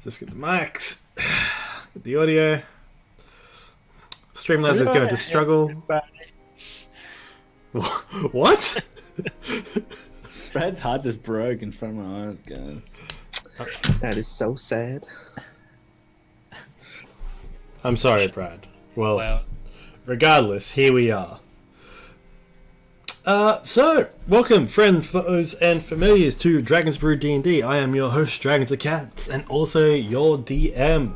Just get the mics, get the audio. Streamlabs is going to struggle. What? Brad's heart just broke in front of my eyes, guys. That is so sad. I'm sorry, Brad. Well, regardless, here we are. So, welcome, friends, foes, and familiars to Dragon's Brew D&D. I am your host, Dragons the Cats, and also your DM.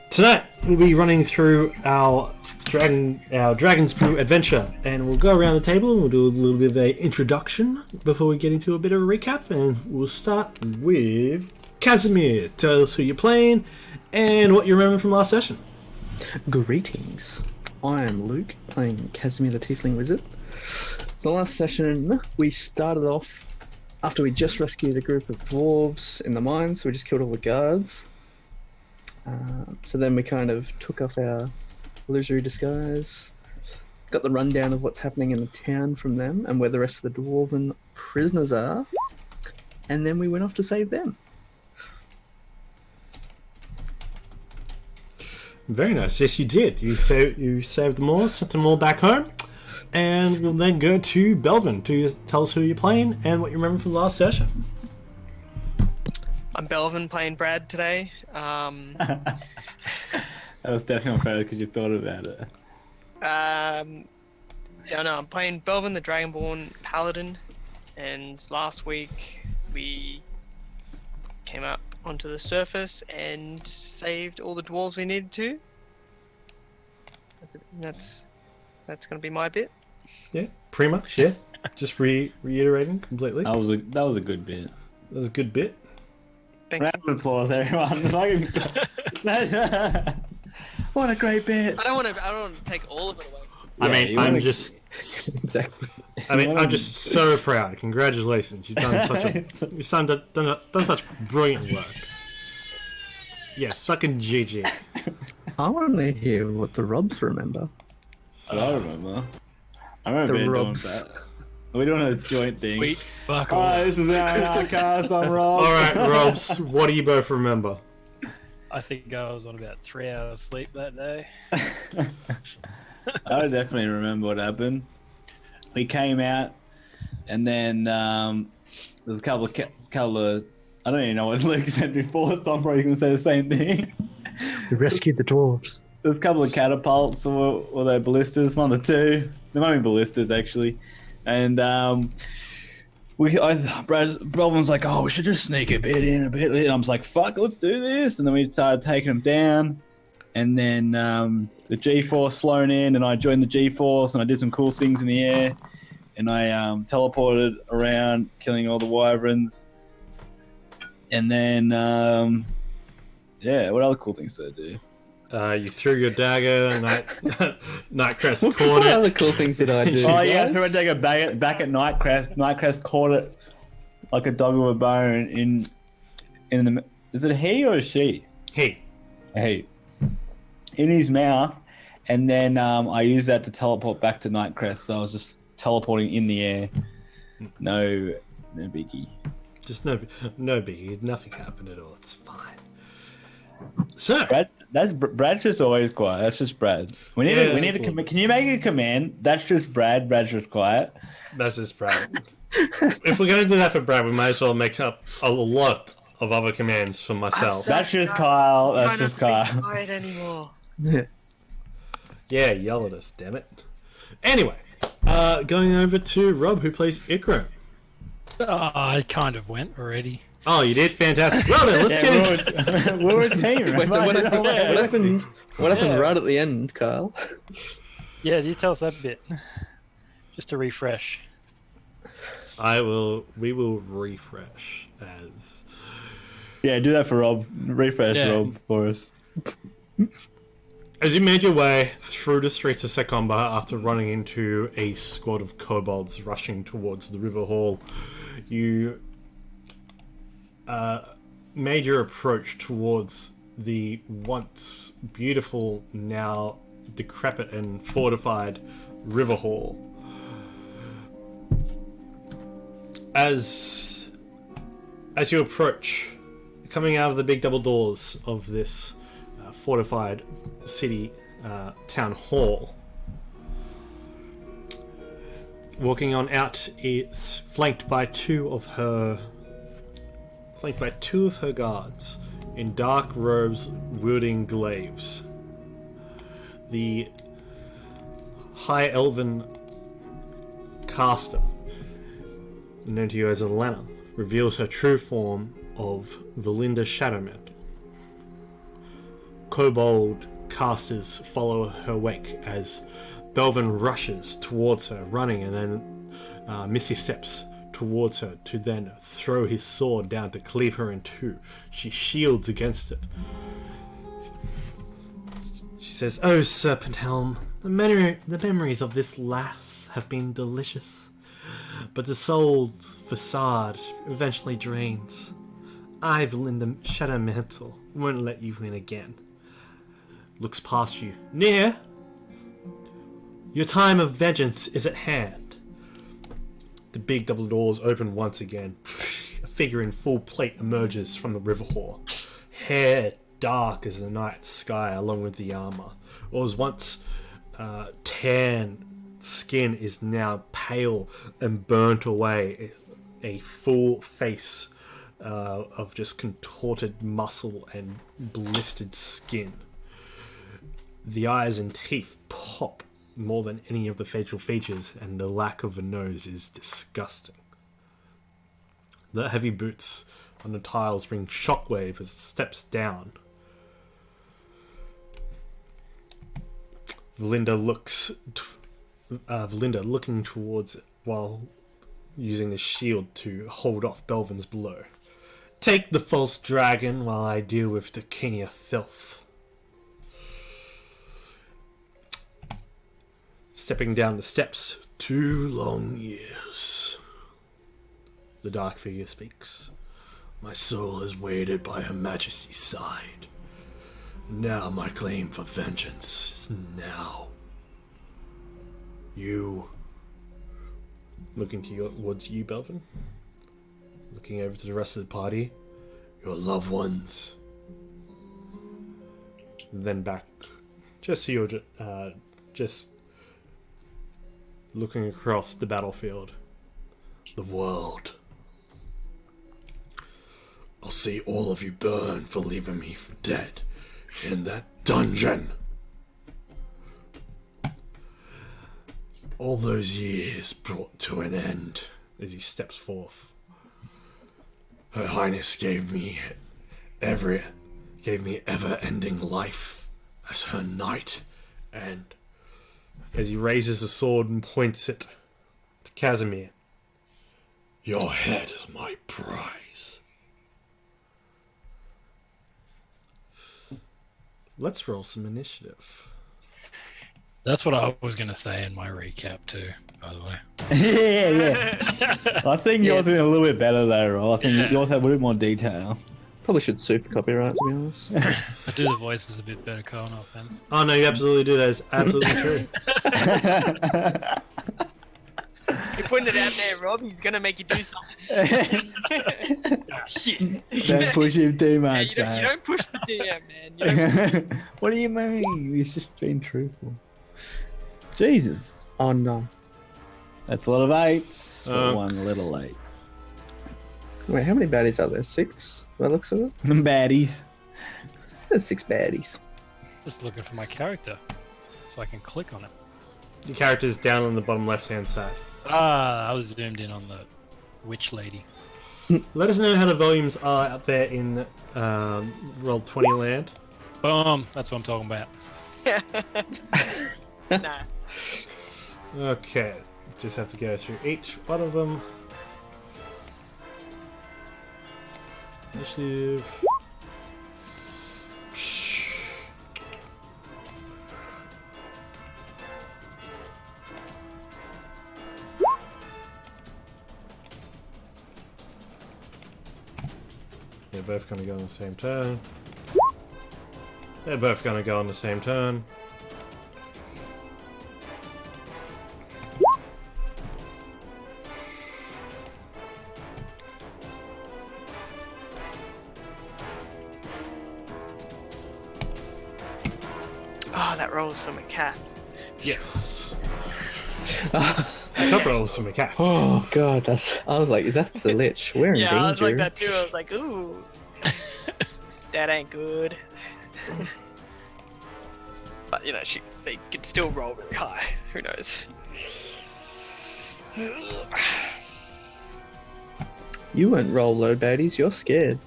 Tonight, we'll be running through our Dragon's Brew adventure, and we'll go around the table and we'll do a little bit of an introduction before we get into a bit of a recap, and we'll start with Casimir. Tell us who you're playing and what you remember from last session. Greetings. I am Luke, playing Casimir the Tiefling Wizard. So last session, we started off after we just rescued a group of dwarves in the mine, so we just killed all the guards. So then we kind of took off our illusory disguise, got the rundown of what's happening in the town from them and where the rest of the dwarven prisoners are, and then we went off to save them. Very nice. Yes, you did. You saved them all, sent them all back home, and we'll then go to Belvin to tell us who you're playing and what you remember from the last session. I'm Belvin, playing Brad today. That was definitely fair because you thought about it. Yeah, no, I'm playing Belvin, the Dragonborn Paladin, and last week we came up onto the surface and saved all the dwarves we needed to. That's going to be my bit. Yeah, pretty much. Yeah, just reiterating completely. That was a good bit. That was a good bit. Round of applause, everyone! What a great bit! I don't want to take all of it away. I'm just Exactly. I'm just so proud. Congratulations! You've done done such brilliant work. Yes, fucking GG. I want to hear what the Robs remember. I remember. I remember The doing Robs. that. We're doing a joint thing. Sweet fuck Oh, off. this is our cast. I'm Rob. All right, Robs. What do you both remember? I think I was on about 3 hours sleep that day. I definitely remember what happened. We came out, and then there's a couple of. I don't even know what Luke said before, so I'm probably going to say the same thing. We rescued the dwarves. There's a couple of catapults, or they ballistas, one or two. They might be ballistas, actually. And Brad was like, oh, we should just sneak a bit in. And I was like, fuck, let's do this. And then we started taking them down. And then the G-Force flown in, and I joined the G-Force, and I did some cool things in the air. And I teleported around, killing all the wyverns. And then, what other cool things did I do? You threw your dagger, Nightcrest What caught it. other cool things did I do? Oh yeah, I guys? threw a dagger back at Nightcrest. Nightcrest caught it like a dog with a bone in the. Is it a he or a she? Hey, Hey, in his mouth, and then I used that to teleport back to Nightcrest. So I was just teleporting in the air. No biggie. just no biggie. Nothing happened at all. It's fine. So, Brad's just always quiet. That's just Brad. We need a command. Can you make a command? That's just Brad. Brad's just quiet. that's just Brad. If we're going to do that for Brad, we might as well make up a lot of other commands for myself. That's just Kyle. That's Try just not to be Kyle. quiet anymore. Yeah, yell at us, damn it. Anyway, going over to Rob, who plays Ikram. I kind of went already. Oh, you did? Fantastic. Well then, let's get into We're a team. Wait, so what happened? What happened Yeah. right at the end, Kyle? Yeah, you tell us that bit. Just to refresh. we will refresh as... Yeah, do that for Rob. Refresh Yeah. Rob for us. As you made your way through the streets of Secomber after running into a squad of kobolds rushing towards the river hall, you made your approach towards the once beautiful, now decrepit and fortified river hall. As you approach, coming out of the big double doors of this fortified city town hall. Walking on out, it's flanked by two of her guards in dark robes wielding glaives. The high elven caster, known to you as Alana, reveals her true form of Valinda Shadowmantle. Kobold casters follow her wake as Belvin rushes towards her, running, and then Missy steps towards her to then throw his sword down to cleave her in two. She shields against it. She says, "Oh, Serpent Helm, the memories of this lass have been delicious, but the soul's facade eventually drains. I, Valinda Shadowmantle, won't let you win again." Looks past you. "Near, your time of vengeance is at hand." The big double doors open once again. A figure in full plate emerges from the river hall. Hair dark as the night sky along with the armor. What was once tan skin is now pale and burnt away. A full face of just contorted muscle and blistered skin. The eyes and teeth pop more than any of the facial features, and the lack of a nose is disgusting. The heavy boots on the tiles bring shockwave as it steps down. Valinda looking towards it while using the shield to hold off Belvin's blow. "Take the false dragon while I deal with the king of filth." Stepping down the steps, 2 long years. The dark figure speaks. "My soul is weighted by Her Majesty's side. Now my claim for vengeance is now. You," looking towards you, Belvin, looking over to the rest of the party, "your loved ones." And then back, just so you're just looking across the battlefield. "The world. I'll see all of you burn for leaving me for dead in that dungeon. All those years brought to an end." As he steps forth. "Her Highness gave me ever-ending life as her knight, and..." As he raises the sword and points it to Casimir, "Your head is my prize." Let's roll some initiative. That's what I was going to say in my recap too, by the way. yeah. I think yours would be a little bit better though. I think yours had a little bit more detail. Probably should super copyright, to be honest. I do the voices a bit better, Carl, no offense. Oh no, you absolutely do. That is absolutely true. You're putting it out there, Rob. He's gonna make you do something. Shit. Don't push him too much, you don't push the DM, man. You don't What do you mean? He's just being truthful. Jesus. Oh no. That's a lot of 8s for Okay. one little 8. Wait, how many baddies are there? 6? By the looks of it? Them baddies. There's 6 baddies. Just looking for my character, so I can click on it. Your character's down on the bottom left-hand side. I was zoomed in on the witch lady. Let us know how the volumes are out there in Roll20 land. Boom, that's what I'm talking about. Nice. Okay, just have to go through each one of them. Initiative. They're both going to go on the same turn. They're both going to go on the same turn. Oh, that rolls from a cat. Yes. Top rolls from a cat. Oh god, I was like, is that the lich? We're in Yeah, danger. I was like that too. I was like, ooh. That ain't good. But, you know, they could still roll really high. Who knows? You won't roll low, baddies. You're scared.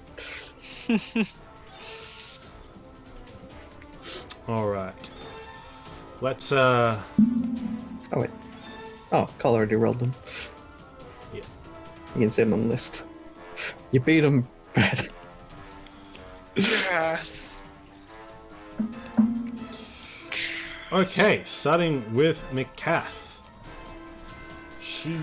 Alright. Let's, Oh wait. Oh, Cole already rolled them. Yeah. You can see them on the list. You beat them, Brad. Yes. Okay, starting with McCath. She...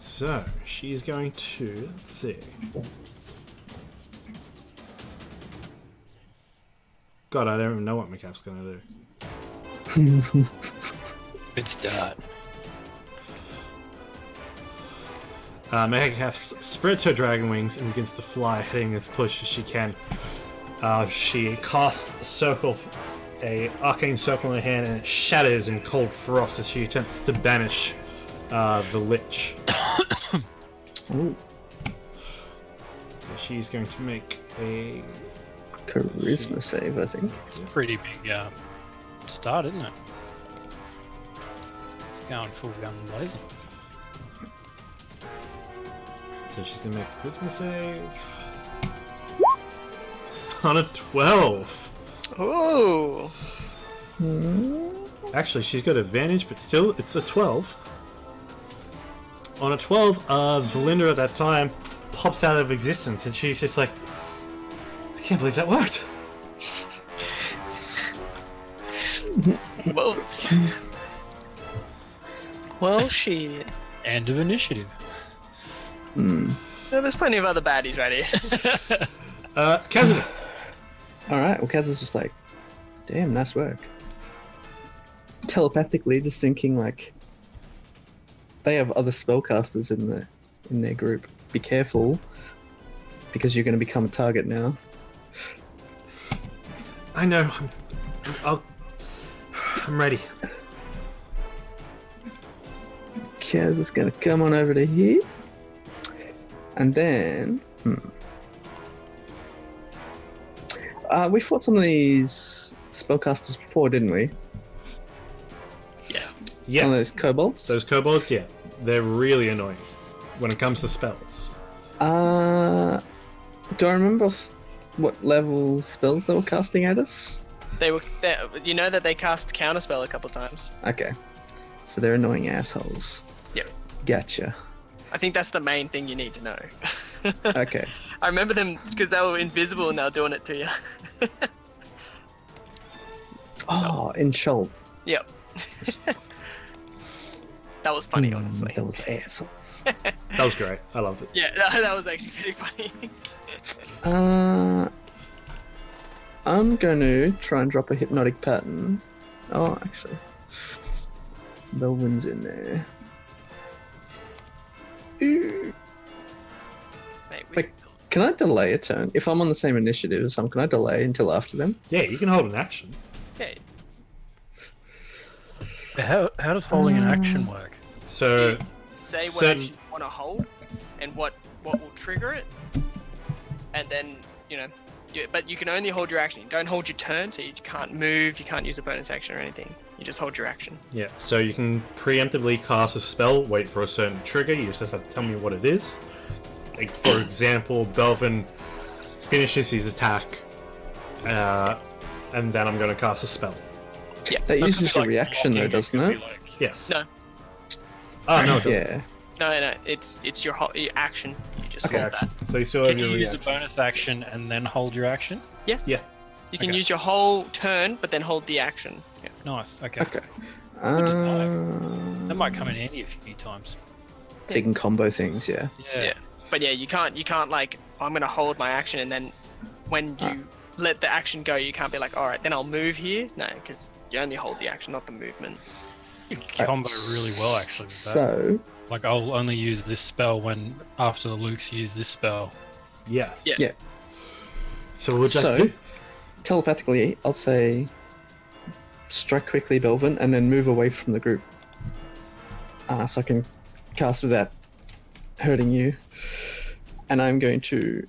So, she's going to... Let's see. God, I don't even know what McCaff's going to do. Good start. McCaff spreads her dragon wings and begins to fly, heading as close as she can. She casts a arcane circle in her hand, and it shatters in cold frost as she attempts to banish the lich. Ooh, She's going to make a... charisma save, I think. It's a pretty big start, isn't it? It's going full gun blazing. So she's going to make a charisma save. On a 12. Ooh. Actually, she's got advantage, but still, it's a 12. On a 12, Valinda at that time pops out of existence, and she's just like, I can't believe that worked. Well, well, shit. End of initiative. No, there's plenty of other baddies right here. Casimir. Alright, well, Kaz is just like, damn, nice work. Telepathically, just thinking, like, they have other spellcasters in their group. Be careful, because you're going to become a target now. I know. I'm ready. Kaz is going to come on over to here. And then... we fought some of these spellcasters before, didn't we? Yeah. Some of those kobolds? Those kobolds, yeah. They're really annoying when it comes to spells. Do I remember what level spells they were casting at us? You know that they cast counterspell a couple times. Okay. So they're annoying assholes. Yep. Gotcha. I think that's the main thing you need to know. Okay. I remember them because they were invisible and they were doing it to you. Oh, in Shoal. Yep. That was funny, honestly. Those assholes. That was great. I loved it. Yeah, that was actually pretty funny. I'm going to try and drop a hypnotic pattern. Oh, actually. Melvin's in there. Ooh. Mate, Wait, can I delay a turn? If I'm on the same initiative as some, can I delay until after them? Yeah, you can hold an action. yeah, How does holding an action work? So, say what certain- action you want to hold and what will trigger it, and then but you can only hold your action. You don't hold your turn, so you can't move, you can't use a bonus action or anything. You just hold your action. yeah, so you can preemptively cast a spell, wait for a certain trigger, you just have to tell me what it is. Like, for example, Belvin finishes his attack, and then I'm going to cast a spell. Yeah. That So it could uses be a like reaction, though, blocking, doesn't could it? be like- Yes. No. Oh, no, it doesn't. Yeah. No, it's your action. You just Okay, hold that. so you still have Can you your use a reaction. bonus action and then hold your action? Yeah. You can Okay. use your whole turn, but then hold the action. Yeah. Nice. Okay. Okay. That might come in handy a few times. So you can combo things, yeah. Yeah. But yeah, you can't like, I'm gonna hold my action and then when you let the action go, you can't be like, all right, then I'll move here. No, because you only hold the action, not the movement. You could combo really well actually with that. So, Like, I'll only use this spell when after Luke's used this spell. Yes. Yeah. Yeah. So we'll just So, telepathically, I'll say strike quickly, Belvin, and then move away from the group. So I can cast without hurting you. And I'm going to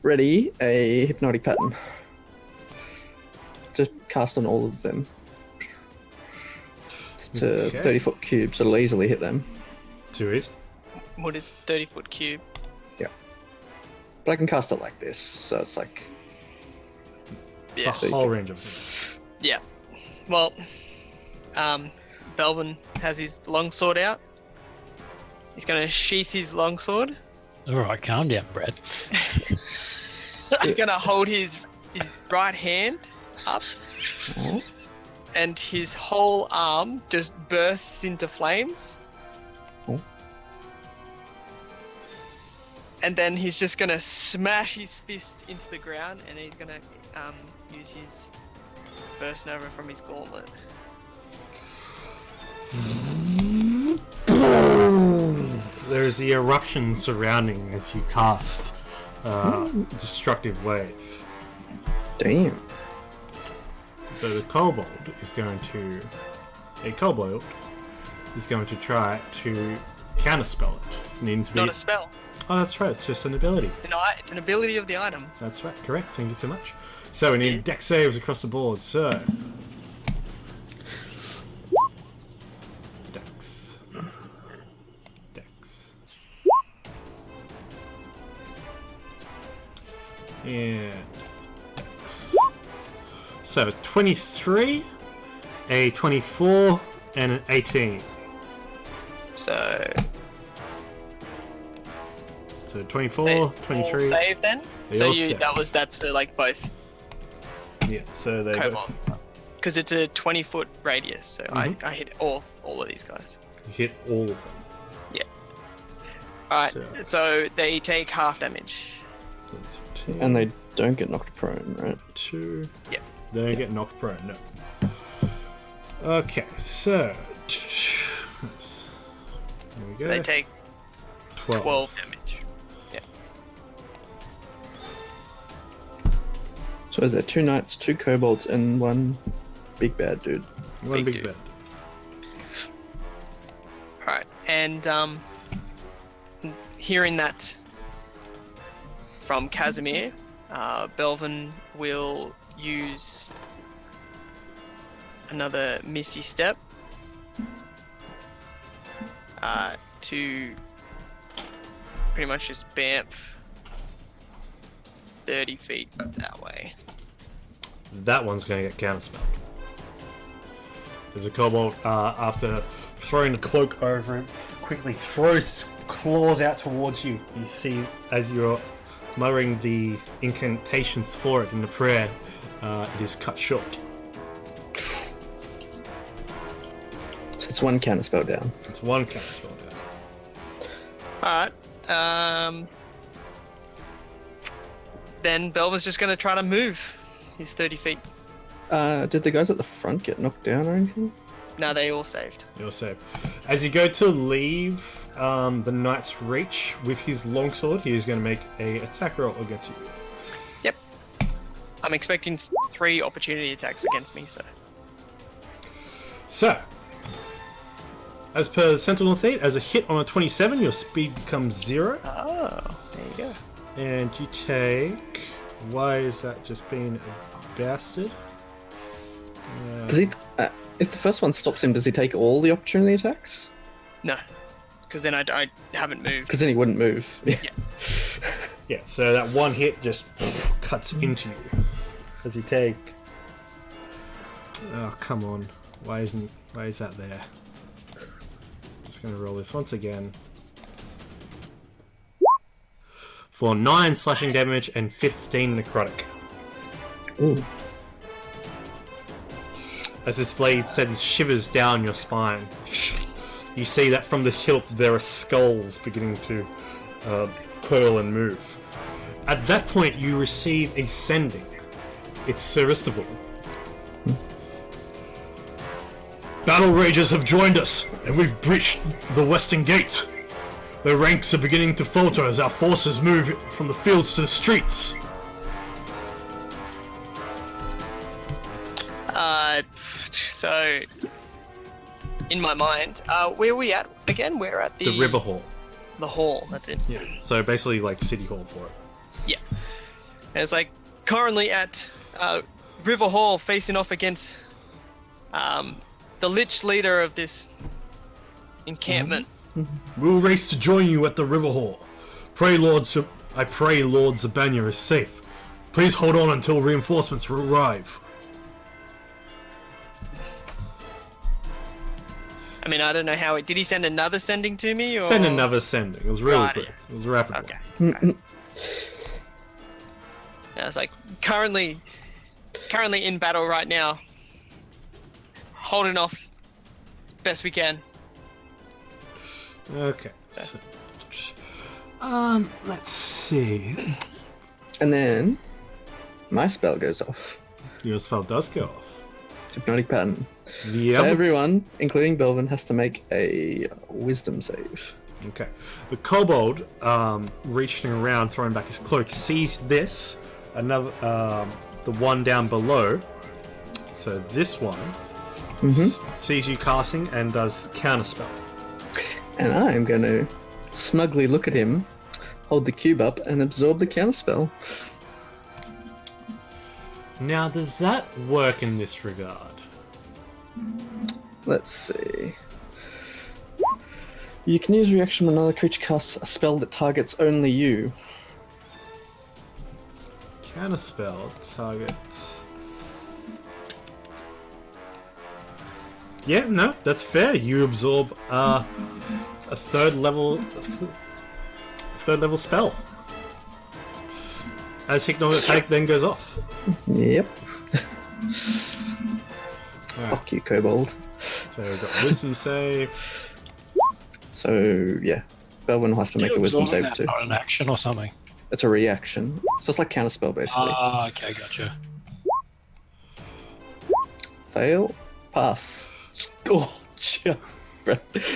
ready a hypnotic pattern. Just cast on all of them. To Okay. 30-foot cube, so it'll easily hit them. 2 is. What is 30-foot cube? But I can cast it like this, so it's like... It's Yeah. a whole range of things. Yeah. Well, Belvin has his longsword out. He's going to sheath his longsword. Alright, calm down, Brad. He's going to hold his right hand up, Oh, and his whole arm just bursts into flames. Oh. And then he's just going to smash his fist into the ground, and he's going to use his burst nova from his gauntlet. There's the eruption surrounding as you cast Destructive Wave. damn. So the kobold is going to... A kobold is going to try to counterspell it. It needs to be... Not a spell. Oh, that's right. It's just an ability. It's an ability of the item. That's right. Correct. Thank you so much. So we need dex saves across the board. So... Dex. Dex. And... Dex. So 23, a 24, and an 18. So So 24, they 23. all save then. They So all you save. that's for like both Yeah, so they kobolds both and stuff. Because it's a 20-foot radius, so I hit all of these guys. hit all of them. Alright, So- so they take half damage. That's 10, And they don't get knocked prone, right? 2. Yep. They don't get knocked prone, no. Okay, so... There we go. So they take 12 damage. So is there 2 knights, 2 kobolds, and 1 big bad dude? One big big dude. bed. Alright, and hearing that from Casimir, Belvin will use another Misty Step to pretty much just bamf 30 feet that way. That one's going to get counterspelled. There's a kobold, after throwing the cloak over him, quickly throws its claws out towards you. You see, as you're muttering the incantations for it in the prayer, it is cut short. So it's 1 counterspell down. It's one counterspell down. Alright, then Belvin's just going to try to move his 30 feet. Did the guys at the front get knocked down or anything? No, they all saved. You're safe. As you go to leave the knight's reach with his longsword, he is going to make a attack roll against you. Yep. I'm expecting 3 opportunity attacks against me, so. So, as per the Sentinel Feat, as a hit on a 27, your speed becomes 0, Oh, there you go. and you take... Why is that just being a bastard? Does he? If the first one stops him, does he take all the opportunity attacks? No, because then I haven't moved. Because then he wouldn't move. Yeah. Yeah, so that one hit just cuts into you. As you take... Oh, come on. Why is that there? Just going to roll this once again. For 9 slashing damage and 15 necrotic. Ooh. As this blade sends shivers down your spine. You see that from the hilt there are skulls beginning to curl and move. At that point you receive a sending. It's serviceable. Battle Ragers have joined us, and we've breached the western gate. Their ranks are beginning to falter as our forces move from the fields to the streets. So, in my mind, where are we at again? We're at The River Hall. The hall, that's it. Yeah. So basically like City Hall for it. Yeah. And it's like currently at River Hall facing off against the Lich leader of this encampment. We'll race to join you at the River Hall. I pray Lord Zabanya is safe. Please hold on until reinforcements arrive. I mean, I don't know how did he send another sending to me? Or? Send another sending. It was really Right. quick. It was rapid. Okay. Yeah, it's like currently in battle right now. Holding off as best we can. Okay. So, let's see. And then my spell goes off. Your spell does go off. Hypnotic pattern. The So other... everyone, including Belvin, has to make a wisdom save. Okay. The kobold, reaching around, throwing back his cloak, sees this. Another, the one down below. So this one sees you casting and does counterspell. And I'm going to smugly look at him, hold the cube up, and absorb the counterspell. Now, does that work in this regard? Let's see. You can use reaction when another creature casts a spell that targets only you. Counterspell targets. Yeah, no, that's fair. You absorb a third level spell. As Hypnotic Attack then goes off. Yep. Alright, Fuck you, Kobold. so we've got Wisdom save. So, yeah. Belvin will have to make a wisdom save too. Not an action or something. It's a reaction. So it's like counterspell, basically. Ah, okay, gotcha. Fail. Pass. Oh, just...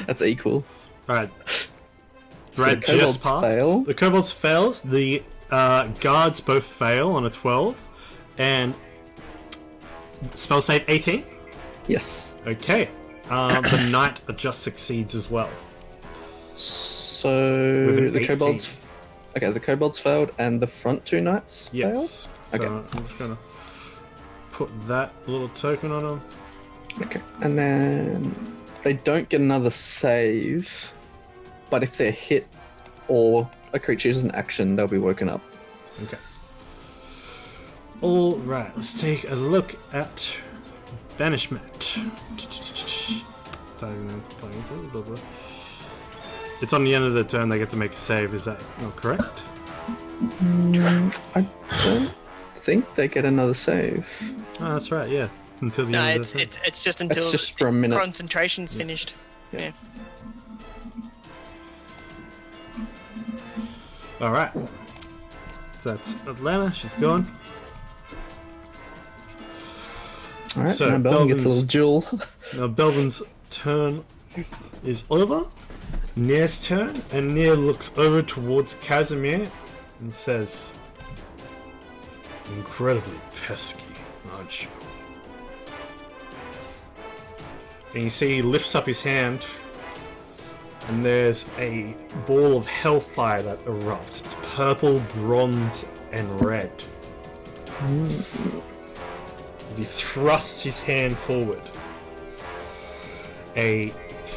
That's equal. Alright. So Brad the just kobolds passed. fail. The kobolds fails. The guards both fail on a 12. And spell save 18. Yes. Okay. The knight just succeeds as well. So With an the 18. kobolds... Okay, the kobolds failed and the front two knights failed? Yes. So Okay. I'm just gonna put that little token on them. Okay. And then they don't get another save, but if they're hit or a creature uses an action, they'll be woken up. Okay. All right. Let's take a look at banishment. It's on the end of the turn. They get to make a save. Is that not correct? I don't think they get another save. Oh, that's right. Yeah. Until the No, end it's of the turn. it's just until just for a minute. concentration's finished. Yeah. All right. So that's Atlanta. She's gone. Alright, So, now Belvin gets a Belvin's- little jewel. Now Belvin's turn is over. Nier's turn, and Nier looks over towards Casimir and says, "Incredibly pesky, aren't you?" And you see he lifts up his hand, and there's a ball of hellfire that erupts. It's purple, bronze, and red. As he thrusts his hand forward, a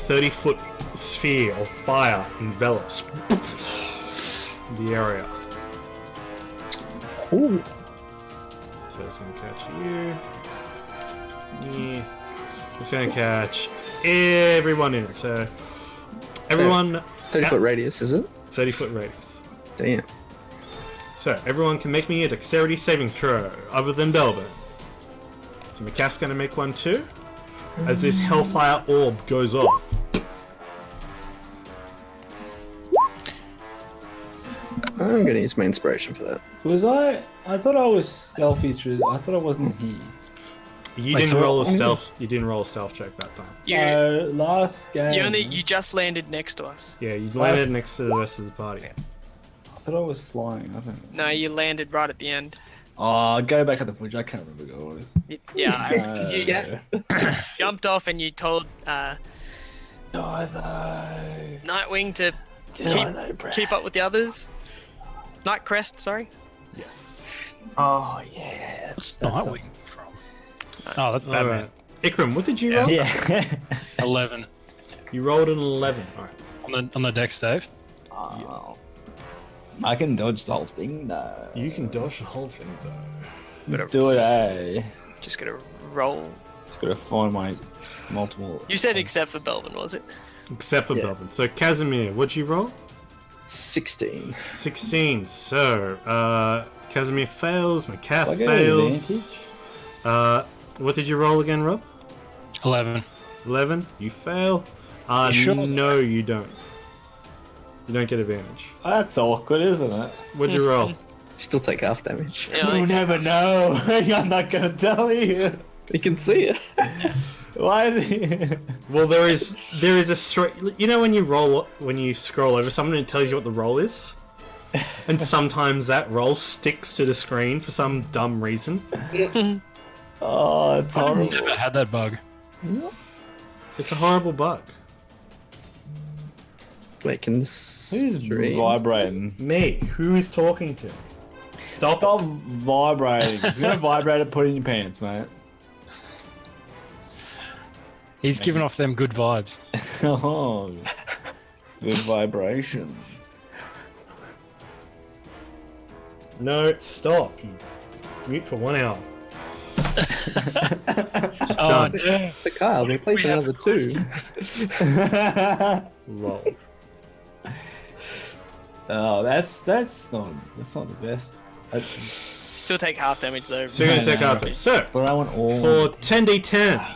30-foot sphere of fire envelops the area. Ooh. So it's going to catch you. Me. It's going to catch everyone in it. So everyone... 30-foot radius, is it? 30-foot radius. Damn. So everyone can make me a dexterity saving throw, other than Belvin. So McCaff's going to make one too, as this hellfire orb goes off. I'm going to use my inspiration for that. I thought I was stealthy through. I thought I wasn't here. You Wait, didn't so- roll a stealth. You didn't roll a stealth check that time. You last game. you just landed next to us. Yeah, you landed next to the rest of the party. I thought I was flying. I don't know. No, you landed right at the end. Oh, go back at the footage. I can't remember what it was. You Yeah. jumped off and you told Neither. Nightwing to keep up with the others. Nightcrest, sorry. Yes. Oh, yes. Nightwing from. Oh, that's All Batman. right. Ikram, what did you roll? Yeah. 11 You rolled an 11. All right. on the dex save. Oh. I can dodge the whole thing, though. You can dodge the whole thing though. Let's do it, eh? Just gonna roll. Just gotta find my multiple. You said except for Belvin, was it? Except for Belvin. So Casimir, what'd you roll? 16. 16. So Casimir fails. McCaff I get an fails. advantage? What did you roll again, Rob? 11. 11. You fail. You sure? No, you don't. You don't get advantage. That's awkward, isn't it? What'd you roll? Still take half damage. Yeah, You'll like, never know. I'm not gonna tell you. You can see it. Why? The... Well, there is you know when you scroll over something, it tells you what the roll is, and sometimes that roll sticks to the screen for some dumb reason. Oh, it's I've horrible. never had that bug. It's a horrible bug. Wait, can this Who's stream? vibrating? Me. Who is talking to? Stop. Stop vibrating. If you're gonna vibrate it, put it in your pants, mate. He's giving off them good vibes. Oh, good vibration. No, stop. Mute for 1 hour. Just Oh, done. no. But Kyle, we play for have another 2. Lol. Oh, that's not the best. still take half damage though. So you're gonna take No. after. So But I want all. for 10d10,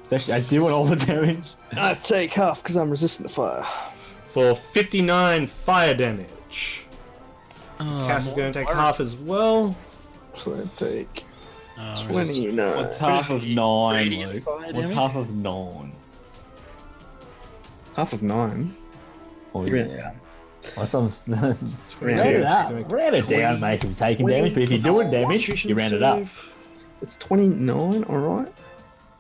Especially, I do want all the damage. I take half because I'm resistant to fire. for 59 fire damage. Cass is gonna take half as well. So I take Oh, 29. What's half of 9, Radiant Luke? fire What's damage? half of 9? Half of 9. Oh, Yeah. yeah. What's on? Yeah, Round it up. it's Round it down, make him taking damage. But if you're doing damage, you round it up. It's 29, alright?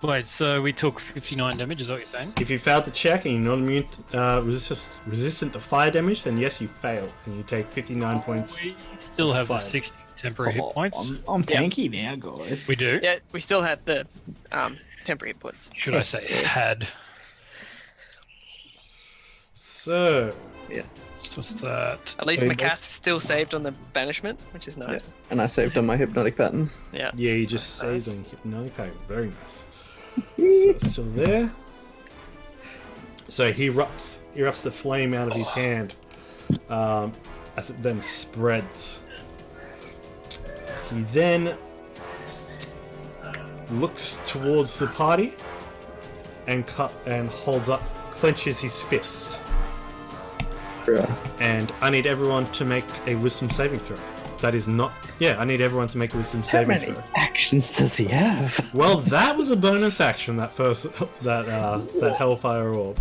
Wait, so we took 59 damage, is that what you're saying? If you failed the check and you're not immune, resistant to fire damage, then yes, you fail and you take 59 points. We still have the Fine. 60 temporary hit points. I'm tanky now, guys. We do? Yeah, we still had the temporary hit points. Should I say had? So So what's that? At least Okay. McCath still saved on the banishment, which is nice. And I saved on my hypnotic pattern. Yeah. yeah, you just Nice. saved on hypnotic pattern. Very nice. So it's still there. So he erupts the flame out of his hand, as it then spreads. He then looks towards the party and clenches his fist. And I need everyone to make a wisdom saving throw. That is not. Yeah, I need everyone to make a wisdom How saving many throw. actions does he have? Well, that was a bonus action. That Hellfire Orb.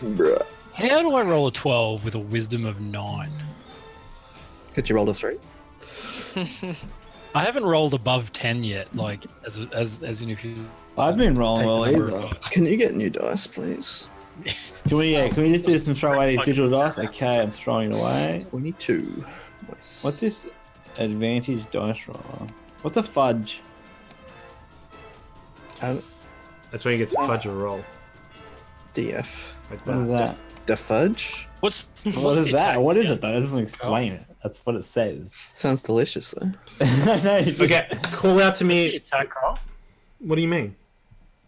Bruh. How do I roll a 12 with a wisdom of 9? Because you rolled a 3? I haven't rolled above 10 yet, like, as in if you... I've been rolling take well the number either. of- Can you get new dice, please? Can we just do some throw away these digital dice? Okay, I'm throwing it away. We need 2. Nice. What's this advantage dice roll? What's a fudge? That's when you get to fudge a roll. DF. Like What is that? The fudge? What's What is the that? attack? What is it though? It doesn't explain it. That's what it says. Sounds delicious, though. No, it's just- Okay, call out to What's the me. attack roll? What do you mean?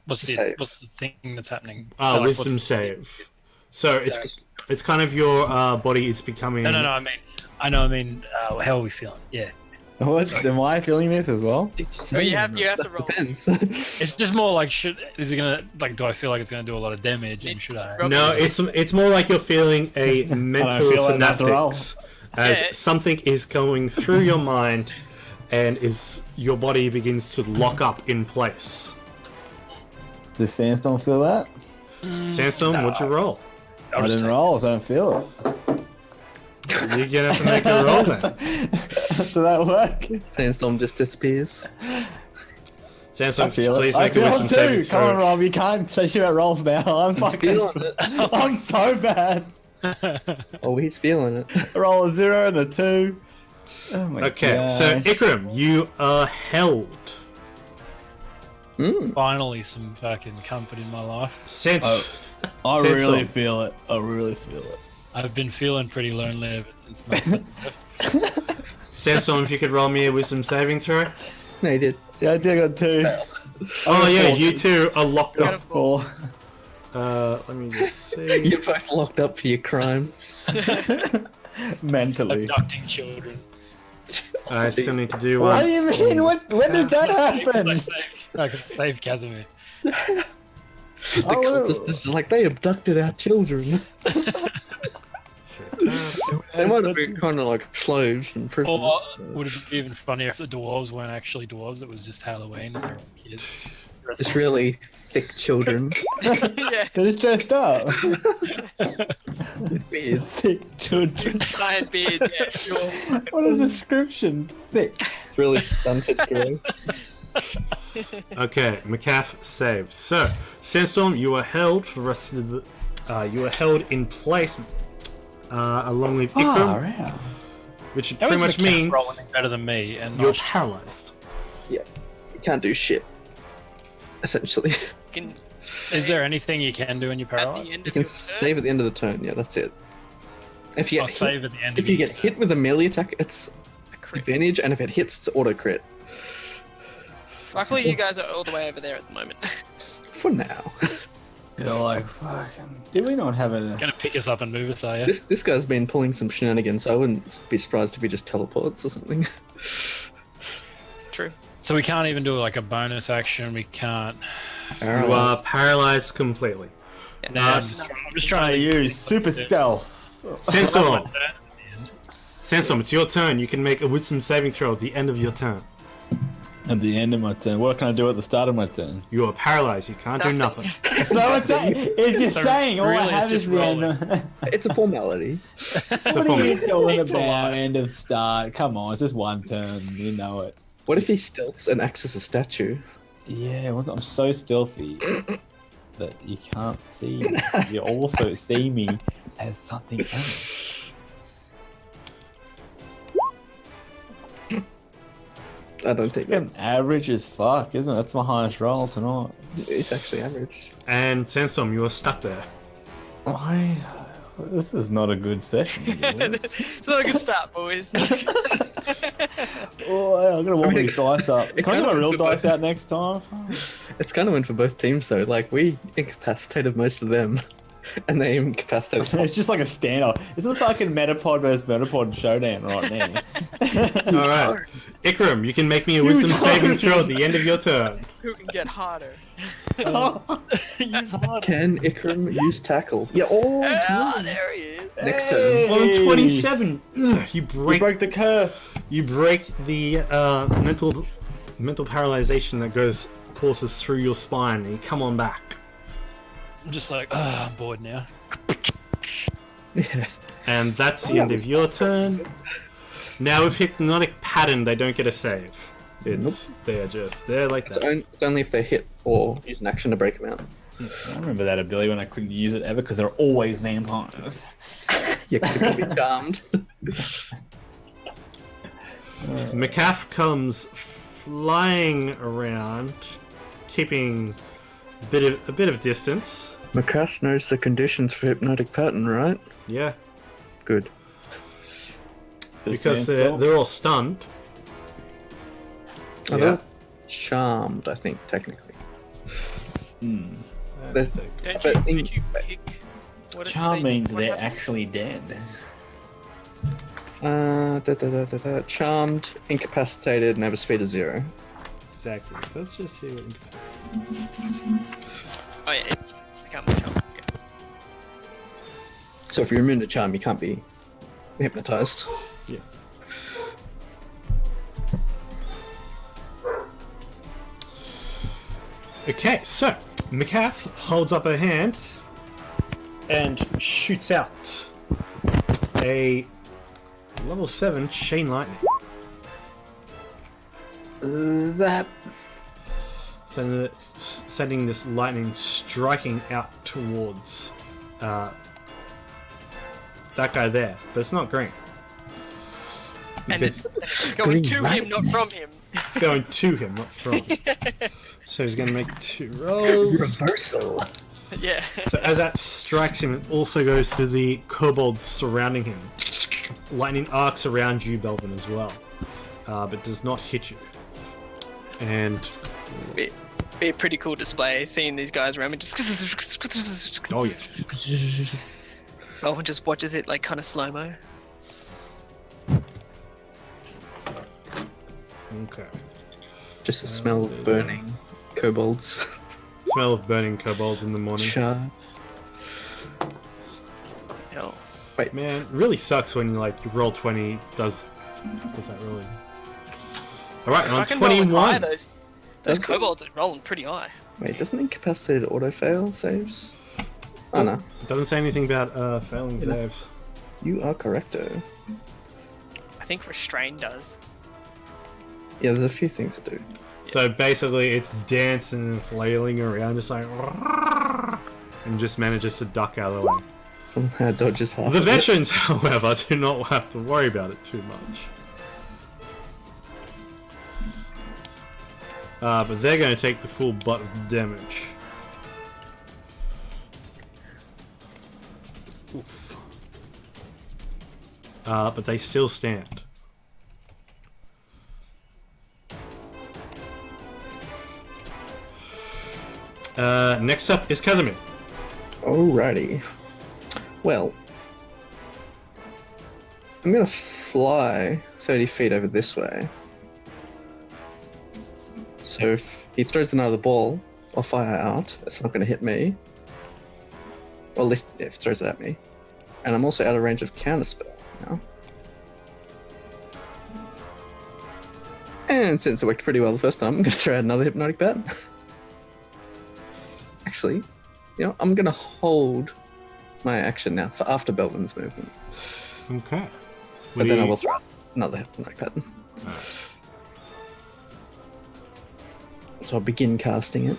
What's Save. the thing that's happening? Ah, Like, wisdom what's- save. So it's kind of your body is becoming. No, I mean, how are we feeling? Yeah. What? Am I feeling this as well? But you have to roll. Depends. It's just more like, is it gonna, like, do I feel like it's gonna do a lot of damage, and should I? No, it's more like you're feeling a mental feel like I have to roll. synaptics as Yeah. something is going through your mind, and your body begins to lock up in place. Does Sandstorm feel that? Sandstorm, what'd you roll? I didn't roll, so I don't feel it. You're gonna have to make a roll then. Does that work? Sandstorm just disappears. Sandstorm, I feel please it. I make a feel wisdom it saving too. Come on, throw. Rob. You can't say shit about rolls now. I'm fucking. Feeling it. I'm so bad. Oh, he's feeling it. I roll a 0 and a 2. Oh my Okay, God. so Ikram, you are held. Finally, some fucking comfort in my life. I Sandstorm. really feel it. I really feel it. I've been feeling pretty lonely ever since my son left. Sandstorm, if you could roll me a wisdom saving throw. No, he did. Yeah, I did. I got 2. Oh yeah, you two are locked Got a up. 4. Let me just see. You're both locked up for your crimes. Mentally. Abducting children. I still need to do What one. do you mean? When did that happen? I can save Casimir. The Oh, cultists is like, they abducted our children. They might have been kind of like slaves and prisoners. Or would it be even funnier if the dwarves weren't actually dwarves? It was just Halloween. And they were all kids. Just really thick children. Yeah, They're just dressed up. with beards. Thick children. giant beards. Yeah, sure. What a description. Thick. It's really stunted growth. Okay, McCaff saved. So, Sandstorm, you are held for the rest of the. You are held in place, along with Ikram, yeah. which That pretty was much McCaff means rolling better than me, and you're not paralyzed. You can't do shit. Essentially. You can Is there anything you can do when you're at the paralyzed? end You of can your save at the end of the turn, yeah, that's it. If you I'll get hit, save at the end. if of you each get hit turn. with a melee attack, it's a crit. advantage, and if it hits, it's auto crit. Luckily, you guys are all the way over there at the moment. For now. You're like, fucking. Did we not have a. Gonna pick us up and move us, are you? This guy's been pulling some shenanigans, so I wouldn't be surprised if he just teleports or something. True. So we can't even do like a bonus action. We can't. You are paralyzed completely. Yeah, Nah, I'm that's just not- I'm just trying to use super stealth. Sandstorm, Sandstorm, it's your turn. You can make a wisdom saving throw at the end of your turn. At the end of my turn. What can I do at the start of my turn? You are paralyzed. You can't do nothing. So it's you're So saying all I really have it's is just the end. rolling. It's a formality. What are you formula. talking about? End of start. Come on, it's just one turn. You know it. What if he stealths and acts as a statue? Yeah, well, I'm so stealthy that you can't see me. You also see me as something else. I don't think that Fucking average as fuck, isn't it? That's my highest roll tonight. is actually average. And Sandstorm, you are stuck there. This is not a good session. It's not a good start, boys. Oh, I'm gonna warm these dice up. Can I kinda get my real went for dice out next time? It's kind of win for both teams though. Like we incapacitated most of them, and they incapacitated. It's just like a standoff. It's a fucking Metapod versus Metapod showdown right now. All right, Ikram, you can make me a wisdom saving throw at the end of your turn. Who can get harder? Can Ikram use tackle? Yeah. Oh, Ah, there he is. next turn. On 27, ugh, you You break broke the curse. the mental paralyzation that courses through your spine, and you come on back. I'm just like, I'm bored now. Yeah. And that's the end of your turn. Now with hypnotic pattern, they don't get a save. It's they're like It's, that. it's only if they hit or use an action to break them out. I remember that ability when I couldn't use it ever because they're always vampires. Yeah, because it can be charmed. McCaff comes flying around, keeping a bit of distance. Macass knows the conditions for hypnotic pattern, right? Yeah, Good. because they're all stunned. Oh, Yeah. they're charmed, I think, technically. That's There's- the- Don't But you, in- did you pick? What if Charm they- means what they're happened? actually dead. Charmed, incapacitated, and have a speed of 0. exactly. Let's just see what incapacity. Oh yeah, become the charm. Yeah. So if you're immune to charm, you can't be hypnotized. Yeah. Okay, so McCath holds up her hand and shoots out a level 7 chain lightning. Zap. Sending this lightning striking out towards that guy there, but it's not green. And Because it's going to him, not from him. it's going to him, not from him. So he's going to make 2 rolls. Reversal. Yeah. So as that strikes him, it also goes to the kobolds surrounding him. Lightning arcs around you, Belvin, as well, but does not hit you. And Be a pretty cool display, seeing these guys around me just... oh yeah, Melvin just watches it like kind of slow-mo. okay. Just the smell of burning kobolds. Smell of burning kobolds in the morning. Char. Hell. Wait, man, it really sucks when you roll 20. Does that really? All right, on Fucking rolling high, 21. those Does- kobolds are rolling pretty high. Wait, doesn't incapacitated auto fail saves? Oh no, It doesn't say anything about failing saves. you are correcto. I think restrain does. Yeah, there's a few things to do. So basically, it's dancing and flailing around, just like, and just manages to duck out of the way. Somehow dodges half. The of it. veterans, however, do not have to worry about it too much. But they're going to take the full butt of the damage. Oof. But they still stand. Next up is Casimir. Alrighty. Well, I'm gonna fly 30 feet over this way. So if he throws another ball or fire out, it's not gonna hit me. Or at least if he throws it at me. And I'm also out of range of counterspell now. And since it worked pretty well the first time, I'm gonna throw out another hypnotic bat. Actually, I'm gonna hold my action now for after Belvin's movement. Okay. But then I will throw out another hypnotic pattern. So I'll begin casting it.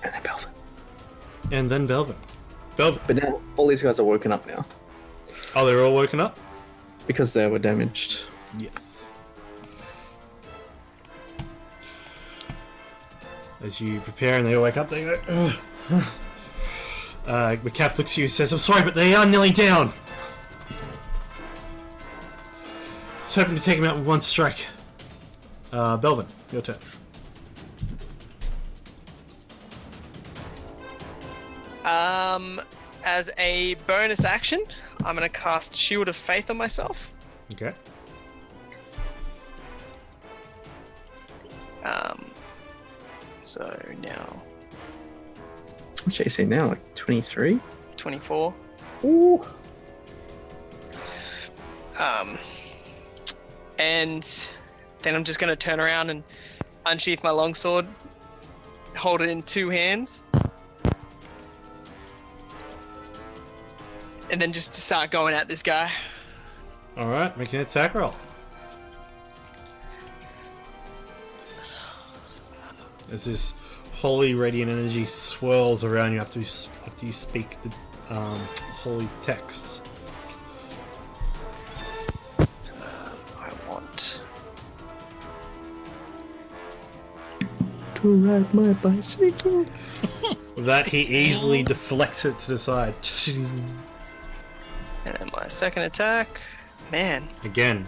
And then Belvin. And then Belvin. Belvin. But now all these guys are woken up now Oh, they're all woken up? because they were damaged. Yes. As you prepare and they all wake up, they go, ugh. McCaff looks at you and says, I'm sorry, but they are nearly down. I was hoping to take them out with one strike. Belvin, your turn. As a bonus action, I'm gonna cast Shield of Faith on myself. Okay. So now What's AC now? Like 23? 24. Ooh. And then I'm just gonna turn around and unsheath my longsword, hold it in 2 hands, and then just start going at this guy. Alright, make an attack roll. As this holy radiant energy swirls around you after you speak the holy texts. I want. To ride my bicycle. With that, he easily deflects it to the side. And then my second attack, man. Again,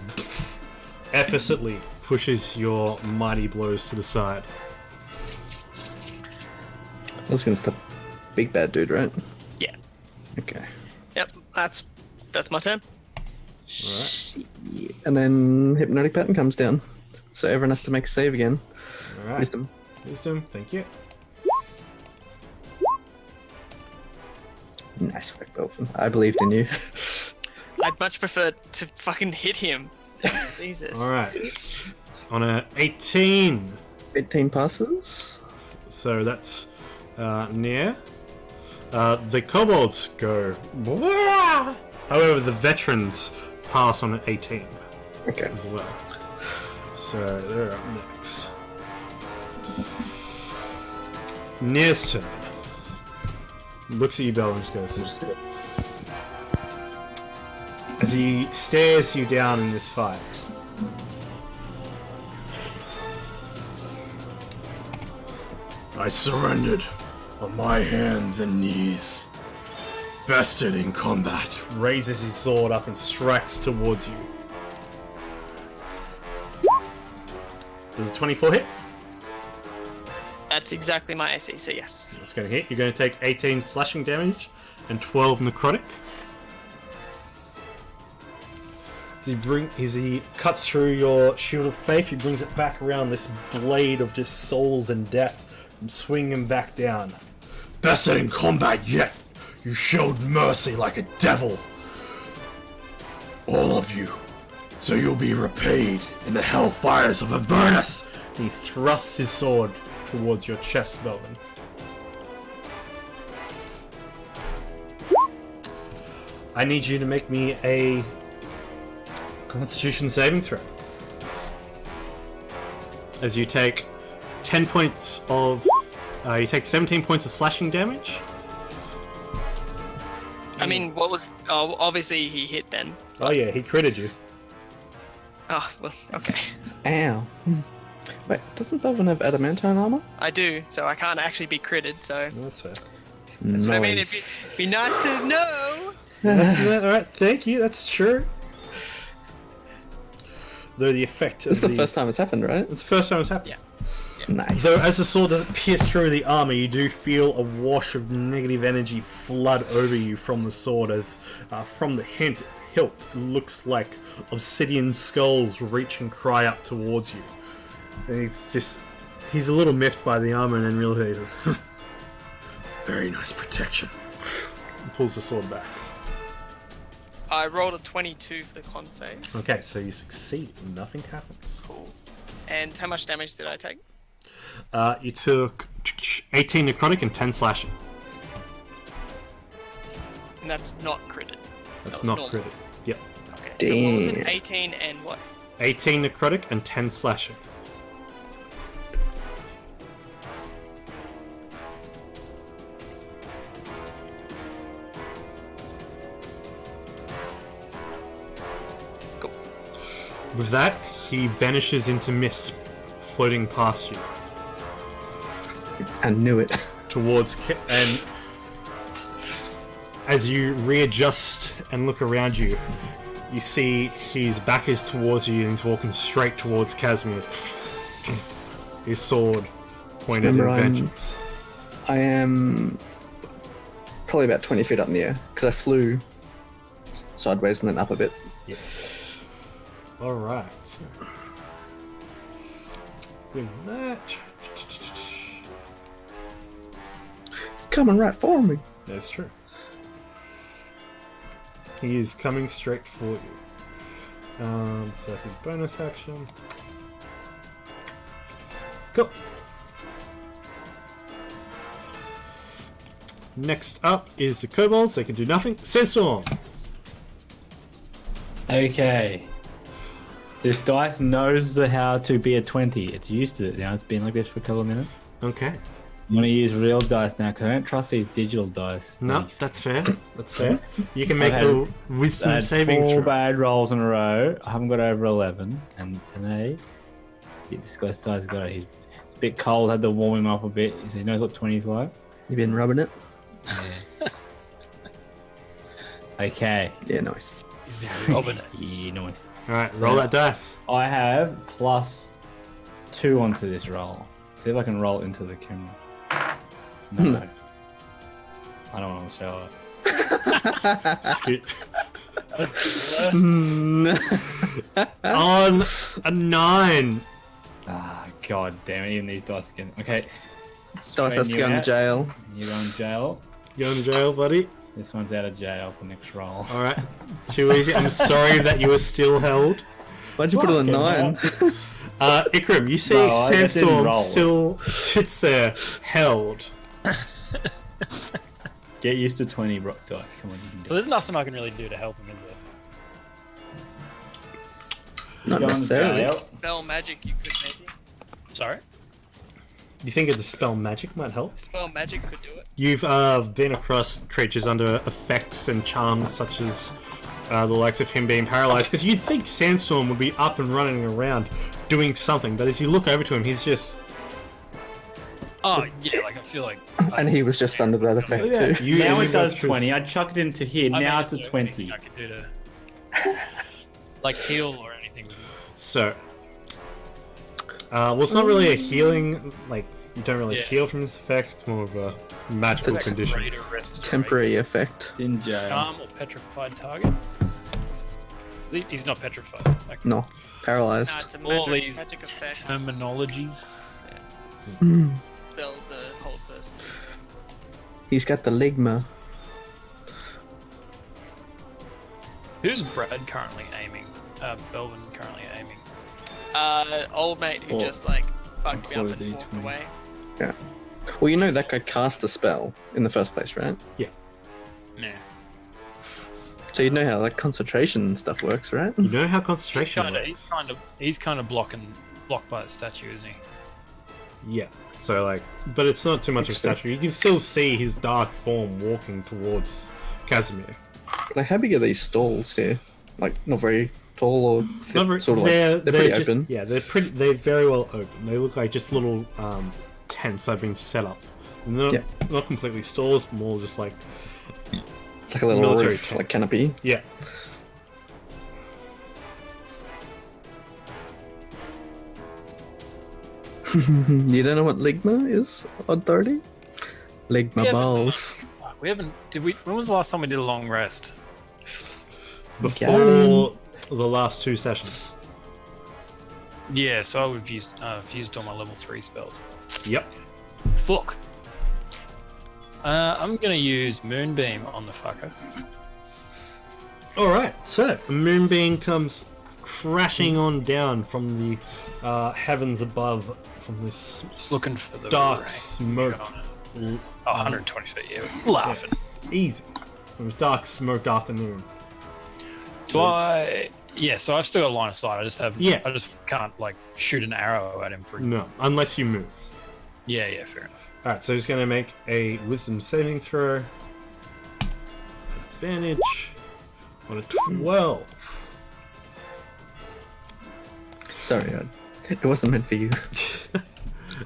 effortlessly pushes your mighty blows to the side. I was gonna stop big bad dude, right? Yeah. Okay. Yep. That's my turn. Alright. And then hypnotic pattern comes down. So everyone has to make a save again. Alright. Wisdom. Wisdom, thank you. Nice work, Belvin. I believed in you. I'd much prefer to fucking hit him. Jesus. Alright. On a 18. 18 passes. So that's near. The kobolds go. However, the veterans pass on an 18 Okay. as well. So they're up next. Near's turn. Looks at you, Bell, and just goes. As he stares you down in this fight. I surrendered on my hands and knees. Bested in combat. Raises his sword up and strikes towards you. Does a 24 hit? That's exactly my AC, so yes. That's going to hit. You're going to take 18 slashing damage and 12 necrotic. As he cuts through your shield of faith, he brings it back around this blade of just souls and death and swing him back down. Bested in combat yet, you showed mercy like a devil. All of you. So you'll be repaid in the hellfires of Avernus. He thrusts his sword towards your chest, Belvin. I need you to make me a Constitution saving throw. As you take 10 points of... you take 17 points of slashing damage. I mean, what was... Oh, obviously he hit then. Oh yeah, he critted you. Oh, well, okay. Ow. Wait, doesn't Belvin have adamantine armor? I do, so I can't actually be critted, so... That's fair. That's what I mean, it'd be nice to know! Alright, thank you, that's true. Though the effect of This is the first time it's happened, right? It's the first time it's happened. Yeah. Nice. Though as the sword doesn't pierce through the armor, you do feel a wash of negative energy flood over you from the sword as from the hilt looks like obsidian skulls reach and cry up towards you. And he's a little miffed by the armor and then realizes, very nice protection. And pulls the sword back. I rolled a 22 for the con save. Okay, so you succeed. Nothing happens. Cool. And how much damage did I take? You took 18 necrotic and 10 slashing. And that's not critted. That's That was not normal. critted. Yep. Okay, so what was it? Damn. 18 and what? 18 necrotic and 10 slashing. Cool. With that, he vanishes into mist, floating past you I knew it. towards and as you readjust and look around you, you see his back is towards you and he's walking straight towards Casimir. His sword pointed in Remember, vengeance. I am probably about 20 feet up in the air because I flew sideways and then up a bit. Yeah. All right. With that, It's coming right for me. that's true. He is coming straight for you. So that's his bonus action. Cool. Next up is the kobolds. They can do nothing. Sandstorm. Okay. This dice knows how to be a 20. It's used to it now. It's been like this for a couple of minutes. Okay. I'm going to use real dice now because I don't trust these digital dice. No, that's fair. That's fair. You can make I've a I wisdom had saving 4 throw. bad rolls in a row. I haven't got over 11. And today, this guy's dice got it. He's a bit cold. Had to warm him up a bit. So he knows what 20 is like. You been rubbing it? Yeah. Okay. Yeah, nice. He's been robbing it. Yeah, nice. Alright, roll that dice. I have +2 onto this roll. See if I can roll into the camera. No. I don't want to show it. Scoot. On a 9. Ah, god damn it. Even these dice again. Okay. Dice has to go into jail. You go in jail. Going to jail, buddy. This one's out of jail for next roll. Alright. Too easy. I'm sorry that you were still held. Why'd you put it on Fucking 9? Ikram, you see No, I didn't Sandstorm roll. still sits there, held. Get used to 20 rock dice. Come on, you can do So there's nothing I can really do to help him, is there? Not Going to necessarily. jail. Spell magic, you could maybe. Sorry? You think a dispel magic might help? Spell magic could do it. You've been across creatures under effects and charms such as the likes of him being paralyzed, because you'd think Sandstorm would be up and running around doing something, but as you look over to him, he's just... Oh, yeah, like I feel like... And he was just under that effect Yeah. too. Now you it does go through- 20. I chucked it into here. I mean, Now it's a is there 20. anything I could do to... like heal or anything? So... well, it's not really a healing, like, you don't really Yeah. heal from this effect, it's more of a magical It's a condition. Greater restoration. Temporary effect. It's in jail. Charm or petrified target? He's not petrified. Okay. No, Nah, paralyzed. it's a All these magic effect. terminologies. Spell the whole person. He's got the ligma. Who's Brad currently aiming? Belvin currently aiming. Old mate who Or- just like fucked me up employ and these walked ones. away. Well, you know that guy cast the spell in the first place, right? Yeah. So you know how like concentration stuff works, right? You know how concentration He's works? kind of blocked by the statue, isn't he? Yeah. So, like, but it's not too much of a Interesting. statue. You can still see his dark form walking towards Casimir. Like how big are these stalls here? Like not very tall or Not very- sort of like they're pretty just- open. Yeah, they're very well open. They look like just little tents that have been set up. Not, Yeah. not completely stalls, more just like, It's like a little military roof, tent. like canopy. yeah. You don't know what ligma is, Authority? Ligma Yeah, but- balls. Fuck, we haven't. Did we? When was the last time we did a long rest? Before the last two sessions. Yeah, so I would have used all my level 3 spells. Yep. Fuck. I'm gonna use Moonbeam on the fucker. Alright, so a moonbeam comes crashing on down from the heavens above, from this Just looking for the dark range. smoke. Oh, 120 feet. Yeah, laughing. Easy. From this dark smoked afternoon. Do I? Yeah. So I've still got line of sight. I just have. Yeah. I just can't like shoot an arrow at him for. No, unless you move. Yeah. Yeah. Fair enough. Alright, so he's going to make a wisdom saving throw. Advantage on a 12. Sorry, it wasn't meant for you.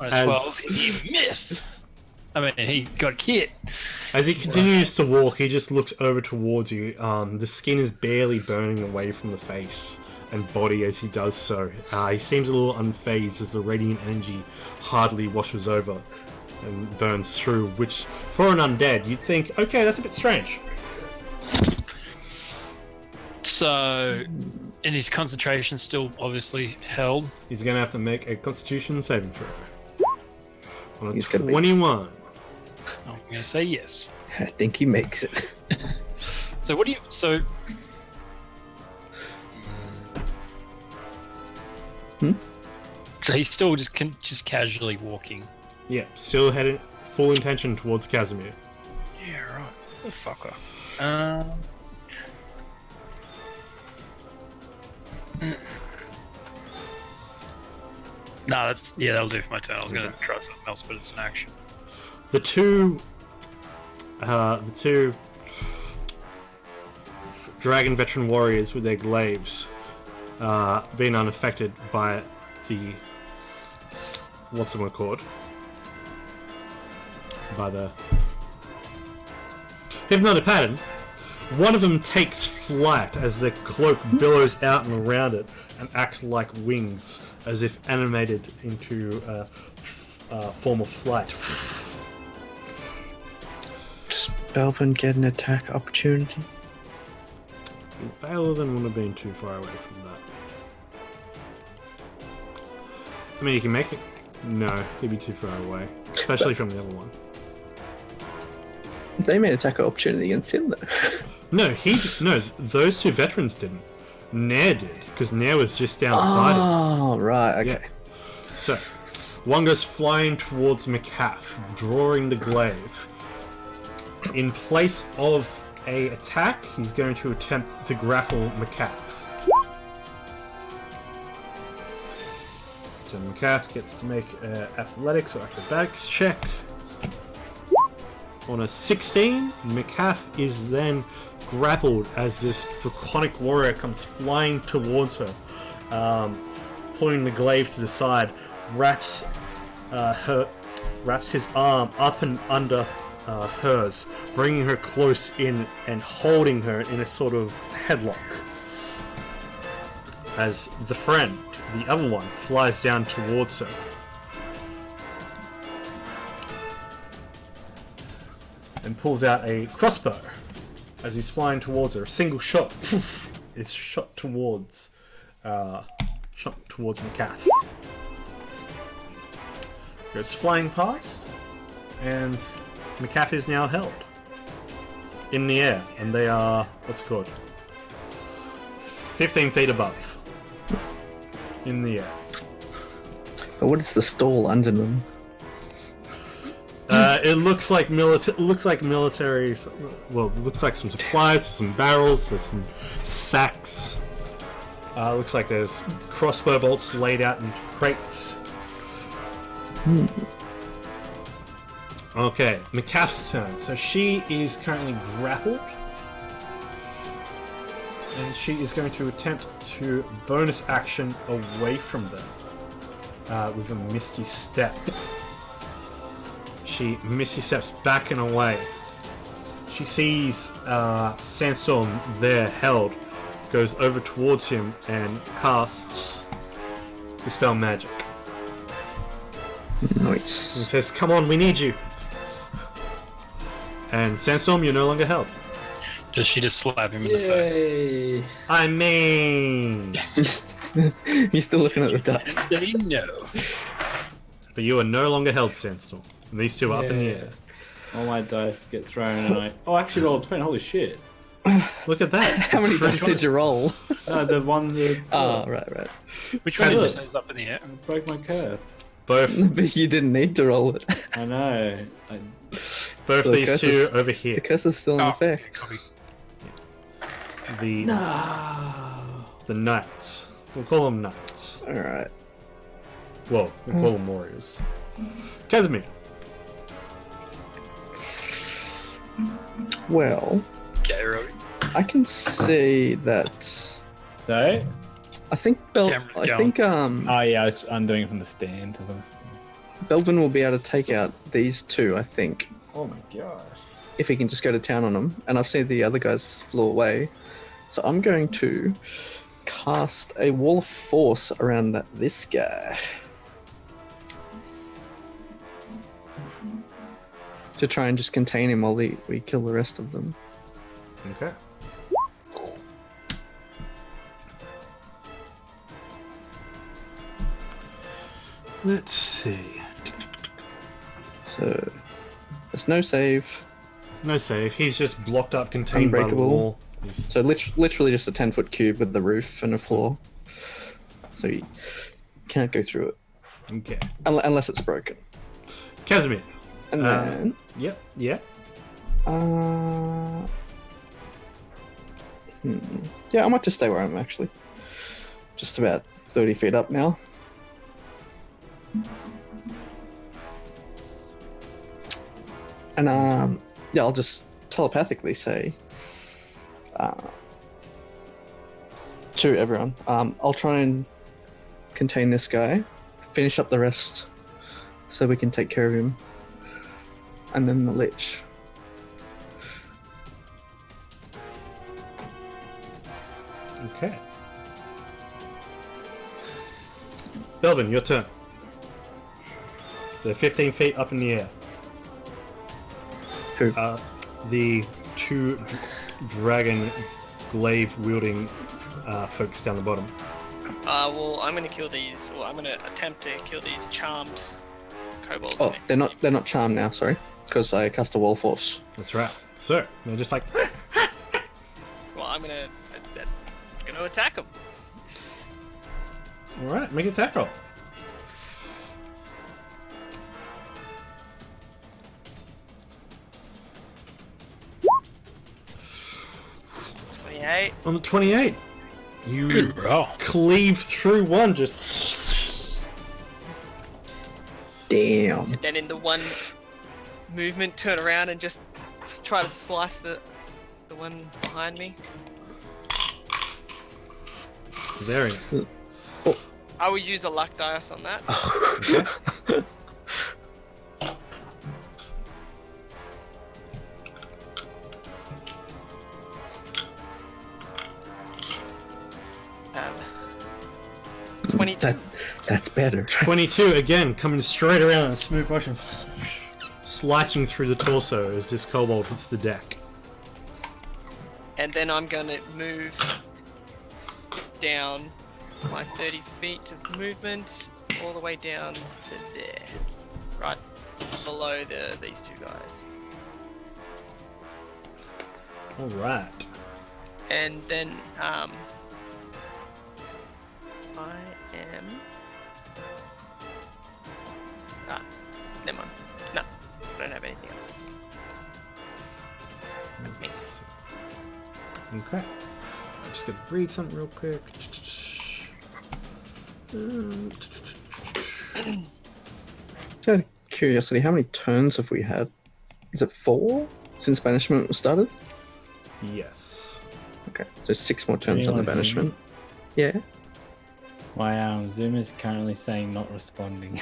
As 12. He missed. I mean, he got hit. As he continues to walk, he just looks over towards you. The skin is barely burning away from the face and body as he does so. He seems a little unfazed as the radiant energy hardly washes over and burns through, which, for an undead, you'd think, okay, that's a bit strange. So, and his concentration still obviously held. He's going to have to make a constitution saving throw. On a He's gonna be- 21. I'm gonna say yes. I think he makes it. So what do you? So. So he's still just casually walking. Yeah, still heading full intention towards Casimir. Yeah, right. The fucker. No, that'll do for my turn. I was gonna try something else, but it's an action. The two dragon veteran warriors with their glaives, being unaffected by the what's it called? By the hypnotic pattern. One of them takes flight as the cloak billows out and around it and acts like wings, as if animated into a form of flight. Does Belvin get an attack opportunity? Bailvin wouldn't have been too far away from that. I mean, you can make it. No, he'd be too far away, especially from the other one. They made attack opportunity against him though. No, those two veterans didn't. Nair did, because Nair was just down beside him. Oh, right. Okay. Yeah. So, one goes flying towards McCaff, drawing the glaive. In place of a attack, he's going to attempt to grapple McCaff. So McCaff gets to make an athletics or acrobatics check. On a 16, McCaff is then grappled as this draconic warrior comes flying towards her, pulling the glaive to the side, wraps his arm up and under hers, bringing her close in and holding her in a sort of headlock. As the friend, the other one, flies down towards her. And pulls out a crossbow as he's flying towards her. A single shot is shot towards McCaff. Goes flying past, and McCaff is now held in the air, and they are, what's it called, 15 feet above in the air. But what is the stall under them? It looks like military. Well, it looks like some supplies, there's some barrels, there's some sacks. Looks like there's crossbow bolts laid out in crates. Okay, McCaff's turn. So she is currently grappled, and she is going to attempt to bonus action away from them with a Misty Step. She Misty Steps back and away. She sees Sandstorm there held, goes over towards him and casts Dispel Magic. Nice. And says, "Come on, we need you." And Sandstorm, you're no longer held. Does she just slap him in the face? I mean... He's still looking at the dice. No. But you are no longer held, Sandstorm. And these two are up in the air. All my dice get thrown and I... Oh, I actually rolled 20. Holy shit. Look at that. How many dice did you roll? The one that... Oh, right. Which one did you Look. say is up in the air? I broke my curse. Both But you didn't need to roll it. I know. both So the these curse two is- over The here. curse is still in effect. copy. The knights. We'll call them knights. Alright. Well, we'll call them warriors. Casimir. Well, Okay, Robbie. I can see that. So? I think Camera's going. Oh yeah, I'm doing it from the stand. I was on the stand. Belvin will be able to take out these two, I think, Oh my gosh. if he can just go to town on them. And I've seen the other guys flew away. So I'm going to cast a wall of force around this guy. To try and just contain him while we kill the rest of them. Okay. Let's see. So there's no save. No save. He's just blocked up, contained by the Unbreakable. wall. He's... So literally just a 10-foot cube with the roof and a floor. So you can't go through it. Okay. Unless it's broken. Casimir. And then... Yep. Yeah. Yeah, I might just stay where I am, actually. Just about 30 feet up now. And, yeah, I'll just telepathically say to everyone, I'll try and contain this guy, finish up the rest so we can take care of him, and then the lich. Okay. Belvin, your turn. They're 15 feet up in the air. Who? The two dragon glaive wielding folks down the bottom. Well, I'm gonna kill these, or I'm gonna attempt to kill these charmed kobolds. Oh, they're not charmed now, sorry, because I cast a wall force. That's right. So they're just like Well, I'm gonna Gonna attack him. All right, make an attack roll. 28. On the 28, you Good roll. cleave through one, just Damn. And then in the one movement, turn around and just try to slice the one behind me. very nice. I will use a luck dice on that. Okay. Um, 22. That's better. 22 again, coming straight around in a smooth motion, slicing through the torso as this kobold hits the deck. And then I'm gonna move down my 30 feet of movement all the way down to there, right below these two guys. All right. And then I am. Never mind. No, I don't have anything else. That's me. Okay. I'm just gonna read something real quick. Out of curiosity, how many turns have we had? Is it 4 since banishment was started? Yes. Okay, so 6 more turns you on the wanna hear banishment. Yeah. My Zoom is currently saying not responding.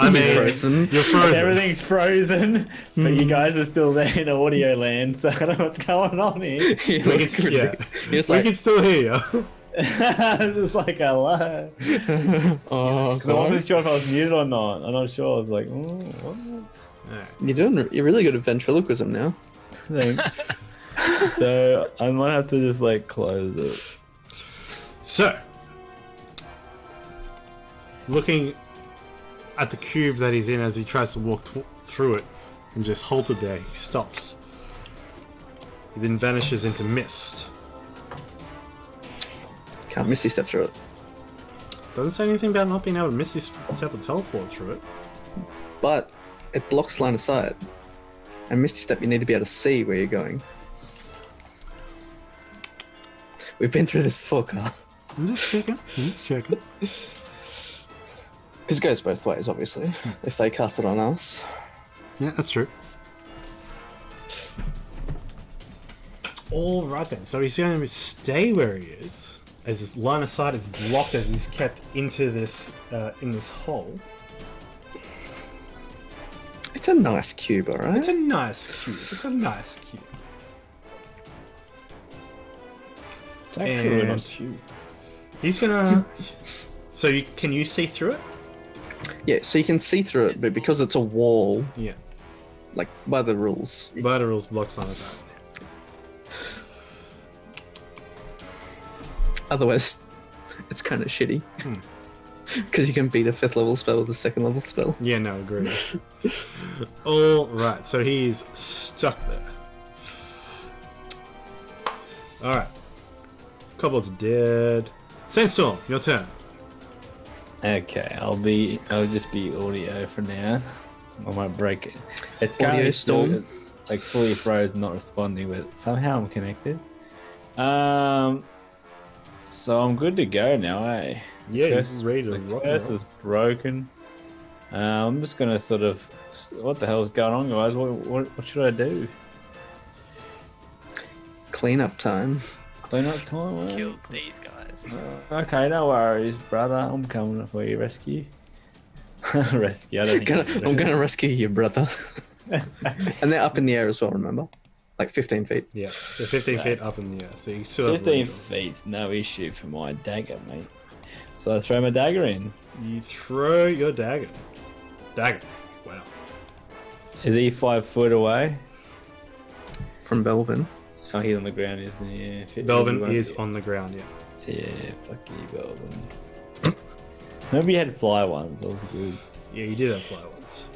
I mean, Frozen. you're frozen. Everything's frozen, but you guys are still there in audio land, so I don't know what's going on here. We can, yeah. It's We like, can still hear you. It's like hello. oh, So I wasn't sure if I was muted or not. I'm not sure. I was like, oh, what? You're really good at ventriloquism now. Thanks. So I might have to just like close it. So, looking at the cube that he's in as he tries to walk through it and just halted there, he stops. He then vanishes into mist. Can't misty step through it. Doesn't say anything about not being able to misty step or teleport through it. But it blocks line of sight. And misty step, you need to be able to see where you're going. We've been through this before, Carl. I'm just checking. Because it goes both ways, obviously. If they cast it on us. Yeah, that's true. All right then. So he's going to stay where he is, as his line of sight is blocked as he's kept into this in this hole. It's a nice cube, alright? It's a nice cube. It's actually really And- not cute. He's gonna. So can you see through it? Yeah, so you can see through it, but because it's a wall, Yeah. like by the rules. By the rules, blocks line of sight. Otherwise, it's kind of shitty. Because you can beat a 5th level spell with a 2nd level spell. Yeah, no, agree. All right, so he's stuck there. All right, kobolds are dead. Sandstorm, your turn. Okay, I'll just be audio for now. I might break it. It's Audio currently storm? still, like fully frozen, not responding, but somehow I'm connected. So I'm good to go now, eh? Yeah, Curse- he's ready to the rock and curse roll. is broken. I'm just gonna sort of. What the hell is going on, guys? What should I do? Cleanup time. Clean up time? eh? Killed these guys. Okay, no worries, brother. I'm coming for you, rescue. Rescue. I don't think I'm gonna rescue you, brother. And they're up in the air as well, remember? Like 15 feet. Yeah, they're 15 feet That's- up in the air, so you still have 15 room. feet's no issue for my dagger, mate. So I throw my dagger in. You throw your dagger. Wow. Is he 5 foot away? From Belvin. Oh, he's on the ground, isn't he? Yeah, Belvin is on the ground, yeah. Yeah, fuck you, Belvin. Remember you had fly ones, that was good. Yeah, you did have fly ones.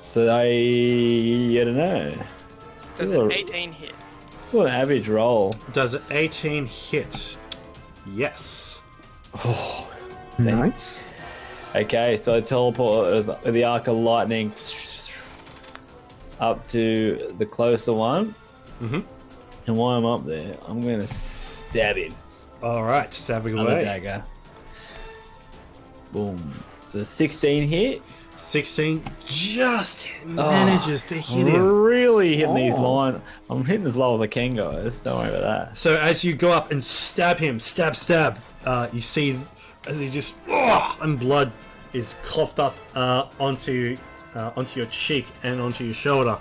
So I don't know. So it's Still an a 18 hit. What an average roll. Does an 18 hit? Yes. Nice. Okay, so I teleport the arc of lightning up to the closer one. Mm-hmm. And while I'm up there, I'm going to stab him. All right, stabbing Another away. dagger. Boom. The 16 hit. 16 just manages to hit I'm him. really hitting these Oh. lines. I'm hitting as low as I can, guys. Don't worry about that. So as you go up and stab him, stab, you see as he just and blood is coughed up onto your cheek and onto your shoulder.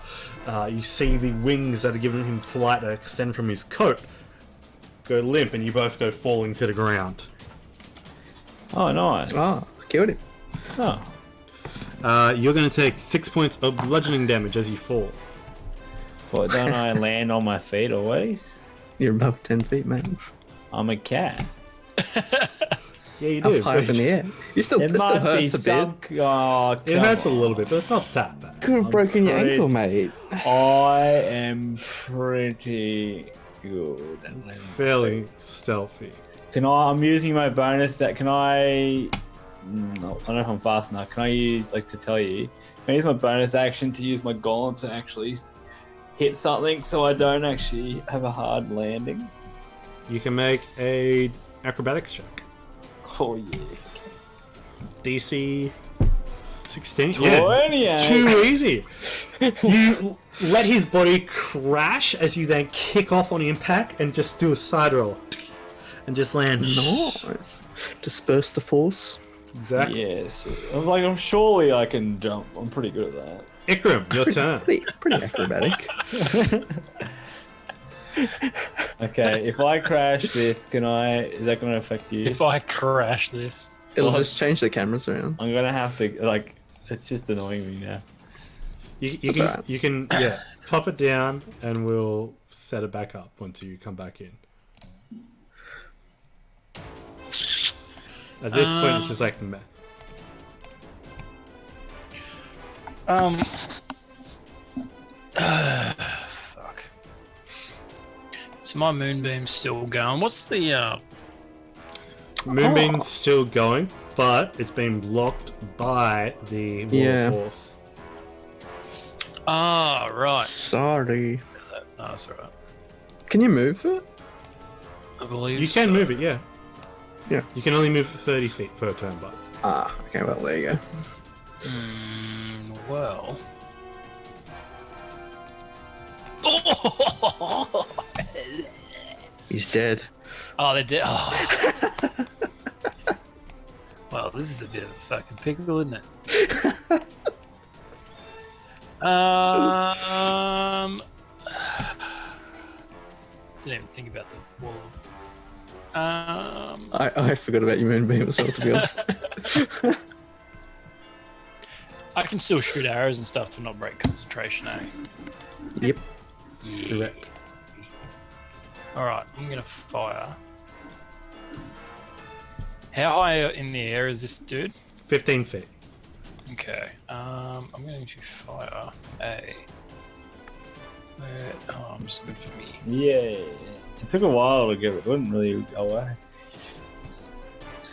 You see the wings that are giving him flight that extend from his coat go limp, and you both go falling to the ground. Oh, nice. Ah, killed him. Oh. You're going to take 6 points of bludgeoning damage as you fall. What, don't I land on my feet always? You're above 10 feet, man. I'm a cat. Yeah, you Up do. high up in the air. You still, It it still must be hurts a bit. some... Oh, It come hurts a on. little bit, but it's not that bad. Could have broken your afraid- ankle, mate. I am pretty good. Fairly stealthy. I'm using my bonus that can I... No, I don't know if I'm fast enough. Can I use, like, to tell you, can I use my bonus action to use my golem to actually hit something so I don't actually have a hard landing? You can make a acrobatics check. Oh, yeah. DC 16. 28. Too easy. You let his body crash as you then kick off on impact and just do a side roll. And just land. Nice. Disperse the force. Exactly. Yes. I'm surely I can jump. I'm pretty good at that. Ikram, your turn. Pretty acrobatic. Okay, if I crash this, is that going to affect you? If I crash this, It'll just change the cameras around. I'm going to have to, like, it's just annoying me now. That's alright. You can pop it down and we'll set it back up once you come back in. At this point, it's just like meh. fuck. So my moonbeam's still going. What's the Moonbeam's still going, but it's been blocked by the wall Yeah. of force. right. Sorry. No, it's alright. Can you move it? I believe You can so. move it, yeah. Yeah. You can only move 30 feet per turn, but Ah, okay, well, there you go. Well. He's dead. Oh, they did. Oh. Well, this is a bit of a fucking pickle, isn't it? Didn't even think about the wall. I forgot about your moonbeam as well, to be honest. I can still shoot arrows and stuff and not break concentration, eh? Yep. correct. Alright, I'm gonna fire. How high in the air is this dude? 15 feet. Okay, I'm going to fire a... I'm just good for me. Yeah. It took a while to get it. Wouldn't really go away.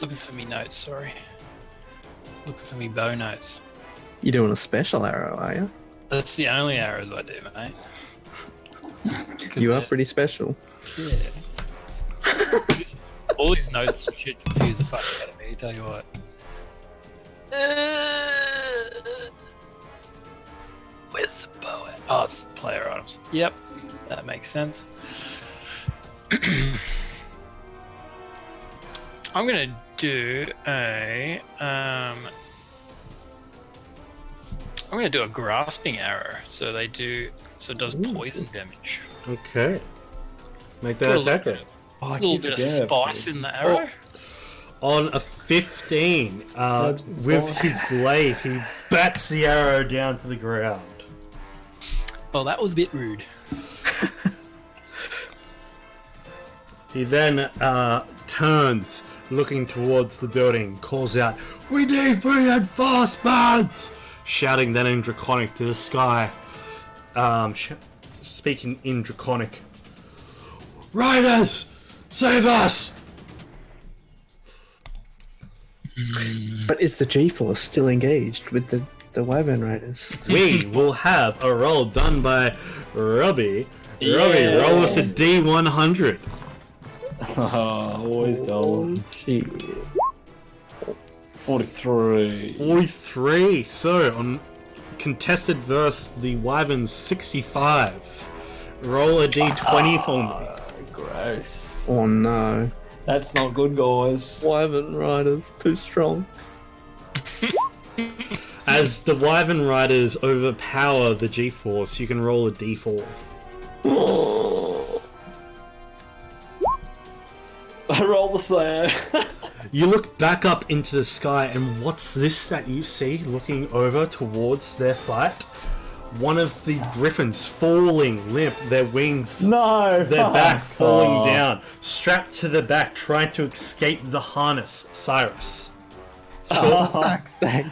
Looking for me notes, sorry. Looking for me bow notes. You're doing a special arrow, are you? That's the only arrows I do, mate. 'Cause You are they're- pretty special. Yeah. All these notes should confuse the fuck out of me, tell you what. Where's the bow at? Oh, it's player items. Yep, that makes sense. I'm gonna do a I'm gonna do a grasping arrow. So it does poison damage. Okay. Make that attack roll. Oh, I A little keep bit of forgetting. spice in the arrow. On a 15, That's with smart. his glaive, he bats the arrow down to the ground. Well, that was a bit rude. He then turns, looking towards the building, calls out, "We need reinforcements!" Shouting then in Draconic to the sky. Speaking in Draconic. Riders, save us! But is the G-Force still engaged with the Wyvern Riders? We will have a roll done by Robbie. Robbie, roll us a D100. Always so. Shit. 43. 43. So, on contested verse the Wyvern's 65. Roll a D20 for me. Gross. Oh no. That's not good, guys. Wyvern Riders, too strong. As the Wyvern Riders overpower the G-Force, you can roll a D4. I roll the same. You look back up into the sky, and what's this that you see looking over towards their fight? One of the griffins falling limp, their wings, No. their back falling down, strapped to the back, trying to escape the harness. Cyrus. Fuck's sake.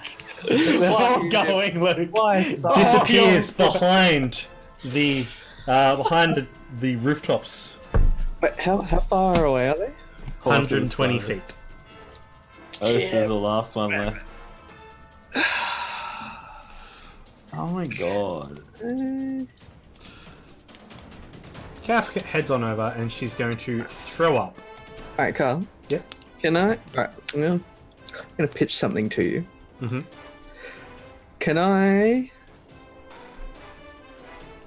They're all going, Luke. Why so? Disappears behind the rooftops. Wait, how far away are they? 120 feet. Oh, this is the last one left. Oh my god. Kath heads on over, and she's going to throw up. Alright, Carl. Yeah. Can I? Alright, I'm gonna pitch something to you. Mm-hmm. Can I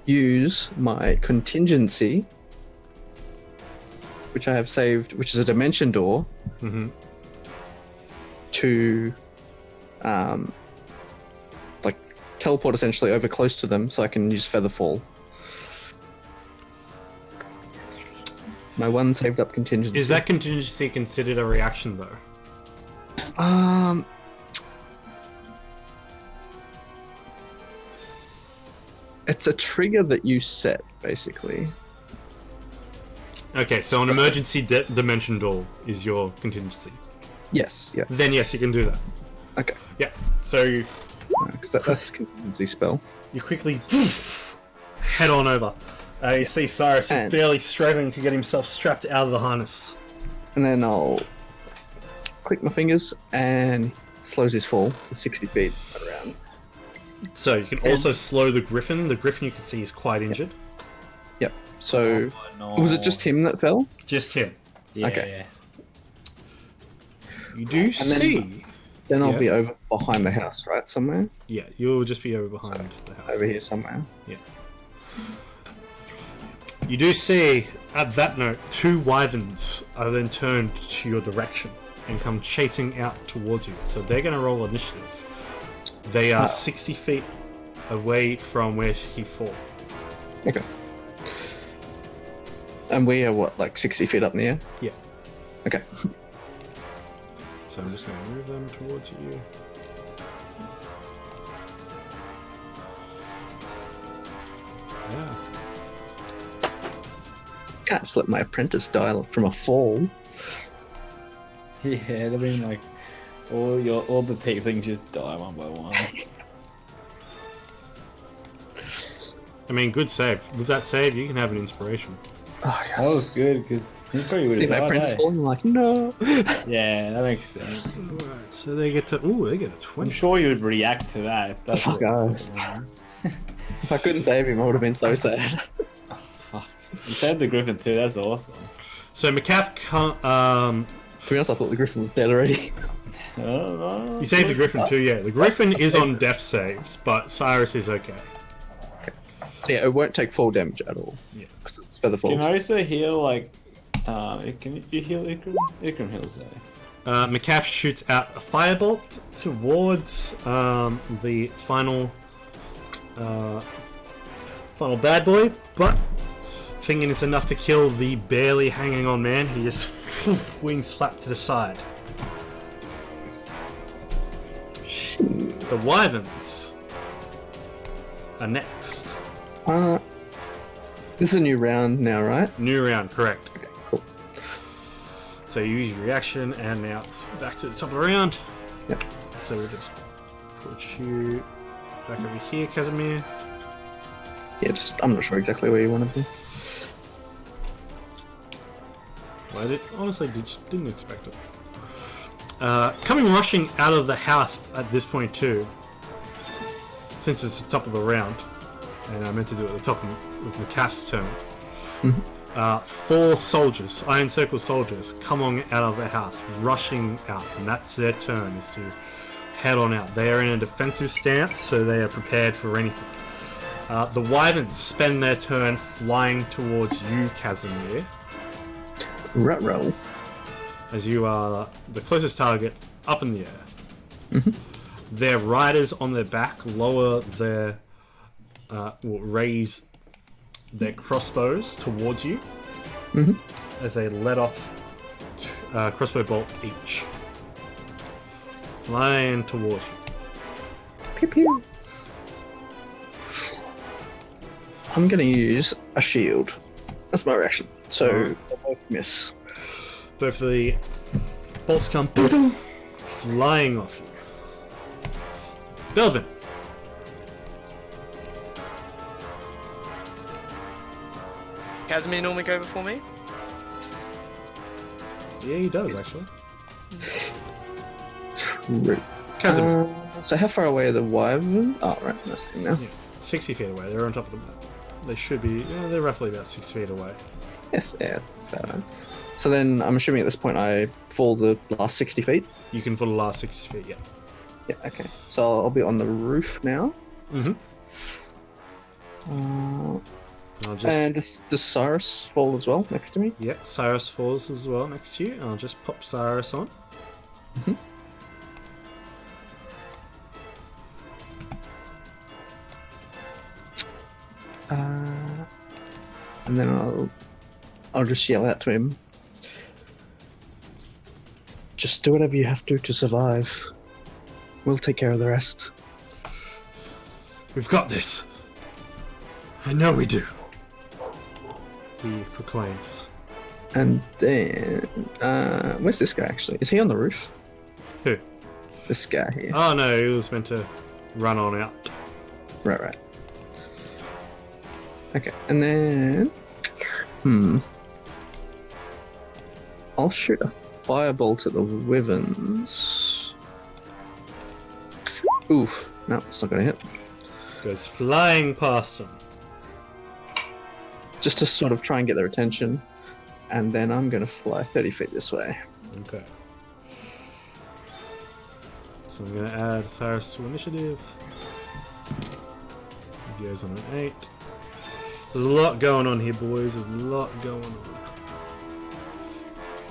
use my contingency, which I have saved, which is a dimension door, Mm-hmm. to like teleport essentially over close to them so I can use Featherfall. My one saved up contingency. Is that contingency considered a reaction, though? It's a trigger that you set, basically. Okay, so an emergency dimension door is your contingency. Yes, yeah. Then yes, you can do that. Okay. Yeah. So Because that's a contingency spell. you quickly head on over. You see Cyrus is And- barely struggling to get himself strapped out of the harness. And then I'll click my fingers and slows his fall to 60 feet around. So you can also slow the Griffin. The Griffin you can see is quite injured. Yep. So, No. was it just him that fell? Just him. Yeah, Okay. You do then- see. Then I'll Yeah. be over behind the house, right? Somewhere? Yeah, you'll just be over behind the house. Over here somewhere. Yeah. You do see, at that note, two wyverns are then turned to your direction and come chasing out towards you. So they're going to roll initiative. They are 60 feet away from where he fought. Okay. And we are what, like 60 feet up in the air? Yeah. Okay. So I'm just going to move them towards you. Yeah. Can't just let my apprentice die from a fall. Yeah, they've been like all the tieflings just die one by one. I mean, good save. With that save, you can have an inspiration. Oh, yes. That was good because he probably would See have my died. apprentice eh? fall and I'm like, no. Yeah, that makes sense. Alright, so they get to... Ooh, they get a I'm 20. sure you would react to that if that's Fuck what off. it was. If I couldn't save him, I would have been so sad. Fuck. You saved the griffin too. That's awesome. So McCaff can't... To be honest, I thought the griffin was dead already. Oh, You saved the Griffin too, yeah. The Griffin is on death saves, but Cyrus is okay. So yeah, it won't take full damage at all. Yeah. Because it's feather Can fall. I also heal like? Can you heal Ikram? Ikram heals though. McCaff shoots out a firebolt towards the final bad boy, but thinking it's enough to kill the barely hanging on man, he just wings flap to the side. The wyverns are next. This is a new round now, right? New round, correct. Okay, cool. So you use your reaction, and now it's back to the top of the round. Yep. So we'll just put you back over here, Casimir. Yeah, just I'm not sure exactly where you want to be. Honestly didn't expect it. Coming rushing out of the house at this point too, since it's the top of the round, and I meant to do it at the top of McCaff's turn. 4 soldiers, Iron Circle soldiers, come on out of the house, rushing out, and that's their turn, is to head on out. They are in a defensive stance, so they are prepared for anything. The Wyverns spend their turn flying towards you, Casimir, Ruh-roh. as you are the closest target up in the air. Their riders on their back lower their, will raise their crossbows towards you as they let off crossbow bolt each, flying towards you. Pew pew. I'm gonna use a shield. That's my reaction. So they both miss. Both of the bolts come flying off you. Belvin. Casimir normally go before me? Yeah, he does actually. True. Casimir. So how far away are the wyvern? Oh, right, that's the thing now. Yeah, 60 feet away. They're on top of the map. They should be. Yeah, they're roughly about 6 feet away. Yes, yeah, about right. So then I'm assuming at this point I fall the last 60 feet. You can for the last 60 feet. Yeah. Yeah, okay. So I'll be on the roof now. I'll just. And does Cyrus fall as well next to me? Yep, Cyrus falls as well next to you. I'll just pop Cyrus on. And then I'll just yell out to him. Just do whatever you have to survive. We'll take care of the rest. We've got this. I know we do. He proclaims. And then, where's this guy actually? Is he on the roof? Who? This guy here. Oh no, he was meant to run on out. Right. Okay, and then, I'll shoot a firebolt at the wyverns. Oof, no, it's not gonna hit. Goes flying past him. Just to sort of try and get their attention, and then I'm gonna fly 30 feet this way. Okay. So I'm gonna add Cyrus to initiative. He goes on an 8. There's a lot going on here, boys. There's a lot going on.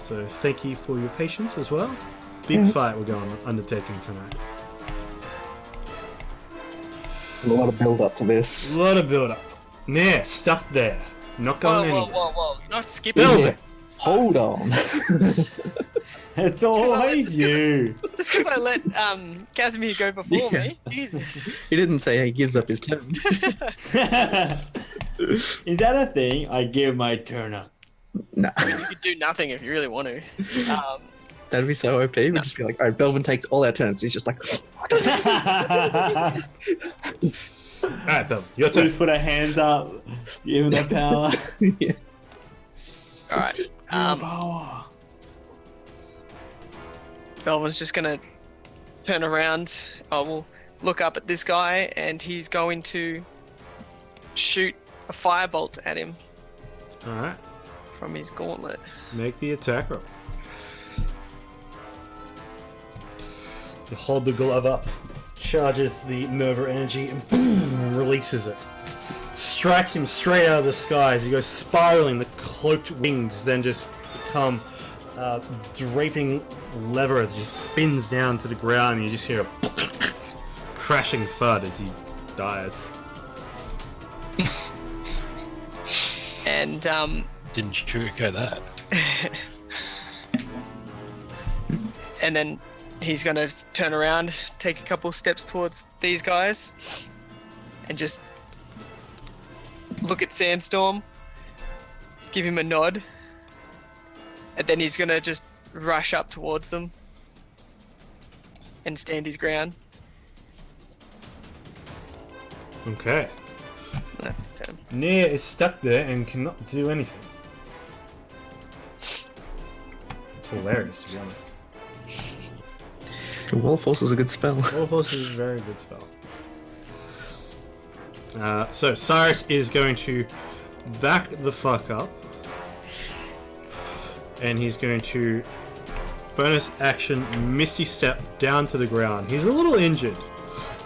So thank you for your patience as well. Big fight we're going undertaking tonight. A lot of build up to this. A lot of build up. Nah, stuck there. Not going anywhere. Whoa. You're not skipping Build it. it. Hold on. It's always you. Just because I let Casimir go before me. Jesus. He didn't say he gives up his turn. Is that a thing? I give my turn up. Nah, You could do nothing if you really want to. that'd be so OP. We'd just be like, alright, Belvin takes all our turns. He's just like, Alright, Bill, your turn. Just put our hands up, give him the power. yeah. Alright. Power. Belvin's just gonna turn around. We'll look up at this guy, and he's going to shoot a firebolt at him Alright, from his gauntlet. make the attack roll. You hold the glove up, charges the Nerva energy, and boom, releases it. Strikes him straight out of the sky as he goes spiraling. The cloaked wings then just become draping leather as it just spins down to the ground, and you just hear a crashing thud as he dies. And Didn't sugarcoat that. and then he's gonna turn around, take a couple steps towards these guys, and just look at Sandstorm, give him a nod, and then he's gonna just rush up towards them and stand his ground. Okay. And that's his turn. Nia is stuck there and cannot do anything. hilarious, to be honest. Wall of Force is a good spell. Wall of Force is a very good spell. So Cyrus is going to back the fuck up, and he's going to bonus action Misty Step down to the ground. He's a little injured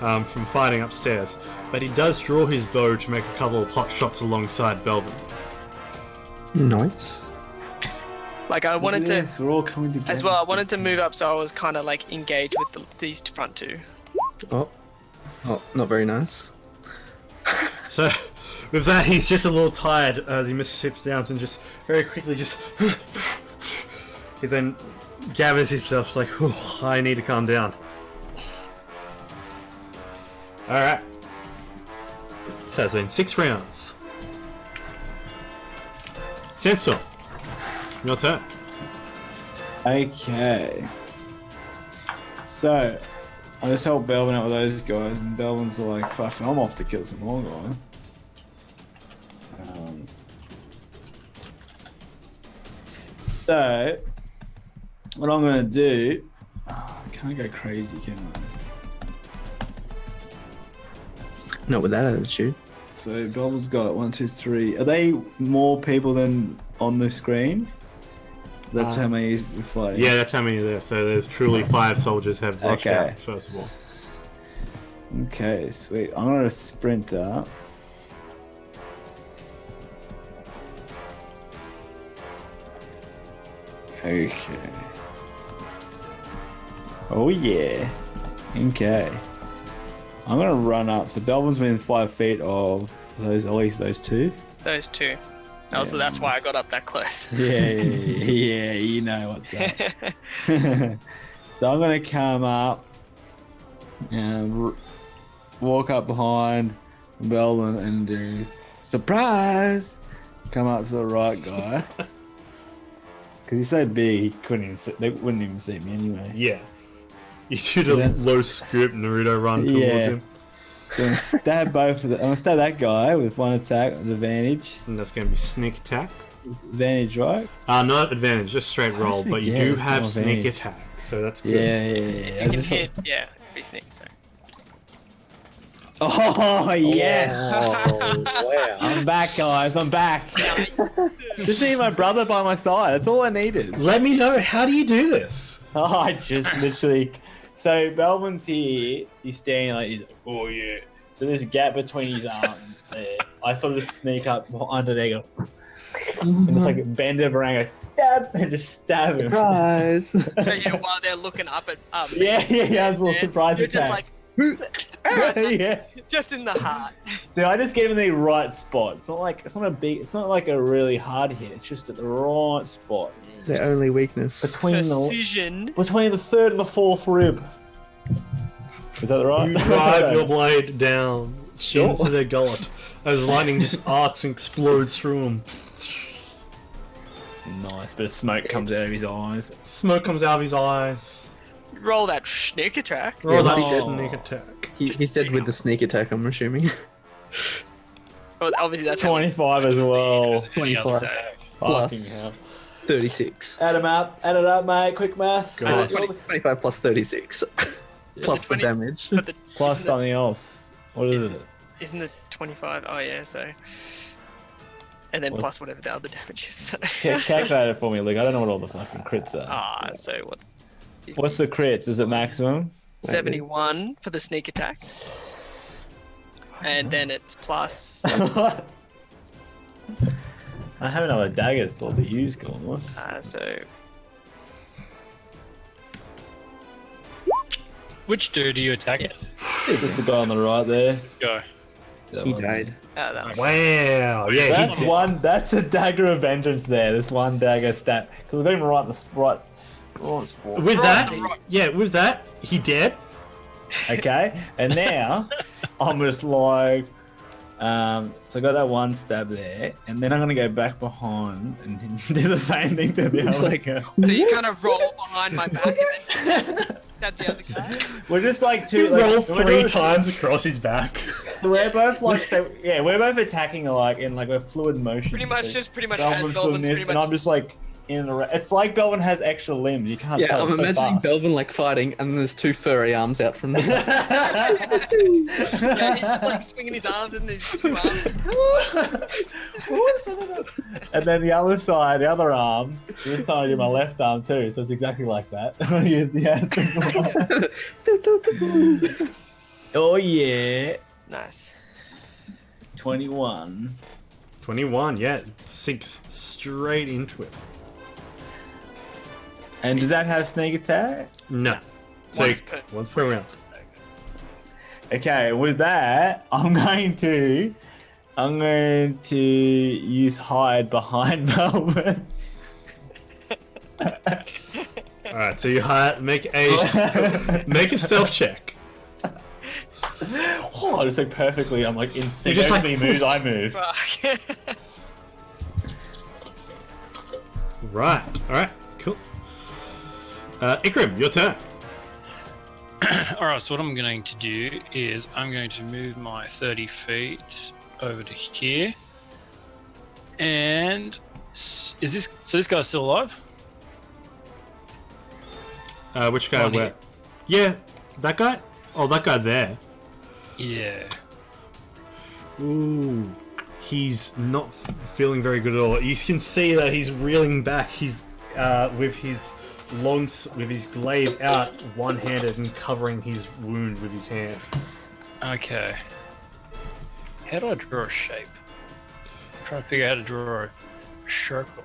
from fighting upstairs, but he does draw his bow to make a couple of pot shots alongside Belvin. Nice. Like I wanted to, Yes, we're all coming together. as well. I wanted to move up, so I was kind of like engaged with these front two. Oh, not very nice. So, with that, he's just a little tired. The Mississippi Downs, and just very quickly, just he then gathers himself like, I need to calm down. All right. So it's been 6 rounds. Sandstorm, your turn. Okay. So, I just helped Belvin out with those guys, and Belvin's like, fuck, I'm off to kill some more guys. So, what I'm gonna do, I can't go crazy, can I? Not with that attitude. So, Belvin's got 1, 2, 3. Are they more people than on the screen? That's how many he's fighting. Yeah, that's how many are there. So there's truly 5 soldiers have rushed Okay. out, first of all. Okay, sweet. I'm gonna sprint up. Okay. Oh yeah. Okay. I'm gonna run up. So Belvin's within 5 feet of those, at least those two. Those two. Also, that's why I got up that close. Yeah, you know what's up. So I'm gonna come up and walk up behind Belvin and do surprise. Come up to the right guy because he's so big he couldn't even see, they wouldn't even see me anyway. Yeah. You do the then- low scoop Naruto run towards Yeah. him. So I'm gonna stab both of them. I'm gonna stab that guy with 1 attack with advantage. And that's going to be sneak attack. Advantage, right? Not advantage, just straight roll, but you forget do it's have not sneak advantage. attack, so that's good. Yeah. You I can just- hit, yeah, be sneak attack. Oh yes! Oh, wow. I'm back, guys. I'm back. Just see my brother by my side. That's all I needed. Let me know, how do you do this? Oh, I just literally. So Belvin's here. He's standing like, he's like, oh yeah. So there's a gap between his arms there. I sort of just sneak up under there, go, and just like bend it around, go stab, and just stab him. Surprise. So yeah, while they're looking up at Yeah. It's a little surprise you're just attack. like Yeah. just in the heart. Dude, I just get him in the right spot. It's not like a really hard hit. It's just at the right spot Their only weakness. between the Precision. third and the fourth rib. Is that right? You drive your blade down Sure. into their gullet as lightning just arcs and explodes through them. Nice, bit of smoke comes out of his eyes. Smoke comes out of his eyes. Roll that sneak attack. Roll that he did. sneak attack. He said with the sneak attack, I'm assuming. Well, obviously that's how 25 as well. 25 Fucking plus hell. 36. Add 'em up. Add it up, mate. Quick math. Go Let's on. go. 25 plus 36. Plus the 20 damage. But the, Plus isn't something else. What is it? Isn't it 25? Oh yeah, so. And then What? plus whatever the other damage is. So. Calculate it for me, Luke. I don't know what all the fucking crits are. So what's What's the crits? Is it maximum? 71 for the sneak attack? And then it's plus. I have another dagger still to use, Gormless. So Which dude are you attacking? Just the guy on the right there. Let's go. That He one. died. that one. Wow, yeah, he That's did. one. That's a dagger of vengeance there. This one dagger stat because I got him right in the right. Oh, it's four. With that, Right. yeah, with that, he dead. Okay, and now I'm just like, so I got that one stab there, and then I'm gonna go back behind and do the same thing to the It's other like- guy. So you kind of roll behind my back and then stab the other guy. We're just like He two. Like, rolled we're 3 doing- times across his back. So we're both like, we're both attacking like in like a fluid motion. Pretty much So just pretty much Belvin's as doing Belvin's this, pretty and much. I'm just like It's like Belvin has extra limbs. You can't Yeah, tell. I'm It's so imagining fast. Belvin like fighting, and then there's two furry arms out from the side. Yeah, he's just like swinging his arms and there's two arms. And then the other side, the other arm. This time I do my left arm too, so it's exactly like that. I use the hand. Oh yeah. Nice. 21. 21, yeah, sinks straight into it. And does that have sneak attack? No. Once So, per- once per round. Okay, with that, I'm going to use hide behind Melbourne. Alright, so you make a stealth check. Oh, just like perfectly. I'm like in sync. You're just Everything moves, I move. Fuck. Right, alright, cool. Ikram, your turn. Alright, so what I'm going to do is I'm going to move my 30 feet over to here. And this guy's still alive? Which guy On where? here. Yeah, that guy? Oh, that guy there. Yeah. Ooh, he's not feeling very good at all. You can see that he's reeling back. He's with his glaive out, one-handed, and covering his wound with his hand. Okay. How do I draw a shape? I'm trying to figure out how to draw a circle.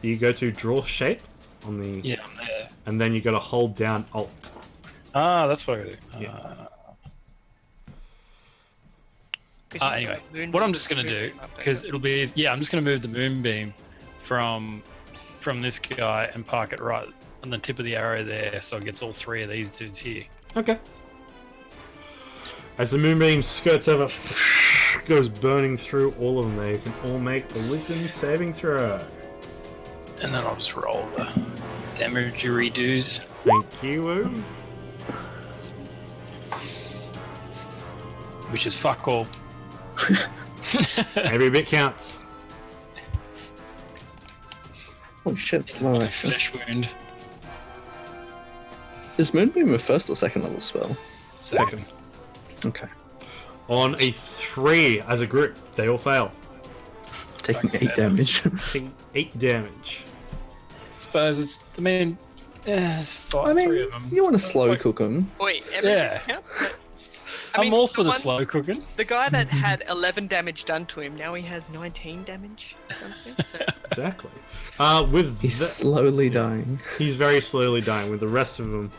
You go to draw shape on the, Yeah, I'm there. and then you got to hold down Alt. Ah, that's what I do. Yeah. Anyway, what I'm just going to do, because it'll be easy, yeah, I'm just going to move the moonbeam from this guy and park it right on the tip of the arrow there, so it gets all three of these dudes here. Okay. As the moonbeam skirts over, goes burning through all of them. They can all make the wisdom saving throw. And then I'll just roll the damagery dues. Thank you. Which is fuck all. Every bit counts. Oh shit, that's my action. Flesh wound. Is Moonbeam a first or second level spell? Second. Okay. On a 3 as a group, they all fail. Taking Okay. 8 damage. Taking 8 damage. Suppose it's, it's five, I mean, three of them. you want to slow cook them. Wait, everything Yeah. counts? But, I'm all for the one- slow cooking. The guy that had 11 damage done to him, now he has 19 damage done to him. So Exactly. With He's the, slowly dying. he's very slowly dying. With the rest of them,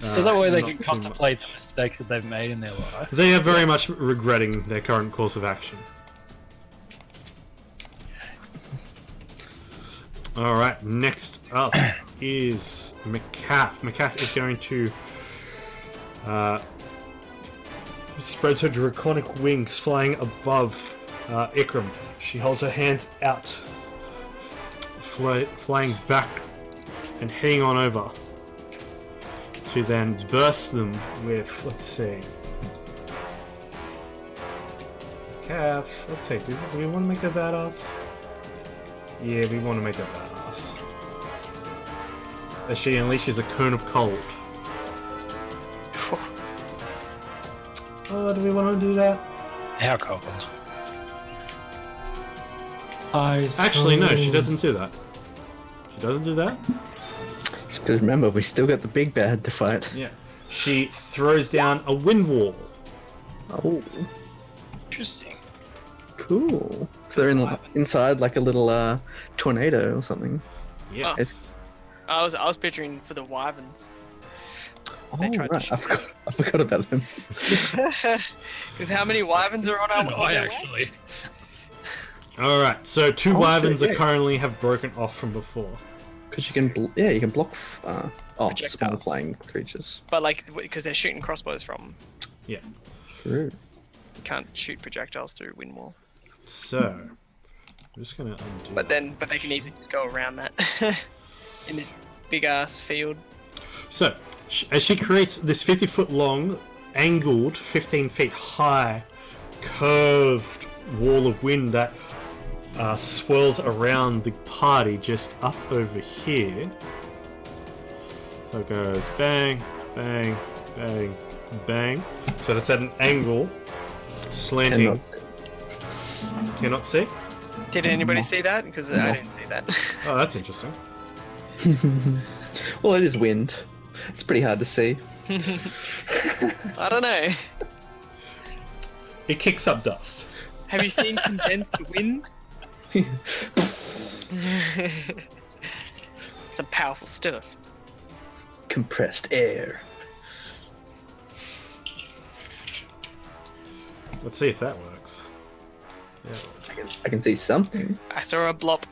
So that way they not can too contemplate much. the mistakes that they've made in their life. They are very much regretting their current course of action. Alright, next up is McCaff. McCaff is going to spread her draconic wings flying above Ikram. She holds her hands out, flying back and heading on over to then burst them with, let's see. Calf, let's see, do we want to make a badass? Yeah, we want to make a badass. As she unleashes a cone of cold. Oh, do we want to do that? How cold? Actually, no, she doesn't do that. She doesn't do that? Because remember, we still got the big bad to fight. Yeah. She throws down a wind wall. Oh, Interesting. cool. So they're inside like a little tornado or something. Yes. I was picturing for the wyverns. Oh, They tried to right. shoot I forgot about them. Because how many wyverns are on our No, on I their way? actually. Alright, so 2 Oh, wyverns shit, are yeah. currently have broken off from before. Because you can, you can block. Small Projectiles. flying creatures. But like, because they're shooting crossbows from, Yeah. True. you can't shoot projectiles through wind wall. So, I'm just gonna undo But they can easily just go around that in this big ass field. So, as she creates this 50-foot long, angled, 15 feet high, curved wall of wind that swirls around the party just up over here. So it goes bang, bang, bang, bang. So that's at an angle, slanting. Cannot see? Did anybody see that? Because I didn't see that. Oh, that's interesting. Well, it is wind. It's pretty hard to see. I don't know. It kicks up dust. Have you seen condensed wind? Some powerful stuff. Compressed air. Let's see if that works. Yeah, it works. I can see something. I saw a blop.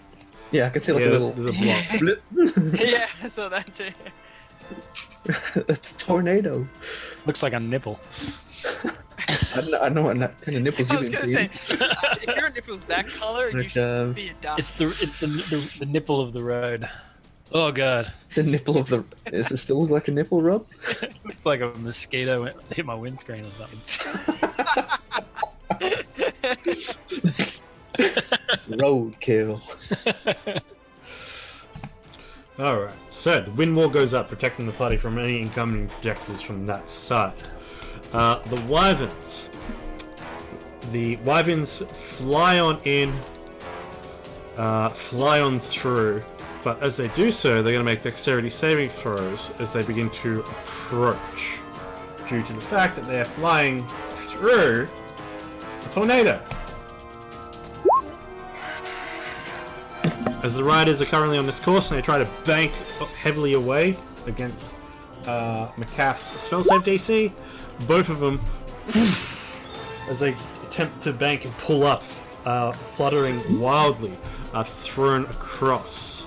Yeah, I can see like a little. There's a block. blip. Yeah, I saw that too. It's a tornado. Looks like a nipple. I know what kind of nipples I you was can gonna see. say, if your nipple's that color, you Like, should see a dust. It's the nipple of the road. Oh god, The nipple of the. Does it still look like a nipple, Rob? looks like a mosquito hit my windscreen or something. Roadkill. Alright, so the wind wall goes up, protecting the party from any incoming projectiles from that side. The wyverns. The wyverns fly on in, fly on through, but as they do so, they're going to make dexterity saving throws as they begin to approach, due to the fact that they are flying through a tornado. As the riders are currently on this course and they try to bank heavily away against McCaff's spell save DC, both of them, as they attempt to bank and pull up, fluttering wildly, are thrown across.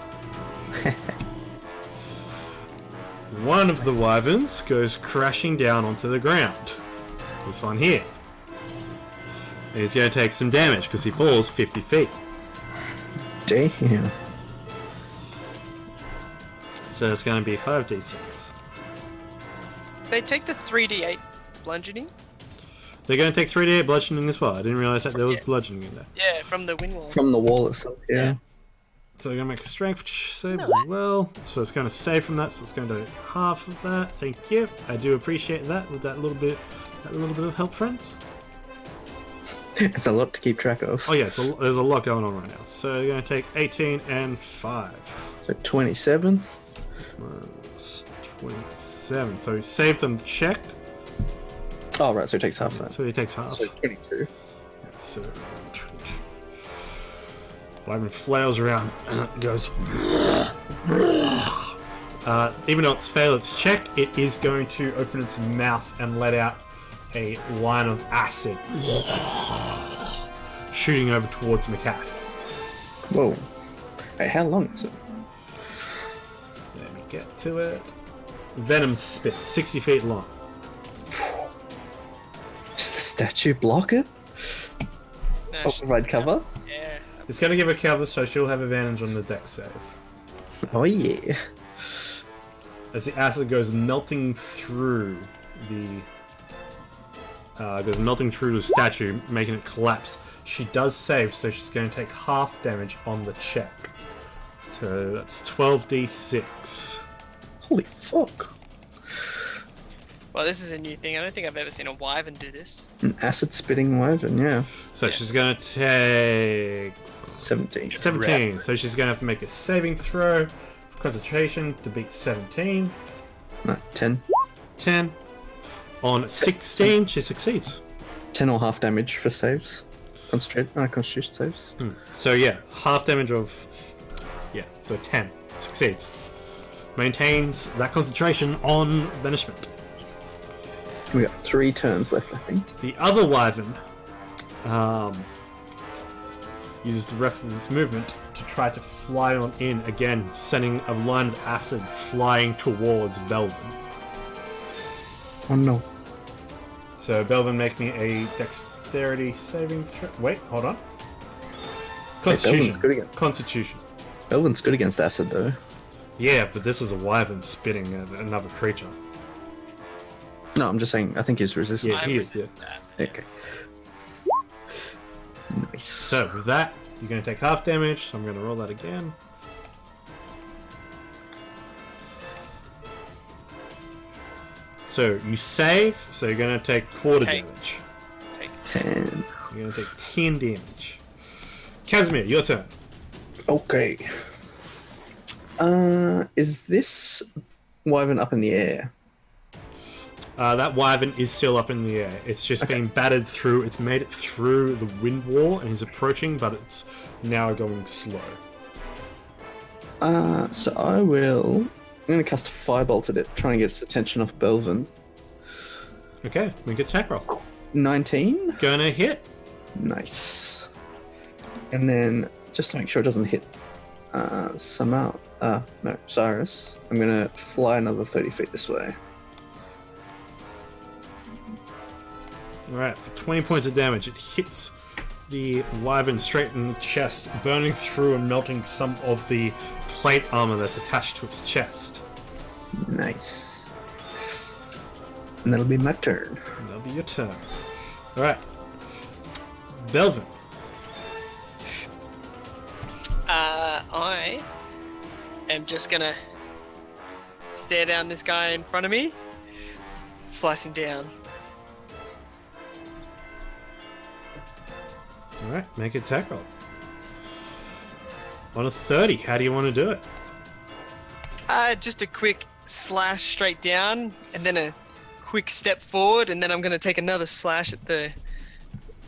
One of the wyverns goes crashing down onto the ground. This one here. And he's going to take some damage because he falls 50 feet. Damn. So it's going to be 5d6. They take the 3d8 bludgeoning. They're going to take 3d8 bludgeoning as well. I didn't realize that there was bludgeoning in there. Yeah, from the wind wall. From the wall itself, yeah. So they're going to make a strength save as well. So it's going to save from that, so it's going to do half of that. Thank you. I do appreciate that with that little bit of help, friends. It's a lot to keep track of. Oh yeah, there's a lot going on right now. So you're going to take 18 and 5. So 27. Minus 27. So he saved on the check. Oh, right, so it takes half that. So he takes half. So 22. Yeah, so Wyvern flails around and goes. Even though it's failed its check, it is going to open its mouth and let out a line of acid shooting over towards McCaff. Whoa. Hey, how long is it? Let me get to it. Venom spit, 60 feet long. Does the statue block it? No, Oh, provide cover? Yeah. It's going to give her cover, so she'll have advantage on the dex save. Oh, yeah. As the acid goes melting through the statue, making it collapse. She does save, so she's going to take half damage on the check. So that's 12d6. Holy fuck. Well, this is a new thing. I don't think I've ever seen a wyvern do this. An acid spitting wyvern, yeah. So she's going to take 17. 17. So she's going to have to make a saving throw for concentration to beat 17. No, 10. 10. On 16, she succeeds. 10 or half damage for saves. Constitution saves. So yeah, half damage of... Yeah, so 10. Succeeds. Maintains that concentration on banishment. We got 3 turns left, I think. The other wyvern uses the rest of its movement to try to fly on in again, sending a line of acid flying towards Belvin. Oh no. So Belvin, make me a dexterity saving throw. Wait, hold on. Constitution. Belvin's good again. Constitution. Belvin's good against acid, though. Yeah, but this is a wyvern spitting at another creature. No, I'm just saying, I think he's resistant. Yeah, he is. Yeah. That. Okay. Nice. So with that, You're going to take half damage, so I'm going to roll that again. So you save, so you're going to take quarter damage. Take 10. You're going to take 10 damage. Casimir, your turn. Okay. Is this wyvern up in the air? That wyvern is still up in the air. It's just been battered through. It's made it through the wind wall and is approaching, but it's now going slow. So I will. I'm going to cast a firebolt at it, trying to get its attention off Belvin. Okay, make an attack roll. 19. Gonna hit. Nice. And then, just to make sure it doesn't hit Cyrus, I'm going to fly another 30 feet this way. Alright, for 20 points of damage, it hits the wyvern straight in the chest, burning through and melting some of the plate armor that's attached to its chest. Nice. And that'll be my turn. That'll be your turn. Alright. Belvin. I am just gonna stare down this guy in front of me, slice him down. Alright, make an attack roll. On a 30, how do you want to do it? Just a quick slash straight down, and then a quick step forward, and then I'm gonna take another slash at the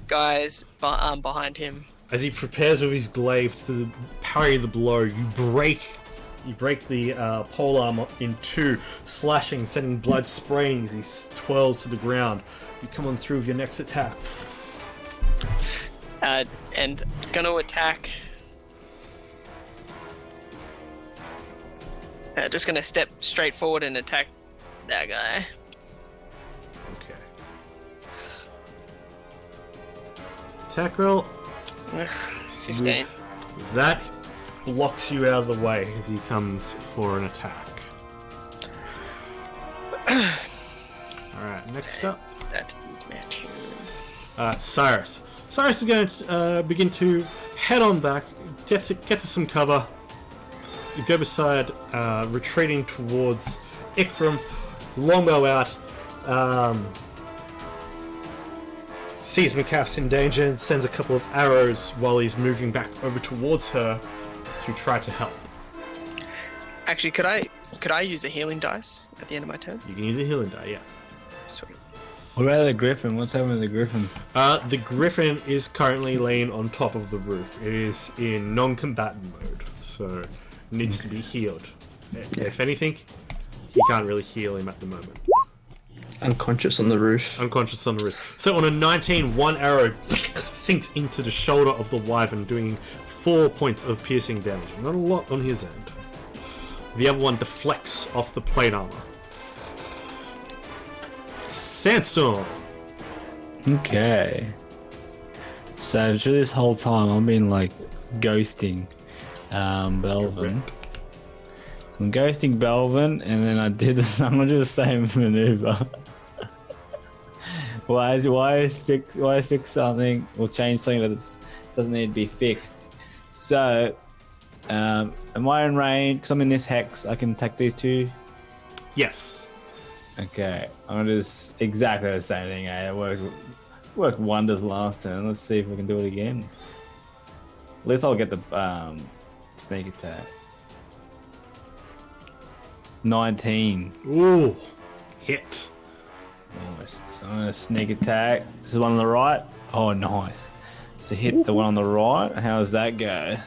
guys behind him. As he prepares with his glaive to parry the blow, you break the pole armor in two, slashing, sending blood spraying as he twirls to the ground. You come on through with your next attack. And gonna attack. Just gonna step straight forward and attack that guy. Okay. Attack roll. Ugh, 15. That blocks you out of the way as he comes for an attack. Alright, next up. That is my turn. Cyrus. Cyrus is going to begin to head on back, get to some cover, go beside, retreating towards Ikram, longbow out, sees McCaff's in danger and sends a couple of arrows while he's moving back over towards her to try to help. Actually, could I use a healing dice at the end of my turn? You can use a healing die, yes. Sweet. What about the griffin? What's happening with the griffin? The griffin is currently laying on top of the roof. It is in non-combatant mode, so needs to be healed. If anything, you can't really heal him at the moment. Unconscious on the roof. Unconscious on the roof. So on a 19, one arrow sinks into the shoulder of the wyvern, doing 4 points of piercing damage. Not a lot on his end. The other one deflects off the plate armor. Sandstorm. Okay. So through this whole time, I've been like ghosting Belvin. So I'm ghosting Belvin, and then I'm gonna do the same maneuver. Why fix something or change something that doesn't need to be fixed? So, am I in range? Because I'm in this hex, I can attack these two. Yes. Okay, I'm gonna do exactly the same thing. It worked wonders last turn. Let's see if we can do it again. At least I'll get the sneak attack. 19. Ooh. Hit. Nice. So I'm gonna sneak attack. This is one on the right. Oh, nice. So hit the one on the right. How does that go?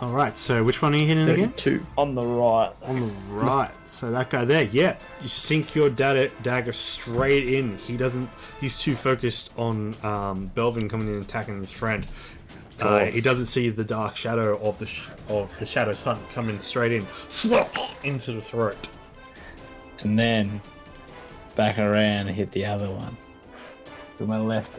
Alright, so which one are you hitting again? 32. On the right. On the right. So that guy there, yeah. You sink your dagger straight in. He's too focused on Belvin coming in and attacking his friend. He doesn't see the dark shadow of the Shadow's Hunt coming straight in. Slap into the throat. And then back around and hit the other one. With my left.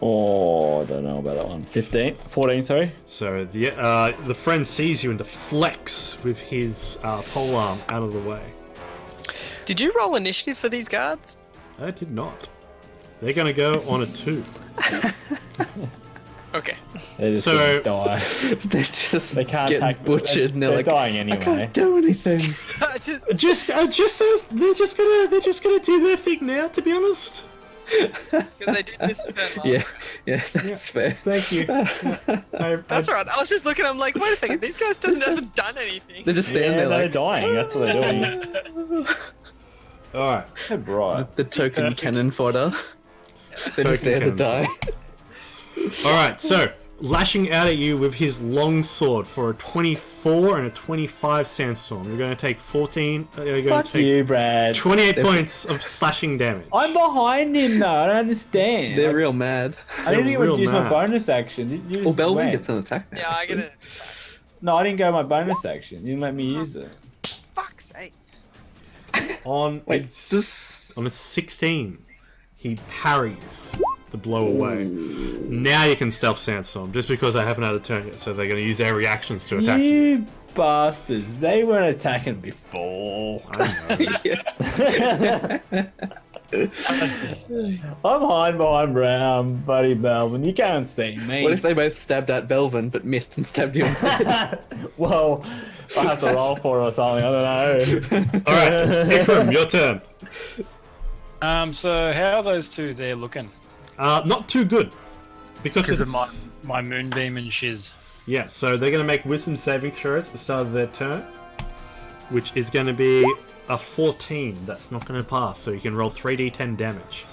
Oh, I don't know about that one. 14, sorry. So the friend sees you and deflects with his polearm out of the way. Did you roll initiative for these guards? I did not. They're going to go on a 2. Okay. They're just So- gonna die. They're just They can't getting attack. butchered, and they're like, dying I anyway. can't do anything. I just Just as they're just gonna do their thing now. To be honest. because they did miss the turn last Yeah, round. yeah, that's fair. Thank you. That's alright. I was just looking. I'm like, wait a second. These guys haven't done anything. They're just standing Yeah, there they're like dying. That's what they're doing. All right. They're bright. the token cannon fodder. They're just there Token to die. All right. So lashing out at you with his long sword for a 24 and a 25 sandstorm. You're going to take 14. You're going Fuck to take you, Brad. 28 points of slashing damage. I'm behind him though. I don't understand. They're real mad. I didn't real even use my mad. bonus action. You just Well, Belvin went. gets an attack now. Yeah, I actually. get it. No, I didn't go my bonus action. You didn't let me use it. Fuck's sake. On Wait, its this... on its 16, he parries the blow away. Now you can stealth sandstorm just because I haven't had a turn yet, so they're going to use their reactions to attack you. You bastards. They weren't attacking before. I know. I'm hiding behind Brown, buddy Belvin. You can't see me. What if they both stabbed at Belvin but missed and stabbed you instead? Well, I have to roll for it or something. I don't know. All right, Ikram, your turn. So how are those two there looking? Not too good because Because of it's my moonbeam and shiz. yeah. So they're going to make wisdom saving throws at the start of their turn, which is going to be a 14. That's not going to pass. So you can roll 3d10 damage,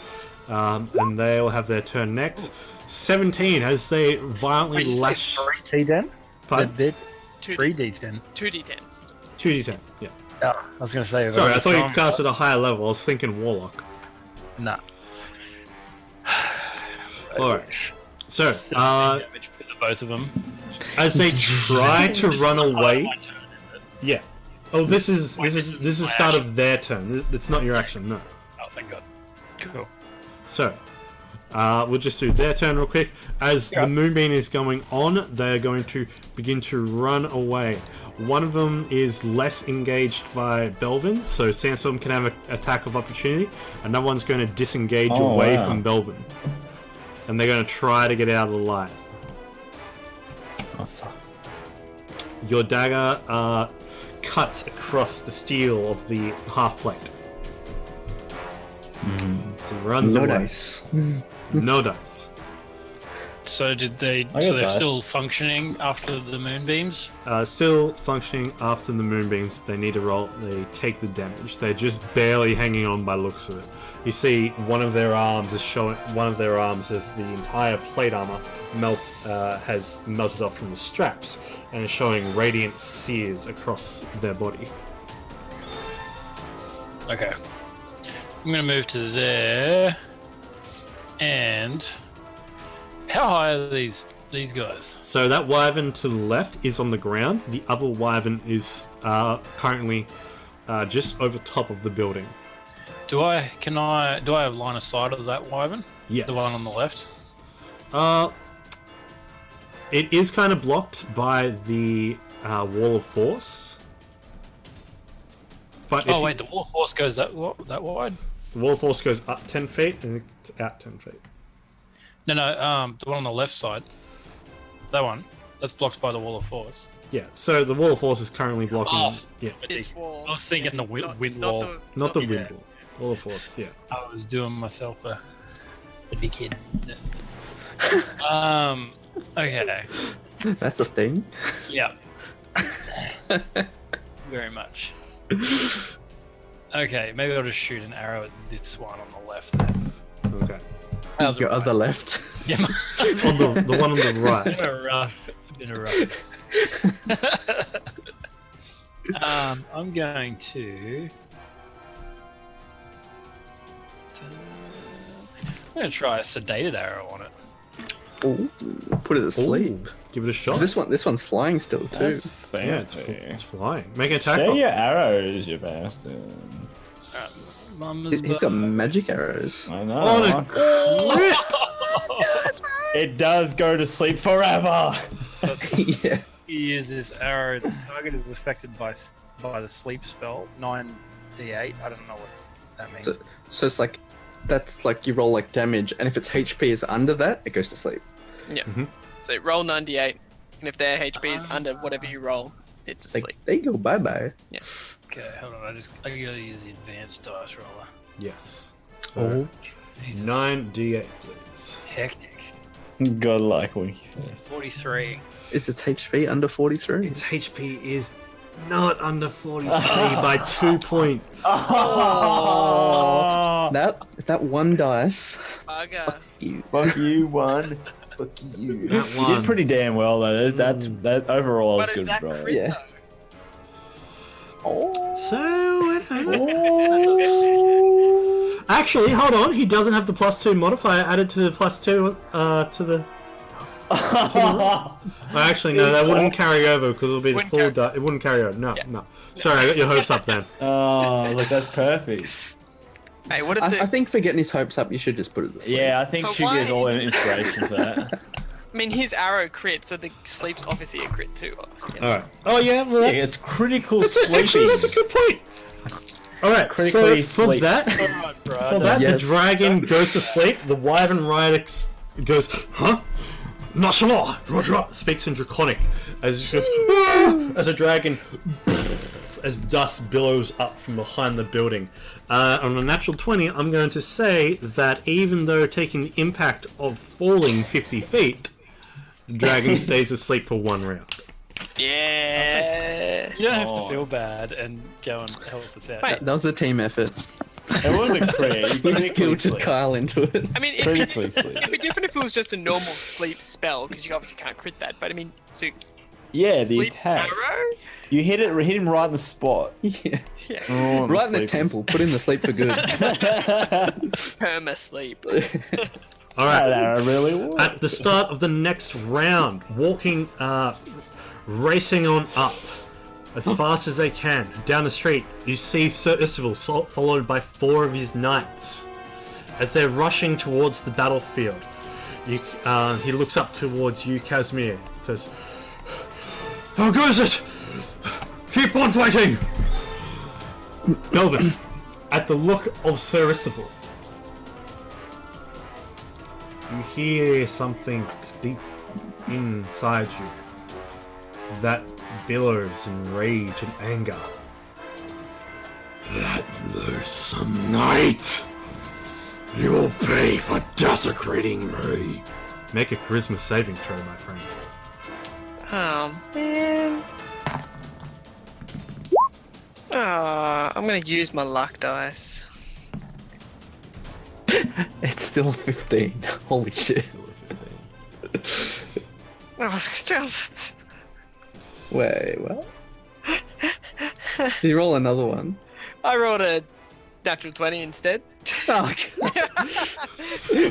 and they'll have their turn next. 17 as they violently lash. 3d10? Pardon? They're 2D, 3d10. 2d10. 2d10. Yeah. Oh, I was going to say... Sorry, I thought you cast at a higher level. I was thinking warlock. Nah. All right. So, 17 damage for the both of them. as they try to run away, My turn, isn't it? yeah. Oh, this is the start of their turn. It's not your action, no. Oh, thank God. Cool. So, we'll just do their turn real quick. As the moonbeam is going on, they're going to begin to run away. One of them is less engaged by Belvin, so Sandstorm can have an attack of opportunity. Another one's going to disengage away from Belvin. And they're going to try to get out of the light. Your dagger cuts across the steel of the half plate. It runs No away. dice. No dice. So did they... got So they're dice. still functioning after the moonbeams? Still functioning after the moonbeams. They need to roll. They take the damage. They're just barely hanging on by looks of it. You see, one of their arms is showing. One of their arms has the entire plate armor has melted off from the straps and is showing radiant sears across their body. Okay. I'm going to move to there. And... How high are these guys? So that wyvern to the left is on the ground. The other wyvern is currently just over top of the building. Do I have line of sight of that wyvern? Yes. The one on the left? It is kind of blocked by the wall of force. But Oh wait, the wall of force goes that wide? the wall of force goes up 10 feet and it's out 10 feet. No, the one on the left side. That one. That's blocked by the wall of force. Yeah, so the wall of force is currently blocking. Oh. Yeah, This wall. I was thinking the wind wall. not the yeah. wind wall. Wall of force. Yeah. I was doing myself a dickhead. Okay. That's the thing. Yeah. Very much. Okay, maybe I'll just shoot an arrow at this one on the left then. Okay. How's Your it other left. Yeah, On the one on the right. been a rough. I'm going to. I'm going to try a sedated arrow on it. Ooh, put it to sleep. Ooh, give it a shot. 'Cause this one's flying still too. That's Yeah, it's, fancy. it's flying. Make an attack. They're roll. your arrows, you bastard. Mama's He's got magic arrows. I know. On a crit! It does go to sleep forever. Yeah. You use this arrow. The target is affected by the sleep spell. 9d8. I don't know what that means. So it's like that's like you roll like damage, and if its HP is under that, it goes to sleep. Yeah. Mm-hmm. So roll 98, and if their HP is under whatever you roll, it's Like, asleep. there you go, bye bye. Okay, hold on. I gotta use the advanced dice roller. Yes. So, 9d8, please. Hectic. God like Winky Face. 43. Is its HP under 43? Its HP is not under 43 by 2 points. Is that one dice? Bugger. You. Fuck you, one. Fuck you. That You one. did pretty damn well though. That overall But is is good, that bro. crit Yeah. though? So, I don't know. Actually, hold on. He doesn't have the +2 modifier added to the +2 to the. Actually, no, that wouldn't carry over because it'll be the Wouldn't full. carry- It wouldn't carry over. No, Yeah. no. Sorry, I got your hopes up then. Oh, look, that's perfect. Hey, what if the... I think for getting his hopes up, you should just put it this way. Yeah, I think But she why gives all isn't- inspiration for that. I mean, his arrow crit, so the sleep's obviously a crit too. All right. Oh yeah, well, Yeah, that's, it's critical actually sleeping. that's a good point. All right, Critically so for sleeps. that, Alright, bro. for that, Yes. the dragon goes to sleep. The wyvern rider goes, huh? Nashla, speaks in Draconic as he goes, "Ah!" as a dragon, as dust billows up from behind the building. On a natural 20, I'm going to say that even though taking the impact of falling 50 feet, the dragon stays asleep for 1 round. Yeah. You don't have to Oh. feel bad and go and help us out. Wait. That was a team effort. It wasn't crit. You We critically guilted sleep. Kyle into it. I mean, Critically sleep. it'd be different if it was just a normal sleep spell, because you obviously can't crit that. But I mean, so Yeah, the sleep attack. arrow? You hit him right in the spot. Yeah. Yeah. Oh, I'm Right in the sleeping. temple. Put in the sleep for good. Perma sleep. All right. That really was. At the start of the next round, walking, racing on up as fast as they can down the street, you see Sir Istival followed by 4 of his knights as they're rushing towards the battlefield. He looks up towards you, Casimir, and says, "How goes it? Keep on fighting!" Melvin, at the look of Sir Istival, you hear something deep inside you that billows in rage and anger. That loathsome night! You will pay for desecrating me! Make a charisma saving throw, my friend. Oh man. I'm gonna use my luck dice. It's still 15. Holy shit. Oh, Wait, what? Did you roll another one? I rolled a natural 20 instead. Oh,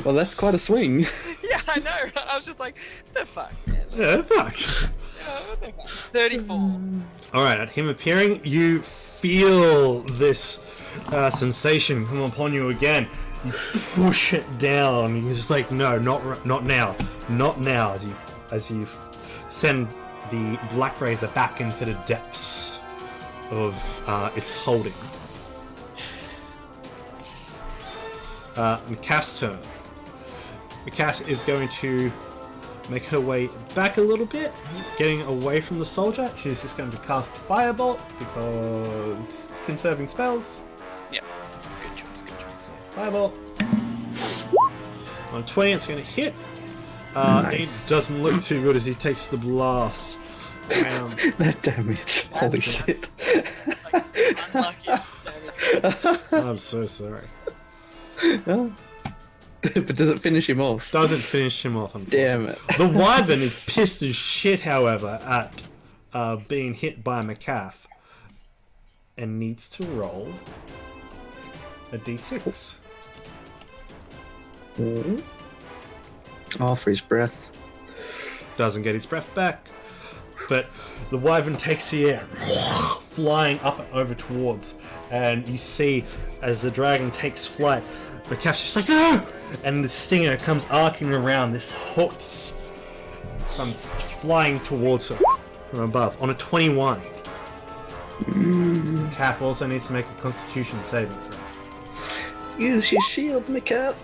well, that's quite a swing. Yeah, I know. I was just like, the fuck, man. Yeah, fuck. What the fuck? 34. Alright, at him appearing, you feel this sensation come upon you again. You push it down. You're just like, no, not now. Not now. As you send the Black Razor back into the depths of its holding. Mikaf's turn. Mikaf is going to make her way back a little bit, getting away from the soldier. She's just going to cast Firebolt because conserving spells. Yeah. Good choice, good choice. Firebolt. On 20, it's going to hit. Nice. It doesn't look too good as he takes the blast. That damage. Holy shit. Unlucky. Damn it. I'm so sorry. But does it finish him off? Doesn't finish him off. Damn it. The Wyvern is pissed as shit, however, at being hit by Mikaf and needs to roll a d6. Oh, for his breath. Doesn't get his breath back, but the Wyvern takes the air, flying up and over towards, and you see as the dragon takes flight, Mikaf's just like, no! And the stinger comes arcing around, this hook comes flying towards her from above on a 21. Mikaf also needs to make a constitution saving throw. Use your shield, Mikath.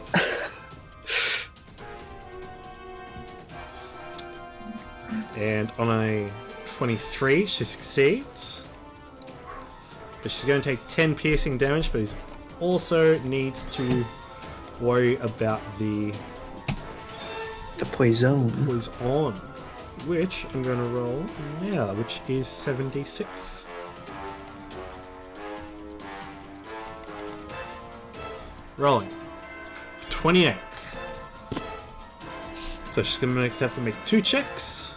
And on a 23, she succeeds. But she's going to take 10 piercing damage, but he also needs to worry about the poison. poison, which I'm going to roll now, which is 76. Rolling. 28. So she's going to have to make 2 checks.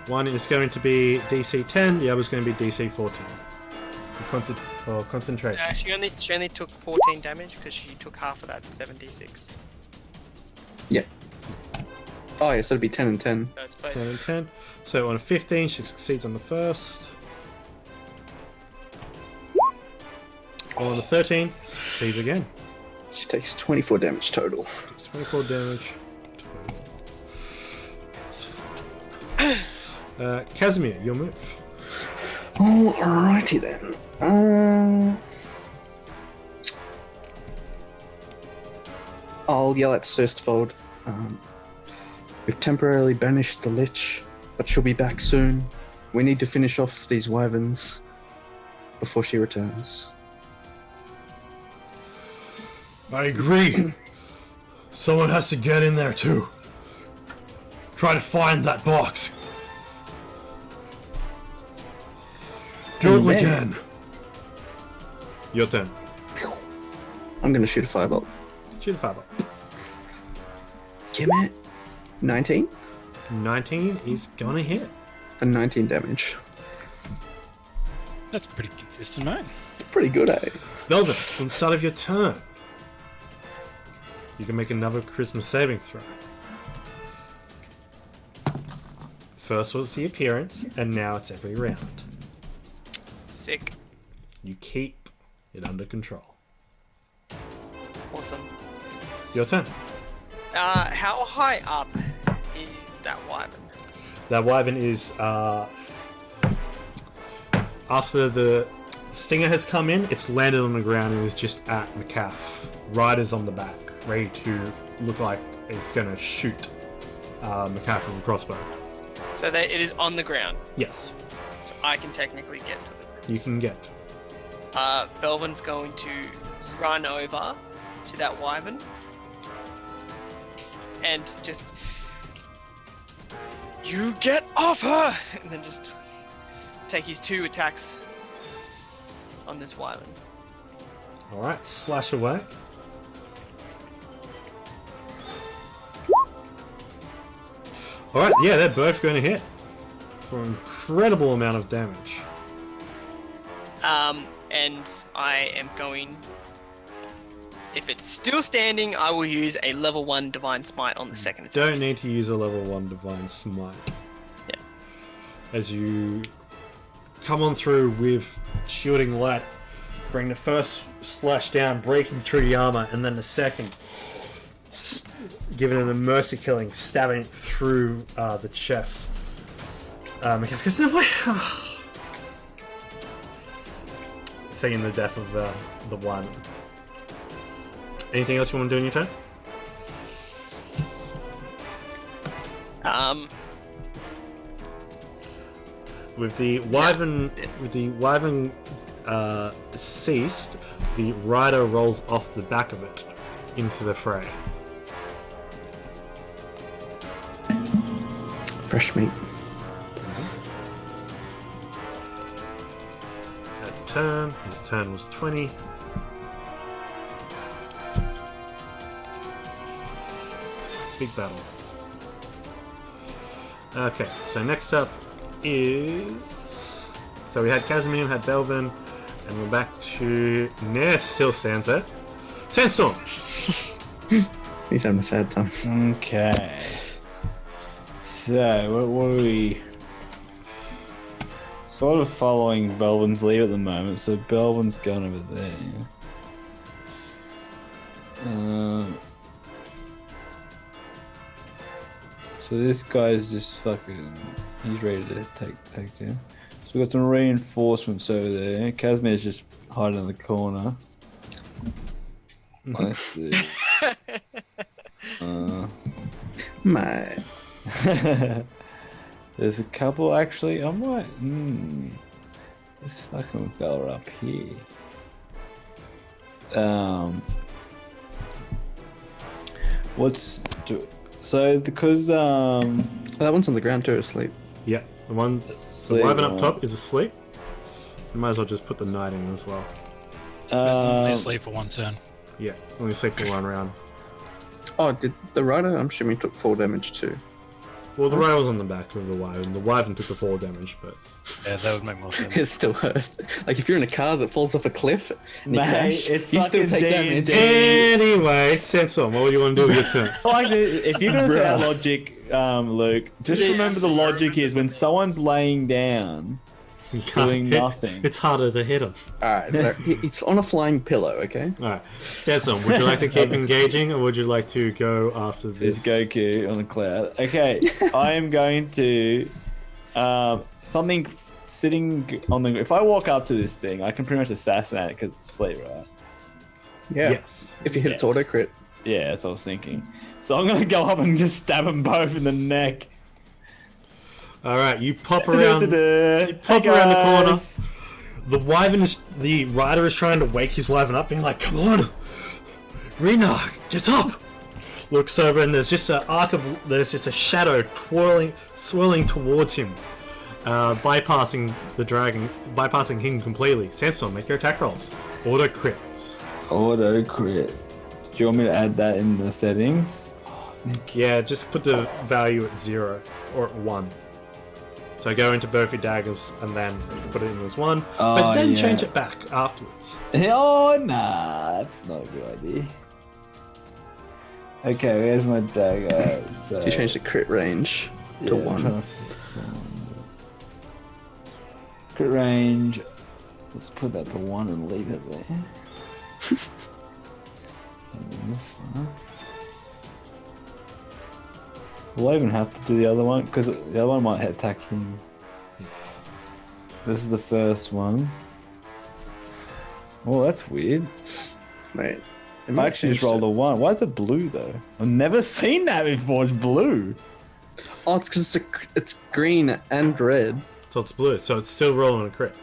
One is going to be DC 10, the other is going to be DC 14. For concentration. She only took 14 damage because she took half of that 76. Yeah. Oh, yeah, so it'd be 10 and 10. So it's both. 10 and 10. So on a 15, she succeeds on the first. On the 13, succeeds again. She takes 24 damage total. 24 damage. Casimir, your move. Alrighty then. I'll yell at Surstfold. We've temporarily banished the Lich, but she'll be back soon. We need to finish off these wyverns before she returns. I agree. Someone has to get in there too. Try to find that box. Do what we can. Your turn. I'm gonna shoot a firebolt. Shoot a fireball. Give it 19 19 is gonna hit. for 19 damage. That's pretty consistent, mate. Pretty good, eh? Velvet, inside of your turn, you can make another charisma saving throw. First was the appearance, and now it's every round. Sick. You keep it under control. Awesome. Your turn. How high up is that wyvern? That wyvern is after the stinger has come in, it's landed on the ground and is just at McCaff. Riders on the back, ready to look like it's going to shoot McCaff with a crossbow. So that it is on the ground. Yes, So I can technically get to it. you can get. Belvin's going to run over to that wyvern and just, you get off her, and then just take his 2 attacks on this wyvern. All right, slash away. All right, yeah, they're both going to hit for an incredible amount of damage. And I am going, if it's still standing, I will use a level 1 Divine Smite on the second attack. Don't need to use a level 1 Divine Smite. Yeah. As you come on through with shielding light, bring the first slash down, breaking through the armor, and then the second, giving it a mercy killing, stabbing through the chest. McCaff goes, no way! Seeing the death of the wyvern. Anything else you want to do in your turn? With the wyvern deceased, the rider rolls off the back of it into the fray. Fresh meat. Turn. His turn was 20. Big battle. Okay, so next up is... So we had Casimir, had Belvin, and we're back to... Nah, still stands there. Sandstorm! He's having a sad time. Okay. So, what are we... Sort of following Belvin's lead at the moment, so Belvin's gone over there. So this guy's just fucking... He's ready to take down. So we've got some reinforcements over there. Casimir's just hiding in the corner. Let's see. Mate. There's a couple actually. I might. This fucking fella up here. So because That one's on the ground too, asleep. Yeah, the wyvern up top is asleep. You might as well just put the knight in as well. Only asleep for one turn. Yeah, only asleep for one round. Oh, did the rider? I'm assuming took 4 damage too. Well, the rider was on the back of the wyvern. The wyvern took the 4 damage, but Yeah, that would make more sense. It still hurt. Like if you're in a car that falls off a cliff and you Mate, crash, it's you still fucking take damage. D&D. anyway, Sansom, what do you want to do with your turn? Like, if you're gonna say that logic, Luke, just remember the logic is when someone's laying down, You can't doing hit- nothing. It's harder to hit him. Alright, it's on a flying pillow, okay? Alright, Sansom, would you like to keep engaging, or would you like to go after this? It's Goku on the cloud. Okay, I am going to something sitting on the. If I walk up to this thing, I can pretty much assassinate it because it's asleep, right? Yeah. Yes. If you hit its auto crit. Yeah, that's what I was thinking. So I'm gonna go up and just stab them both in the neck. Alright, you pop around. Hey Pop around the corner. guys. The rider is trying to wake his wyvern up, being like, "Come on, Rena, get up!" Looks over and there's just a shadow swirling towards him, bypassing the dragon, bypassing him completely. Sandstorm, make your attack rolls. Auto crits. Auto crit. Do you want me to add that in the settings? Yeah, just put the value at 0 or at 1. So go into both your daggers and then put it in as 1, but then change it back afterwards. Oh, nah, that's not a good idea. Okay, where's my dagger? So, You change the crit range to I'm 1. trying to find crit range. Let's put that to 1 and leave it there. And then this one. Will I even have to do the other one? Because the other one might attack him. This is the first one. Oh, that's weird. Mate. I actually just rolled a 1. Why is it blue though? I've never seen that before. It's blue. Oh, it's because it's green and red. So it's blue, so it's still rolling a crit.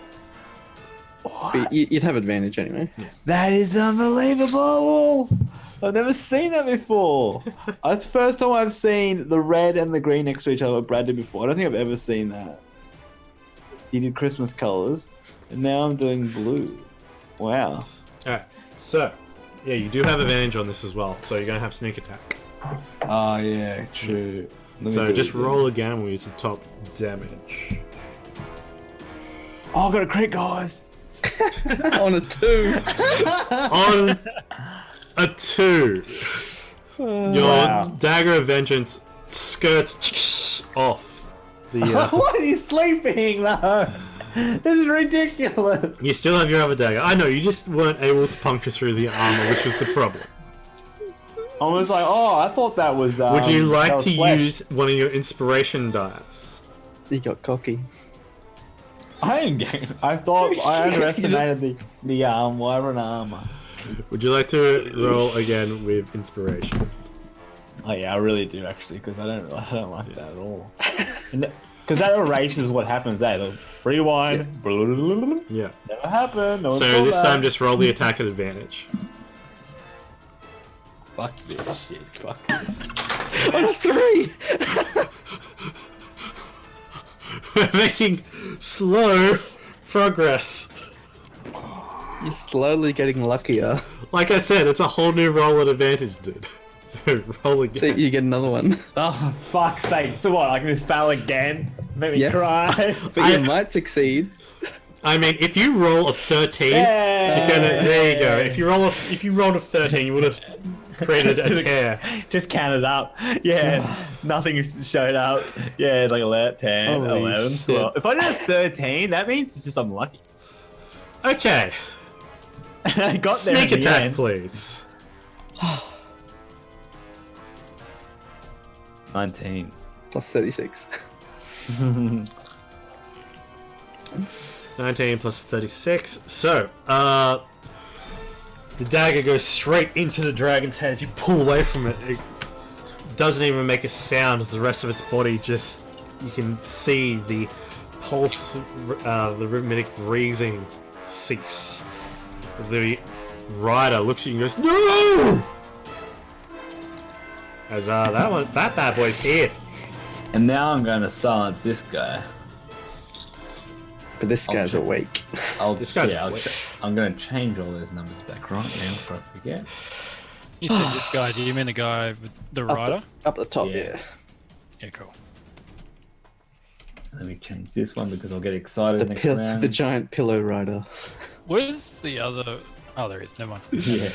But you'd have advantage anyway. That is unbelievable. I've never seen that before. That's the first time I've seen the red and the green next to each other. Brad did before. I don't think I've ever seen that. He did Christmas colors, and now I'm doing blue. Wow. Alright, so, yeah, you do have advantage on this as well, so you're going to have sneak attack. Oh yeah, true. So just roll again and we'll use the top damage. Oh, I got a crit, guys. On a 2. On a 2, your dagger of vengeance skirts off the. What are you sleeping though? This is ridiculous. You still have your other dagger. I know, you just weren't able to puncture through the armor, which was the problem. I was like, oh, I thought that was. Would you that like was to flesh. use one of your inspiration dice? You got cocky. I ain't game. I thought I underestimated the wyvern armor. Would you like to roll again with inspiration? Oh yeah, I really do actually, because I don't like that at all. Because that erases what happens there. The rewind. Yeah. Never happened. No one So saw this that. time just roll the attack at advantage. Fuck this shit. Fuck. On a 3! We're making slow progress. You're slowly getting luckier. Like I said, it's a whole new roll at advantage, dude. So roll again. So you get another one. Oh fuck's sake! So what? I can just fail again? Make me Yes. cry. But you might succeed. I mean, if you roll a 13, you're gonna, there you go. If you rolled a 13, you would have created a tear. Just counted up. Yeah, nothing showed up. Yeah, like 11, 10, Holy 11, shit. 12. If I did a 13, that means it's just I'm lucky. Okay, I got there sneak in the attack, end. please. 19. Plus 36. 19 plus 36. So, The dagger goes straight into the dragon's head. As you pull away from it, it doesn't even make a sound as the rest of its body just... You can see the pulse, the rhythmic breathing cease. The rider looks at you and goes, "No!" As that bad boy's here. And now I'm going to silence this guy. But this guy's awake. This guy's I'm going to change all those numbers back right now before I forget. You said this guy, do you mean the guy with the rider? Up the top, yeah. Yeah, cool. Let me change this one because I'll get excited next round. The giant pillow rider. Where's the other... Oh, there is. Never mind. Yeah.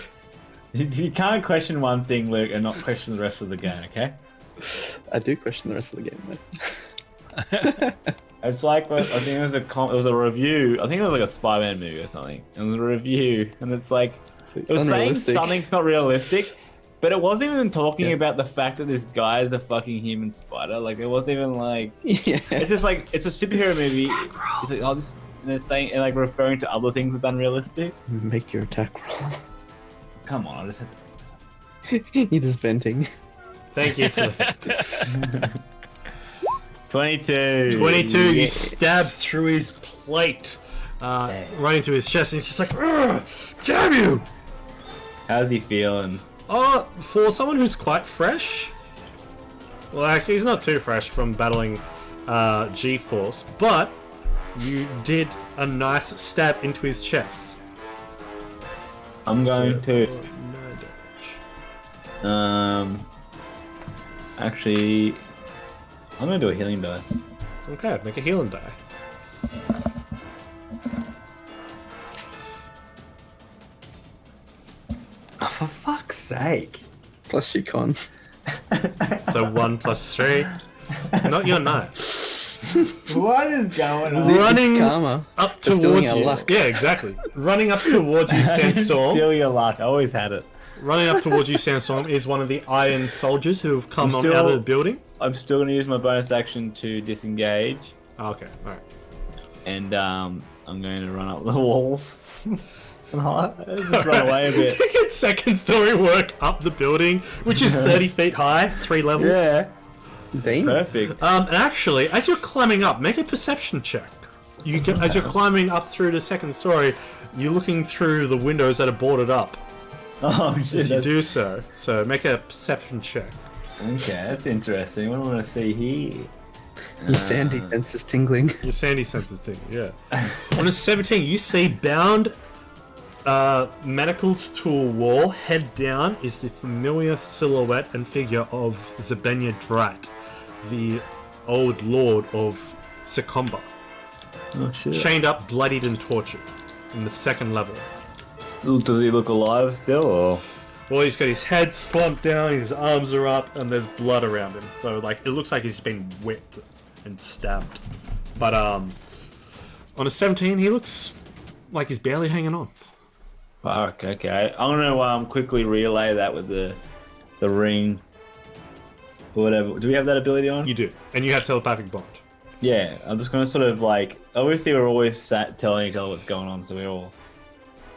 You can't question one thing, Luke, and not question the rest of the game, okay? I do question the rest of the game, though. It's like, I think it was a review. I think it was like a Spider-Man movie or something. It was a review, and it's like... It was saying something's not realistic, but it wasn't even talking about the fact that this guy is a fucking human spider. Like, it wasn't even like... Yeah. It's just like, it's a superhero movie. It's like, oh, this... And they're saying, and like referring to other things as unrealistic. Make your attack roll. Come on, I just had to... You're just venting. Thank you for that. 22. 22, Yeah. you stab through his plate, running through his chest, and he's just like, "Ugh, damn you!" How's he feeling? For someone who's quite fresh, well, actually, he's not too fresh from battling G-Force, but you did a nice stab into his chest. I'm going to... No damage. Actually... I'm going to do a healing dice. Okay, make a healing die. Oh, for fuck's sake. Plus your cons. So 1 plus 3. Not your knife. What is going on? Running karma. up For stealing towards our you. luck. Yeah, exactly. Running up towards you, Sandstorm. Steal your luck. I always had it. Running up towards you, Sandstorm, is one of the iron soldiers who have come I'm still- out of the building. I'm still going to use my bonus action to disengage. Oh, okay, alright. And I'm going to run up the walls. Just run away a bit. You get second story work up the building, which is 30 feet high, 3 levels. Yeah. Damn. Perfect. And actually, as you're climbing up, make a perception check. As you're climbing up through the second story, you're looking through the windows that are boarded up. Oh shit. As you do so, make a perception check. Okay, that's interesting. What do I want to see here? Your sandy sense is tingling. Your sandy senses thing, yeah. On a 17, you see bound, manacled to a wall, head down, is the familiar silhouette and figure of Zabenya Drat, the old lord of Secomber. Oh shit. Chained up, bloodied, and tortured in the second level. Does he look alive still, or? Well, he's got his head slumped down, his arms are up, and there's blood around him. So, like, it looks like he's been whipped and stabbed. But, on a 17, he looks like he's barely hanging on. Fuck, okay. I'm gonna quickly relay that with the ring. Or whatever. Do we have that ability on? You do. And you have telepathic bond. Yeah, I'm just gonna sort of like... Obviously we're always sat telling each other what's going on, so we're all...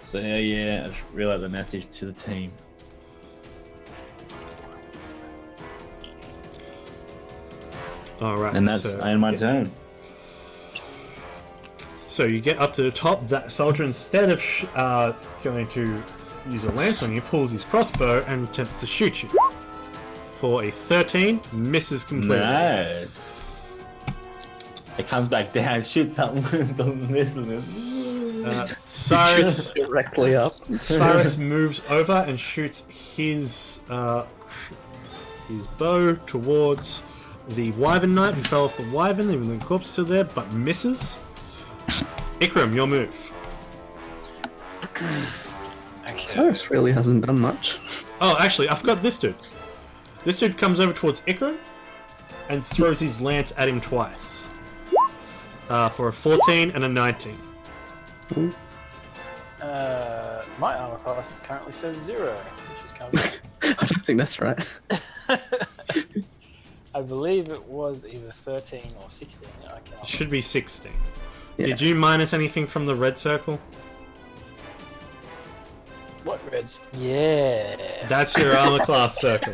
So yeah, I just relay the message to the team. Alright, And that's my turn. So you get up to the top. That soldier, instead of going to use a lance on you, pulls his crossbow and attempts to shoot you. For a 13, misses completely. No. It comes back down, shoots something, doesn't miss with it. Cyrus Directly up. Cyrus moves over and shoots his bow towards the Wyvern Knight, who fell off the Wyvern, even though the corpse is still there, but misses. Ikram, your move. Okay. Cyrus really hasn't done much. Oh, actually, I forgot this dude. This dude comes over towards Ikram and throws his lance at him twice. For a 14 and a 19. My armor class currently says 0, which is kind of... I don't think that's right. I believe it was either 13 or 16. I It cannot... should be 16. Yeah. Did you minus anything from the red circle? What Reds. Yeah. That's your armor class circle.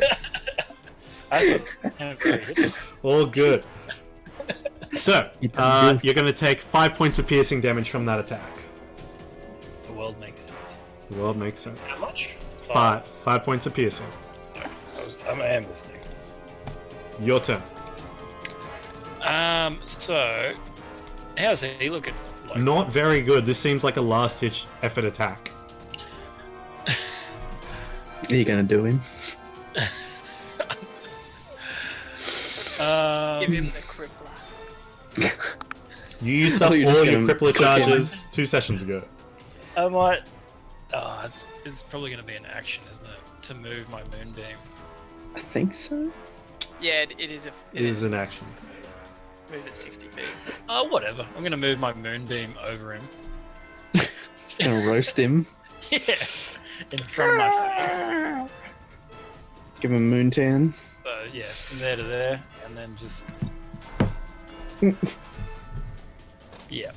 I thought All good. So, you're going to take 5 points of piercing damage from that attack. The world makes sense. The world makes sense. How much? 5 points of piercing. So, I am listening. Your turn. So, how's he looking? Like, Not very good. This seems like a last-ditch effort attack. Are you gonna do him? Give him the crippler. You used up thought you were all just your gonna crippler cook him. charges 2 sessions ago. I might. Oh, it's probably going to be an action, isn't it? To move my moonbeam. I think so. Yeah, it is. It is an action. Move it 60 feet. Oh, whatever. I'm going to move my moonbeam over him. Just gonna roast him. Yeah. In front of my face. Give him a moon tan. So, yeah, from there to there. And then just. Yeah.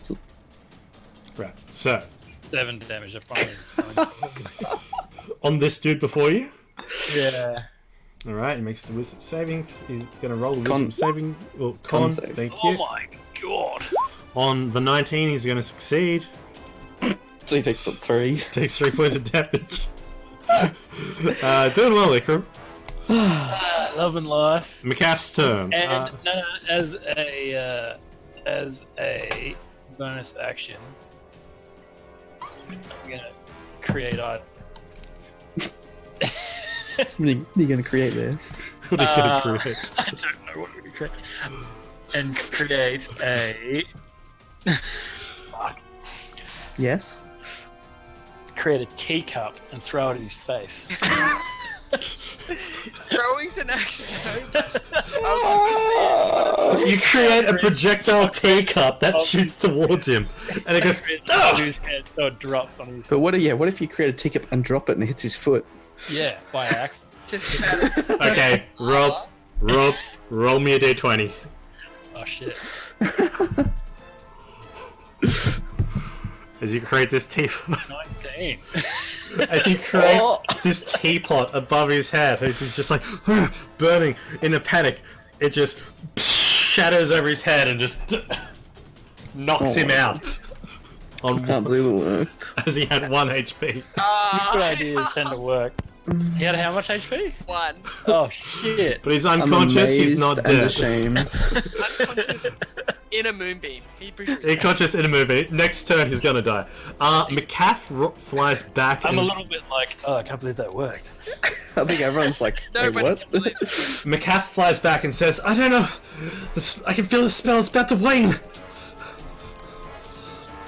Right, so, 7 damage. I finally. on this dude before you. Yeah. Alright, he makes the wisdom saving. He's going to roll a Con. wisdom saving. Well, Con con, save. thank Oh you. my god. On the 19, he's going to succeed. So he takes up 3. Takes 3 points of damage. Doing well, Ikram. Love and life. McCaff's turn. And no, as a bonus action, I'm gonna create a. What are you gonna create there? What are you going to create? I don't know what we're gonna create. And create a. Fuck. Yes. Create a teacup and throw it in his face. Throwing's an action. I You create a projectile teacup that shoots towards him, and it goes. On his head, so it drops on his. But what if you create a teacup and drop it and it hits his foot? Yeah, by accident. Just shatters. Okay, roll me a d20. Oh shit. As you create this teapot, 19. as you create this teapot above his head, he's just like burning in a panic. It just shatters over his head and just knocks him out. On Can't believe it worked. as he had 1 HP. Good ideas tend to work. He had how much HP? 1. Oh shit. But he's I'm unconscious. He's amazed not and dead. ashamed. Unconscious in a moonbeam. He appreciates Unconscious in a movie. Next turn, he's gonna die. McCaff flies back. I'm and a little bit like, oh, I can't believe that worked. I think everyone's like, wait, Nobody what? can believe it. McCaff flies back and says, "I don't know. I can feel the spell's about to wane."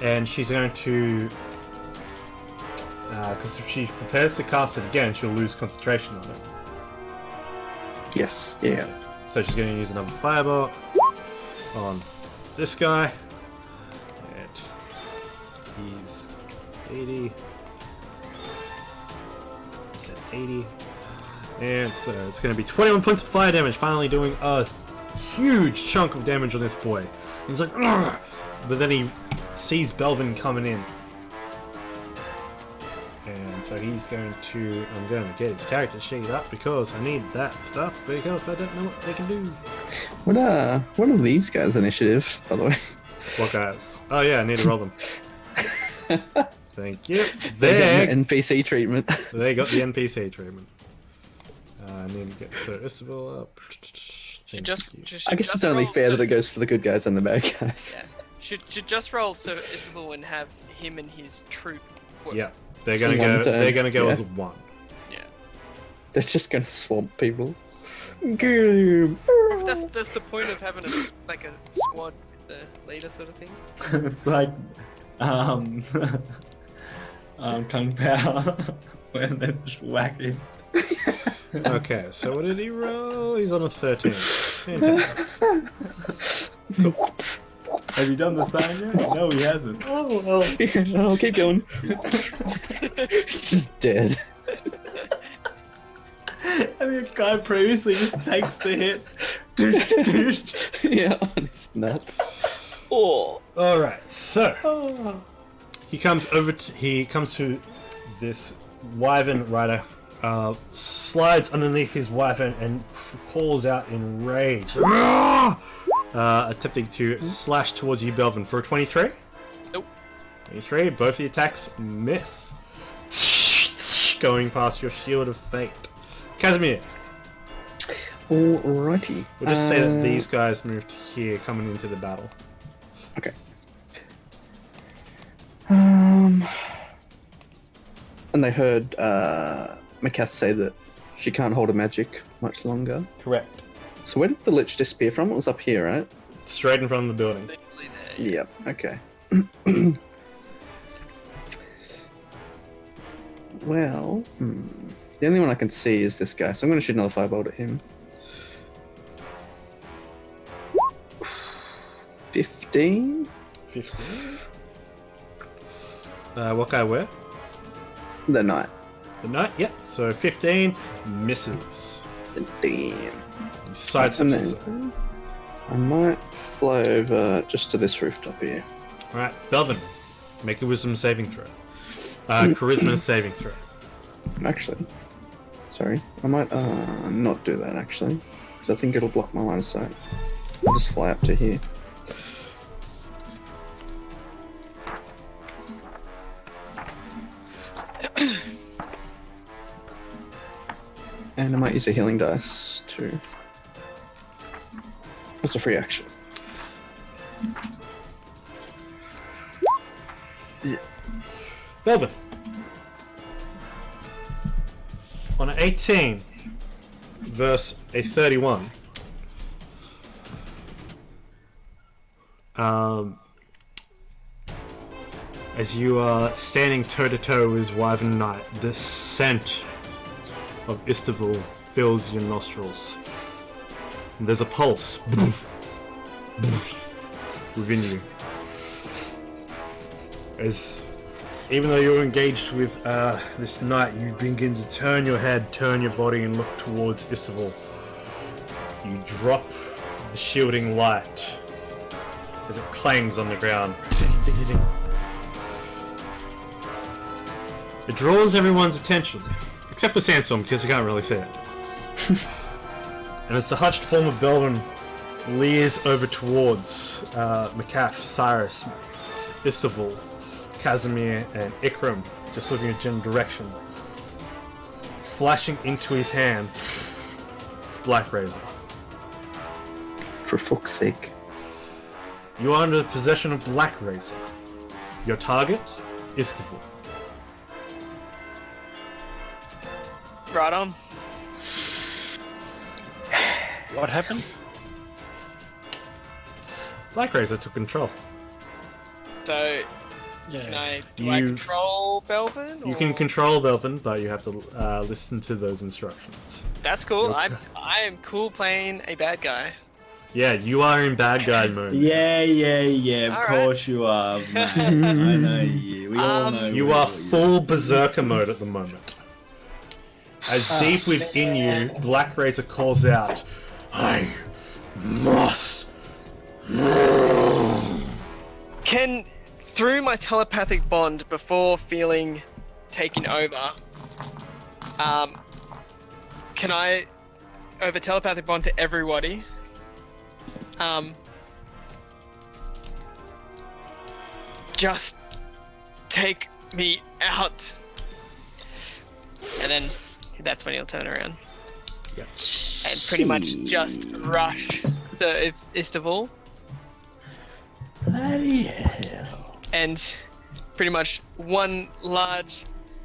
And she's going to, because if she prepares to cast it again, she'll lose concentration on it. Yes. Yeah. So she's going to use another firebolt on this guy. And he's 80. I said 80. And so it's going to be 21 points of fire damage, finally doing a huge chunk of damage on this boy. He's like, "Ugh!" But then he sees Belvin coming in. And so he's going to... I'm going to get his character sheet up because I need that stuff because I don't know what they can do. What are these guys' initiative, by the way? What guys? Oh yeah, I need to roll them. Thank you. They There, get an NPC treatment. they got the NPC treatment. I need to get Sir Isobel up. I guess it's only fair that it goes for the good guys and the bad guys. Yeah. Should just roll Sir Istanbul and have him and his troop. work. Yeah, they're gonna One go. turn, They're gonna go yeah. as one. Yeah. They're just gonna swamp people. Good. That's the point of having a squad with the leader sort of thing. It's like Kung Pao when they just whack him. Okay, so what did he roll? He's on a 13. Fantastic. Have you done the same yet? No, he hasn't. Oh well. I'll keep going. He's just dead. And the guy previously just takes the hits. Yeah, on his nuts. Oh. All right, so he comes to this Wyvern Rider slides underneath his wyvern and calls out in rage, attempting to slash towards you, Belvin, for a 23. Nope. 23. Both the attacks miss, going past your shield of fate. Casimir. Alrighty. We'll just say that these guys moved here, coming into the battle. Okay. And they heard Makath say that she can't hold a magic much longer. Correct. So where did the lich disappear from? It was up here, right? Straight in front of the building. Literally there. Yep. Okay. Well, the only one I can see is this guy, so I'm going to shoot another firebolt at him. 15? 15. What guy where? The knight. The knight, yep. So 15 misses. Damn. Sidesteps. I might fly over just to this rooftop here. Alright, Belvin, make a wisdom saving throw. Charisma saving throw. Actually, sorry, I might not do that actually, because I think it'll block my line of sight. I'll just fly up to here. And I might use a healing dice too. That's a free action. Yeah. Belvin. On an 18 versus a 31. As you are standing toe to toe with Wyvern Knight, the scent of Istanbul fills your nostrils. And there's a pulse within you. As even though you're engaged with this knight, you begin to turn your head, turn your body, and look towards Istanbul. You drop the shielding light as it clangs on the ground. It draws everyone's attention, except for Sandstorm, because you can't really see it. And as the hutched form of Belvin leers over towards Makath, Cyrus, Istanbul, Casimir, and Ikram, just looking in a general direction, flashing into his hand, it's Black Razor. For fuck's sake. You are under the possession of Black Razor. Your target, Istanbul. Right on. What happened? Black Razor took control. So, can I? Do I control Belvin? You can control Belvin, but you have to listen to those instructions. That's cool. I am cool playing a bad guy. Yeah, you are in bad guy mode. Yeah. Of All course you are, man. I know you. We all know You are full berserker mode at the moment. As deep within you, Black Razor calls out, I must. Can, through my telepathic bond before feeling taken over, can I, over telepathic bond to everybody, just take me out? And then that's when he'll turn around Yes. and pretty much just rush to Istanbul. Bloody hell. And pretty much one large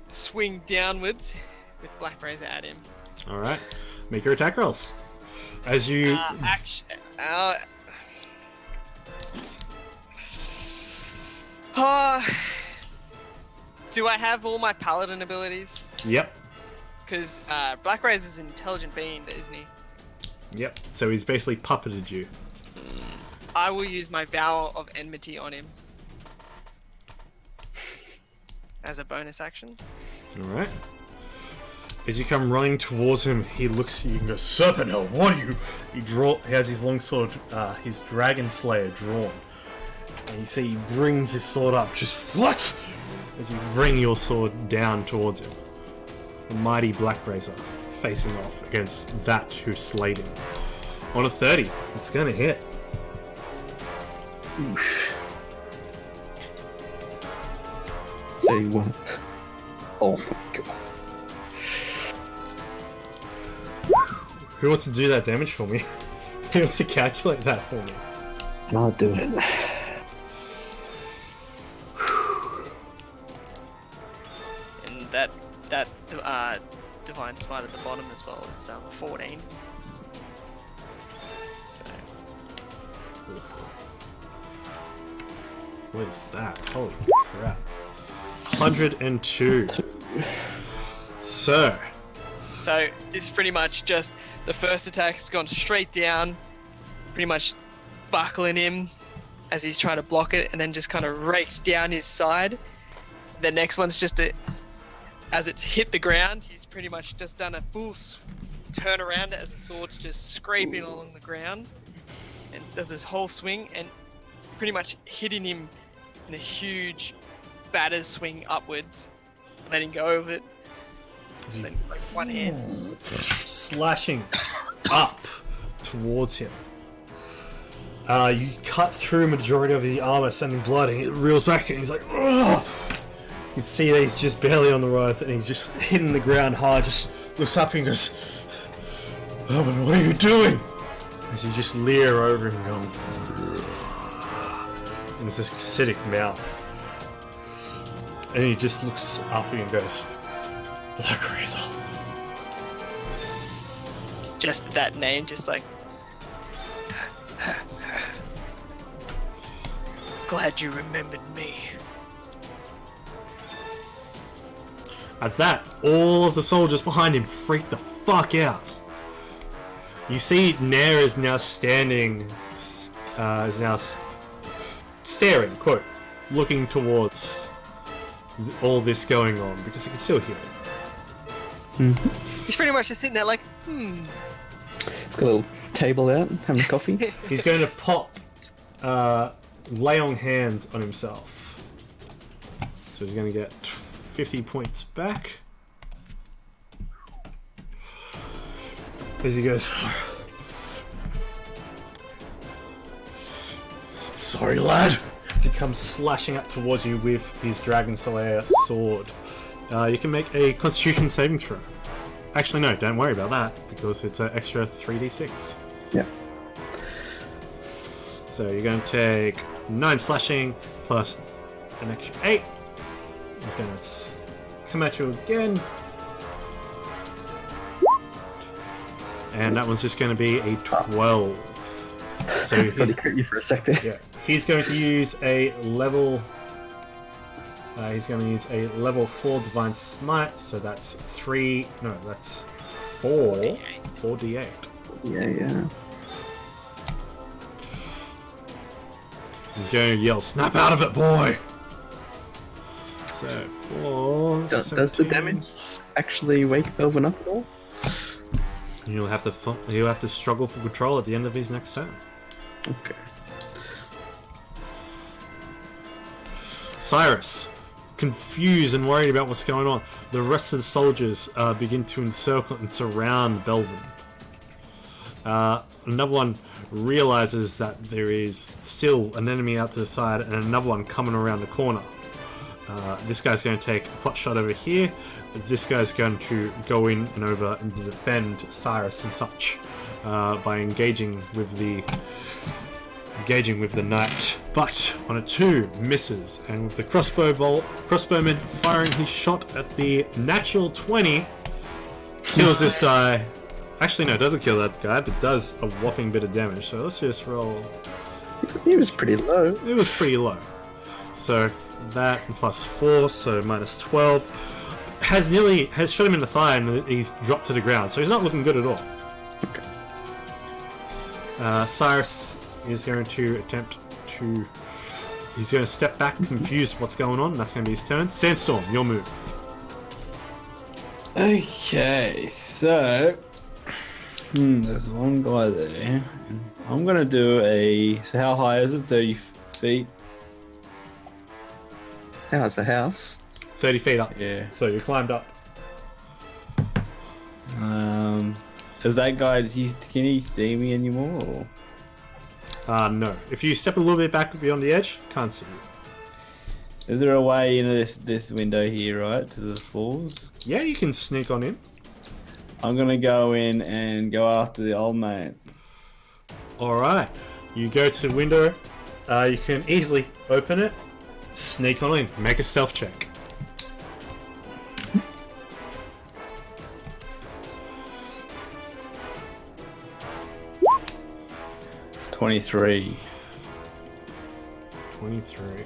swing downwards with Black Razor at him. Alright. Make your attack rolls. As you... do I have all my paladin abilities? Yep. Because Black Razor's an intelligent being, isn't he? Yep. So he's basically puppeted you. I will use my Vow of Enmity on him. As a bonus action. Alright. As you come running towards him, he looks at you and goes, Serpent Hell, what are you? He has his long sword, his Dragon Slayer drawn. And you see he brings his sword up, just what? As you bring your sword down towards him. the mighty Black Razor facing off against that who slayed him. On a 30, it's going to hit. Oof. 31. Oh my god. Who wants to do that damage for me? Who wants to calculate that for me? I'll do it. And that divine smite at the bottom as well is 14. So What is that? Holy crap. 102. So this is pretty much just the first attack's gone straight down, pretty much buckling him as he's trying to block it, and then just kind of rakes down his side. The next one's just as it's hit the ground, he's pretty much just done a full turn around as the sword's just scraping along the ground, and does this whole swing and pretty much hitting him in a huge batter swing upwards, letting go of it. Then like one hand. slashing up towards him. You cut through majority of the armor, sending blood, and it reels back, and he's like, ugh! You see that he's just barely on the rise, and he's just hitting the ground hard. Just looks up and goes, "Oh, but what are you doing?" As you just leer over him, going, and it's this acidic mouth, and he just looks up and goes, "Black Razor." Just at that name, just like. Glad you remembered me. At that, all of the soldiers behind him freak the fuck out. You see Nair is now standing, staring, quote, looking towards all this going on, because he can still hear it. He's pretty much just sitting there like, It's got a little table out, having coffee. He's going to pop, lay on hands on himself. So he's going to get 50 points back. As he goes, "Sorry, lad." As he comes slashing up towards you with his Dragon Slayer sword. You can make a Constitution saving throw. Actually, no, don't worry about that, because it's an extra 3d6. Yeah. So you're going to take 9 slashing plus an extra 8. He's going to come at you again. And that one's just going to be a 12. So I thought he crit you for a sec there. yeah, he's going to use a level. He's going to use a level 4 Divine Smite. So that's 3. No, that's 4. 4d8. Yeah. He's going to yell, "Snap out of it, boy!" So 4. Does the 17. damage actually wake Belvin up at all? He'll have to struggle for control at the end of his next turn. Okay. Cyrus, confused and worried about what's going on, the rest of the soldiers begin to encircle and surround Belvin. Another one realizes that there is still an enemy out to the side and another one coming around the corner. This guy's going to take a pot shot over here. This guy's going to go in and over and defend Cyrus and such by engaging with the knight. But on a 2, misses, and with the crossbowman firing his shot at the natural 20, kills this guy. Actually, no, it doesn't kill that guy, but does a whopping bit of damage. So let's just roll. He was pretty low. It was pretty low. So that and plus 4, so minus 12. Has shot him in the thigh and he's dropped to the ground, so he's not looking good at all. Okay. Cyrus is going to attempt to. He's going to step back, confused what's going on, and that's going to be his turn. Sandstorm, your move. Okay, so there's one guy there. I'm gonna do so how high is it? 30 feet. How's the house? 30 feet up. Yeah. So you climbed up. Is that guy? Can he see me anymore? Or? No. If you step a little bit back beyond the edge, can't see you. Is there a way into this window here, right, to the floors? Yeah, you can sneak on in. I'm gonna go in and go after the old mate. Alright. You go to the window. You can easily open it. Sneak on in. Make a stealth check. $23. 23. Alright.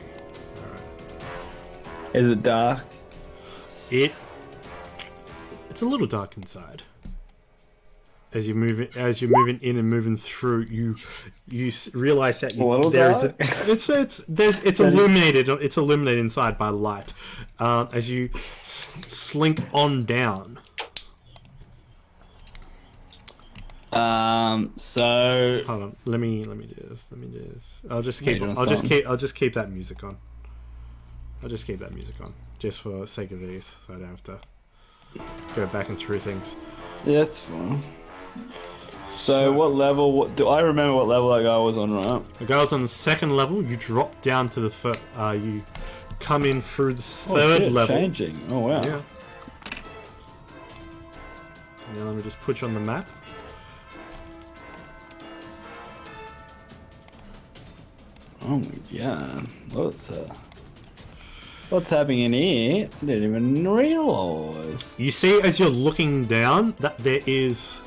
Is it dark? It's a little dark inside. As you're moving in and moving through, you realize that it's illuminated. It's illuminated inside by light. As you slink on down. So Hold on. Let me do this. I'll just keep that music on. I'll just keep that music on, just for the sake of these, so I don't have to go back and through things. yeah, that's fine. So what level? Do I remember what level that guy was on? Right. The guy was on the second level. You drop down to the third. You come in through the third level. Changing. Oh wow. Yeah. Now let me just put you on the map. Oh my god. What's happening in here? I didn't even realise. You see, as you're looking down, that there is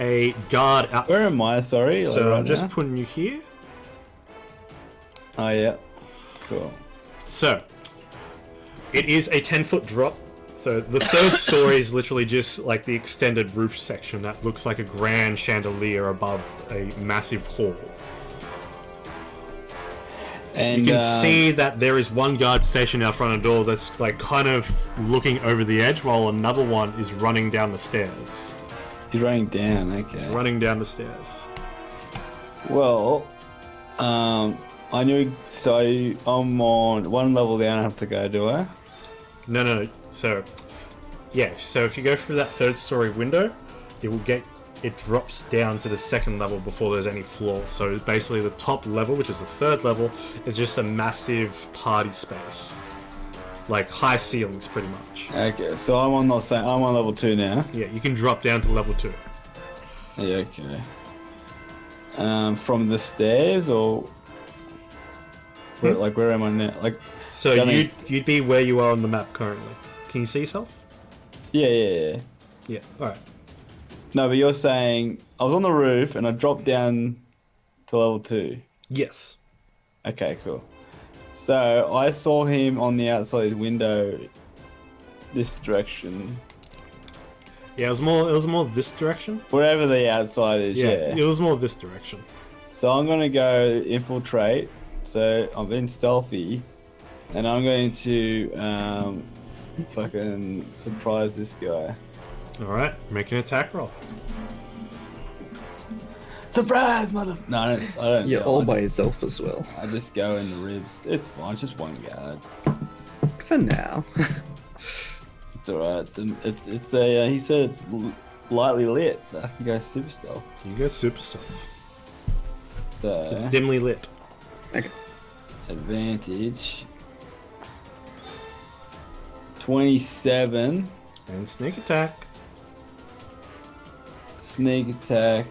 a guard out. Where am I? Sorry. So right I'm just now? putting you here. Oh yeah. Cool. So it is a 10-foot drop. So the third story is literally just like the extended roof section that looks like a grand chandelier above a massive hall. And You can see that there is one guard stationed out front of the door that's like kind of looking over the edge, while another one is running down the stairs. He's running down. Okay. Running down the stairs. Well, I knew. So I'm on one level down. I have to go, do I? No. So, yeah. So if you go through that third story window, it drops down to the second level before there's any floor. So basically, the top level, which is the third level, is just a massive party space, like high ceilings, pretty much. Okay. So I'm on level 2 now. Yeah, you can drop down to level 2. Yeah. Okay. From the stairs or where am I now? Like. So you'd be where you are on the map currently. Can you see yourself? Yeah. Yeah. All right. No, but you're saying I was on the roof and I dropped down to level 2. Yes. Okay, cool. So I saw him on the outside window, this direction. Yeah, it was more this direction. Wherever the outside is, yeah. It was more this direction. So I'm gonna go infiltrate. So I'm being stealthy, and I'm going to fucking surprise this guy. All right, make an attack roll. Surprise, mother! No, I don't. You're all by yourself as well. I just go in the ribs. It's fine. It's just one guard. For now. It's alright. It's a. He said it's lightly lit. I can go super stealth. You go super stealth. So It's dimly lit. Okay. advantage. 27. And sneak attack. Sneak attack.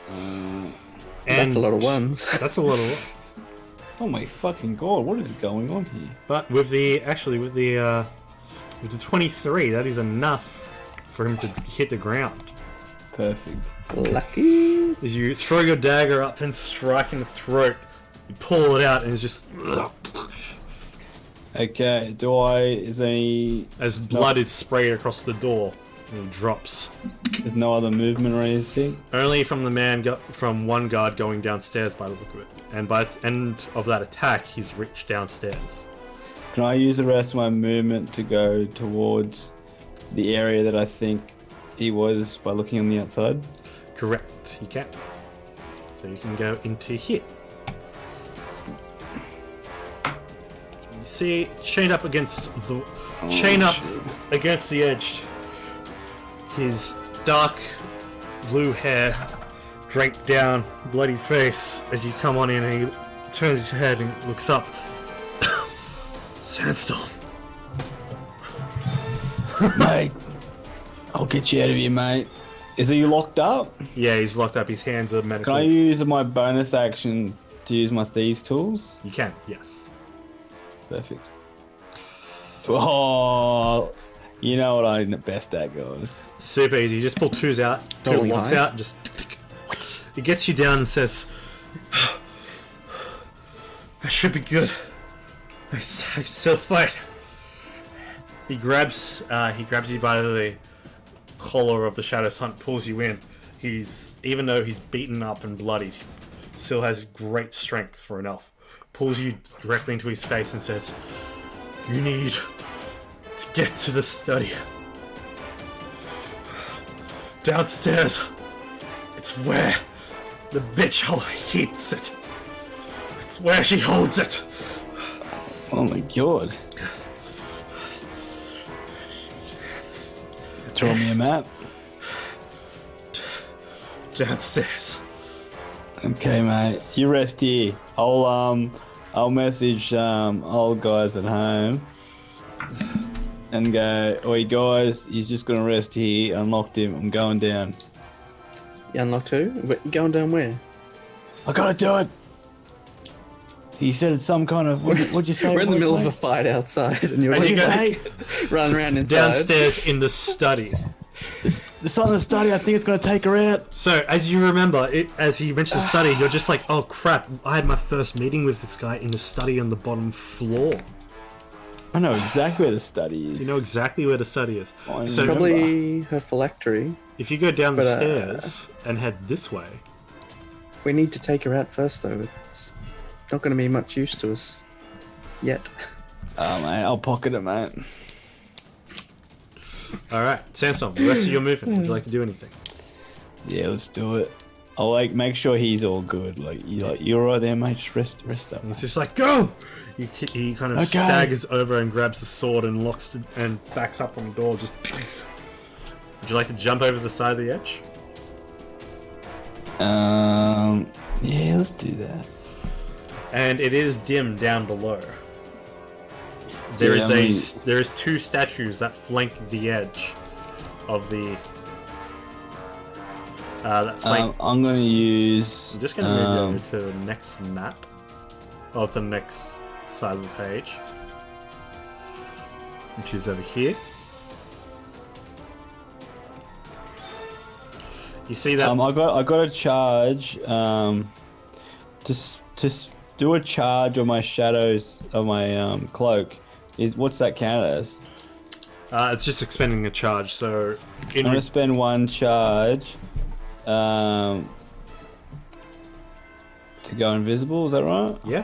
And That's a lot of ones. That's a lot of ones. Oh my fucking god! What is going on here? But with the 23, that is enough for him to hit the ground. Perfect. Lucky. As you throw your dagger up and strike in the throat, you pull it out and it's just Okay. Do I? Is there any? as blood is sprayed across the door and he drops. There's no other movement or anything. Only from the man from one guard going downstairs by the look of it. And by the end of that attack, he's reached downstairs. Can I use the rest of my movement to go towards the area that I think he was by looking on the outside? Correct, you can. So you can go into here. You see, chained up against the against the edge. His dark blue hair draped down, bloody face as you come on in, and he turns his head and looks up. Sandstorm. Mate, I'll get you out of here, mate. Is he locked up? Yeah, he's locked up. His hands are medical. Can I use my bonus action to use my thieves' tools? You can, yes. Perfect. Oh, you know what I'm best at, guys. Super easy. You just pull twos out, two Rolling locks high. out, and just... It gets you down and says, I should be good. I still fight. He grabs you by the collar of the Shadow's Hunt, pulls you in. Even though he's beaten up and bloodied, still has great strength for an elf. Pulls you directly into his face and says, you need to get to the study. Downstairs. It's where the bitch keeps it. It's where she holds it. Oh my god. Draw me a map. Downstairs. Okay, mate. You rest here. I'll message old guys at home and go, oi guys, he's just gonna rest here. Unlocked him. I'm going down. You unlocked who? Going down where? I gotta do it. He said it's some kind of what'd you say? We're in the it was, middle of mate? a fight outside, and you're And you just go running around inside. downstairs in the study. The son of the study. I think it's gonna take her out. So, as you remember, as he mentioned the study, you're just like, oh crap, I had my first meeting with this guy in the study on the bottom floor. I know exactly where the study is. You know exactly where the study is. I So, remember. Probably her phylactery. if you go down the But, stairs and head this way, We need to take her out first, though. It's not going to be much use to us yet. Oh mate, I'll pocket it, mate. alright, Sandstorm, the rest of your movement, would you like to do anything? Yeah, let's do it. I'll make sure he's all good. You're right there, mate. Just rest up. And he's just like, go! He kind of Okay. staggers over and grabs the sword and locks it and backs up on the door. Just. Would you like to jump over the side of the edge? Yeah, let's do that. And it is dim down below. There Yeah, there is two statues that flank the edge of the. That flank. I'm gonna use. I'm just gonna move you over to the next map. Oh, to the next side of the page, which is over here. You see that? I got a charge. Just do a charge on my shadows of my cloak. What's that count as? It's just expending a charge. So, I'm gonna spend one charge. To go invisible. Is that right? yeah,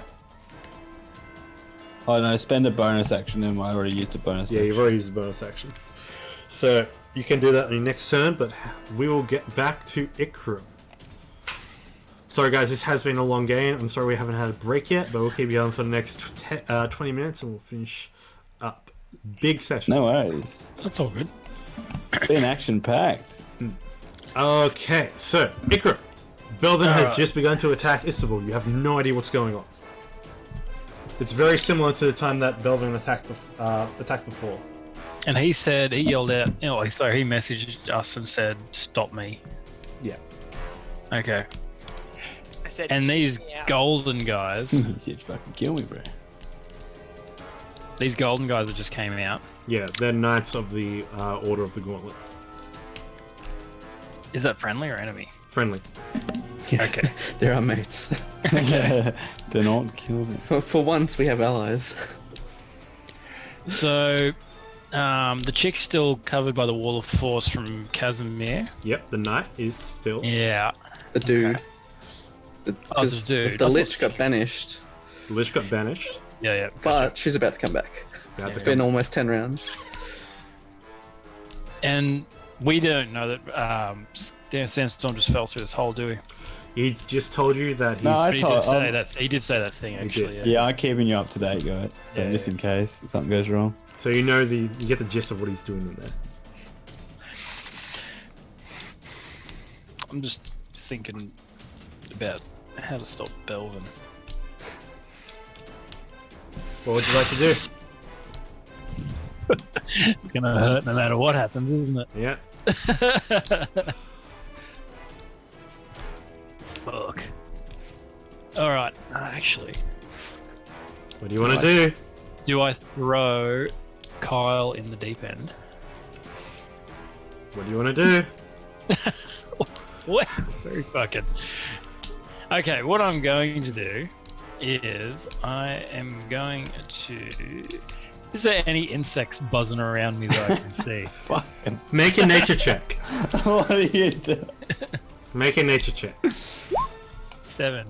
Oh no, spend a bonus action. I already used a bonus. yeah, action. you've already used the bonus action. So you can do that on your next turn, but we will get back to Ikram. Sorry guys, this has been a long game. I'm sorry we haven't had a break yet, but we'll keep you on for the next 20 minutes and we'll finish up. Big session. No worries. That's all good. It's been action packed. Okay, so Ikram. Belvin has Alright. just begun to attack Istanbul. You have no idea what's going on. It's very similar to the time that Belvin attacked before. And he yelled out, he messaged us and said, stop me. Yeah. Okay. I said, And these "Take me out." golden guys, He said, "Fucking kill me, bro." these golden guys that just came out, Yeah, they're knights of the Order of the Gauntlet. is that friendly or enemy? Friendly. Yeah, Okay. they're our mates. Do not kill me. For once, we have allies. So, the chick's still covered by the wall of force from Casimir. Yep, the knight is still. Yeah. The dude. Okay. The, Oh, it's a dude. The Lich got banished, The Lich got banished. Yeah. but she's about to come back. That's It's been almost 10 rounds. And we don't know that Dan Sandstorm just fell through this hole, do we? He just told you that he's. No, I But he told- did say that. He did say that thing He actually. did. Yeah, I'm keeping you up to date, guys. So Yeah, just yeah. in case something goes wrong. So you get the gist of what he's doing in there. I'm just thinking about how to stop Belvin. What would you like to do? It's gonna hurt no matter what happens, isn't it? Yeah. Fuck. Alright, actually. What do you want to do? Do I throw Kyle in the deep end? What do you want to do? What? Very fucking. Okay, what I'm going to do is I am going to. Is there any insects buzzing around me that I can see? Fucking. Make a nature check. What are you doing? Make a nature check. 7.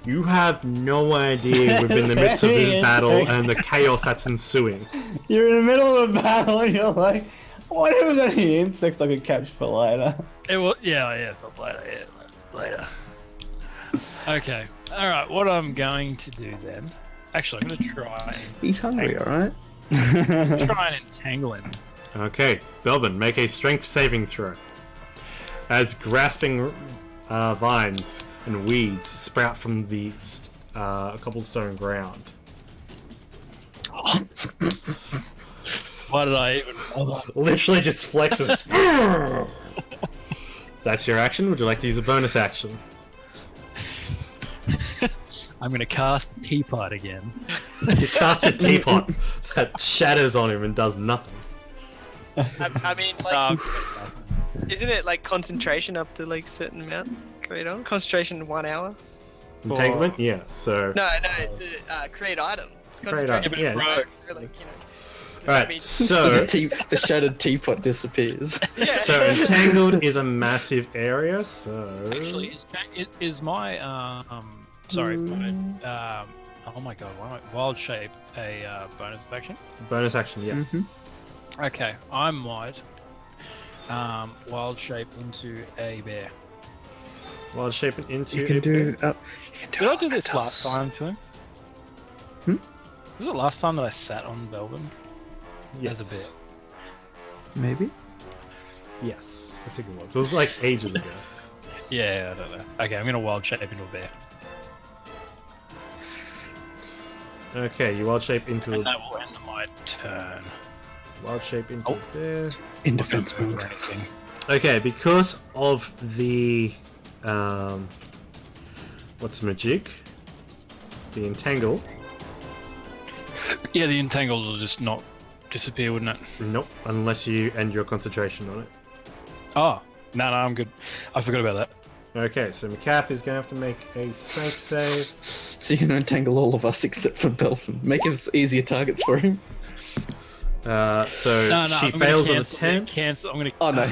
You have no idea within the midst of this battle and the chaos that's ensuing. You're in the middle of a battle and you're like, what if there's any insects I could catch for later? It will, yeah, for later, later. Okay, alright, what I'm going to do then. Actually, I'm going to try. He's hungry, alright? Try and entangle him. Okay, Belvin, make a strength saving throw. As grasping vines and weeds sprout from the cobblestone ground. Why did I even bother? Literally just flexes. That's your action. Would you like to use a bonus action? I'm going to cast Teapot again. You cast a teapot that shatters on him and does nothing. I mean, like, isn't it like concentration up to like certain amount? Create on concentration 1 hour. Entanglement? Yeah, so... No, create item. It's Create concentration. item, yeah. Right. Like, Alright, so... The shattered teapot disappears. So entangled is a massive area, so... Actually, is my, sorry, oh my god, wild shape a bonus action? Bonus action, yeah. Okay, I might wild shape into a bear. Wild shape it into... You can do... Did I do this last time to him? Hmm? Was it last time that I sat on Belvin Yes. as a bear? Maybe? Yes, I think it was. It was like ages ago. Yeah, I don't know. Okay, I'm going to wild shape into a bear. Okay, you wild shape into And a... that will end my turn. Wild shape into a bear. In defense mode. Anything. Okay, because of the... what's magic? The entangle. Yeah, the entangle will just not disappear, wouldn't it? Nope, unless you end your concentration on it. Oh, no, I'm good. I forgot about that. Okay, so McCaff is going to have to make a strength save. So you can entangle all of us except for Belfin. Make us easier targets for him. So she I'm fails on gonna a 10. Cancel. I'm gonna. Oh no,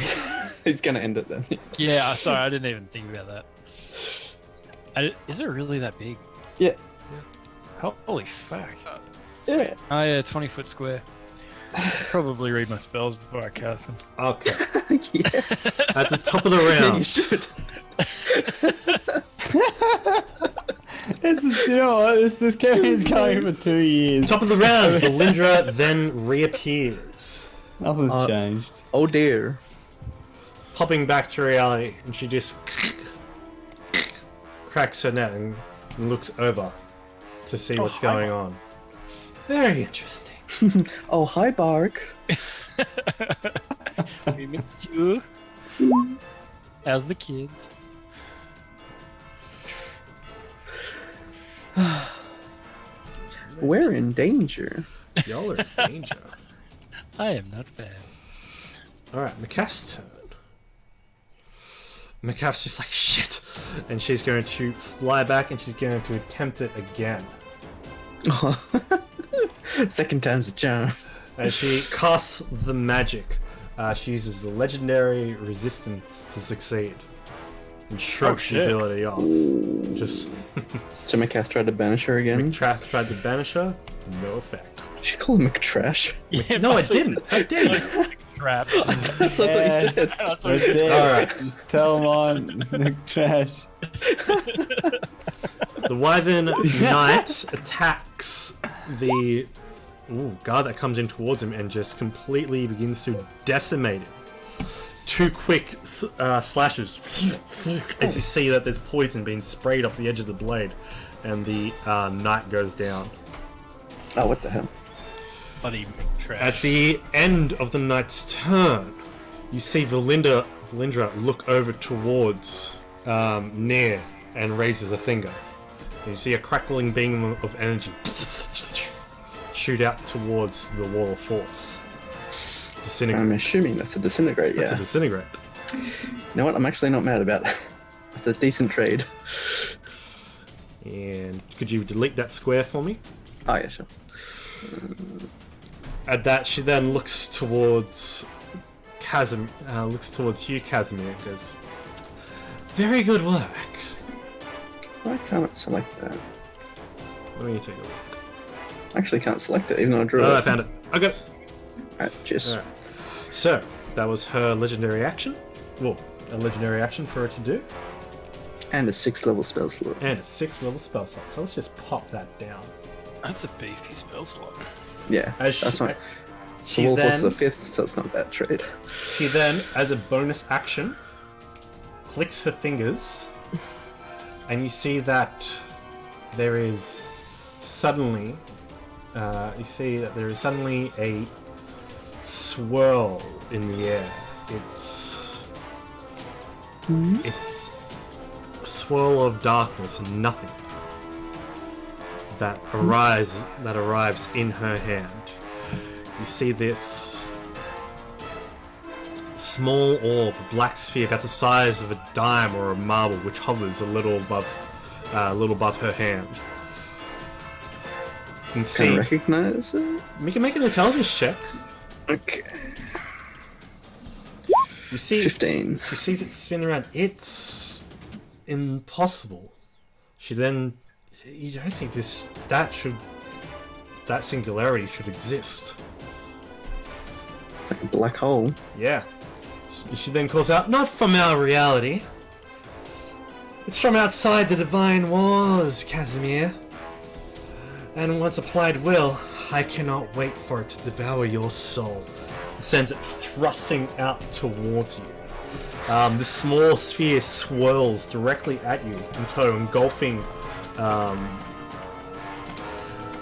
he's gonna end it then. Yeah, sorry, I didn't even think about that. Is it really that big? Yeah. Holy fuck. Yeah. Oh yeah, 20-foot square. Probably read my spells before I cast them. Okay. Yeah. At the top of the Yeah, you round, should. This is, you know what? This campaign's going for 2 years. top of the round, Valindra then reappears, Nothing's changed. Oh dear. popping back to reality, and she just cracks her net and looks over to see what's going on. Very interesting. Oh hi Bark. We missed you. How's the kids? We're in danger. Y'all are in danger. I am not bad. Alright, McCaff's turn. McCaff's just like, shit! And she's going to fly back and she's going to attempt it again. Second time's a charm. As she casts the magic, she uses the legendary resistance to succeed. And shrugs the shit. ability off. Just So McCaff tried to banish her again. McTrash tried to banish her, no effect. Did she call him McTrash? Yeah, No, I didn't! I didn't! Crap. That's what you said. That's it. Alright. Tell him on the trash. The Wyvern Knight attacks the guard that comes in towards him and just completely begins to decimate him. 2 quick slashes as you see that there's poison being sprayed off the edge of the blade, and the knight goes down. Oh, what the hell? Bloody trash. At the end of the knight's turn, you see Valindra look over towards Nair and raises a finger. And you see a crackling beam of energy shoot out towards the wall of force. Disintegrate. I'm assuming that's a disintegrate, yeah. That's a disintegrate. You know what? I'm actually not mad about that. That's a decent trade. And could you delete that square for me? Oh, yeah, sure. At that, she then looks towards you, Casimir, and goes, "Very good work." Why can't I select that? Let me take a look. I actually can't select it, even though I drew Oh, it. I found it. Okay. Alright, cheers. Alright. So, that was her legendary action. Well, a legendary action for her to do. And a 6th level spell slot. And a 6th level spell slot. So let's just pop that down. That's a beefy spell slot. Yeah, As that's she, right. she The Wolf was then, the 5th, so it's not a bad trade. she then, as a bonus action, clicks her fingers, and you see that there is suddenly, a swirl in the air. It's a swirl of darkness and nothing that arrives in her hand. You see this small orb, a black sphere about the size of a dime or a marble, which hovers a little above her hand. You can see. Can I recognize it? We can make an intelligence check. Okay. You see, 15. she sees it spin around. It's impossible. You don't think that singularity should exist. It's like a black hole. Yeah. She then calls out, "Not from our reality. It's from outside the divine walls, Casimir. And once applied will, I cannot wait for it to devour your soul." Sends it thrusting out towards you. The small sphere swirls directly at you in tow, engulfing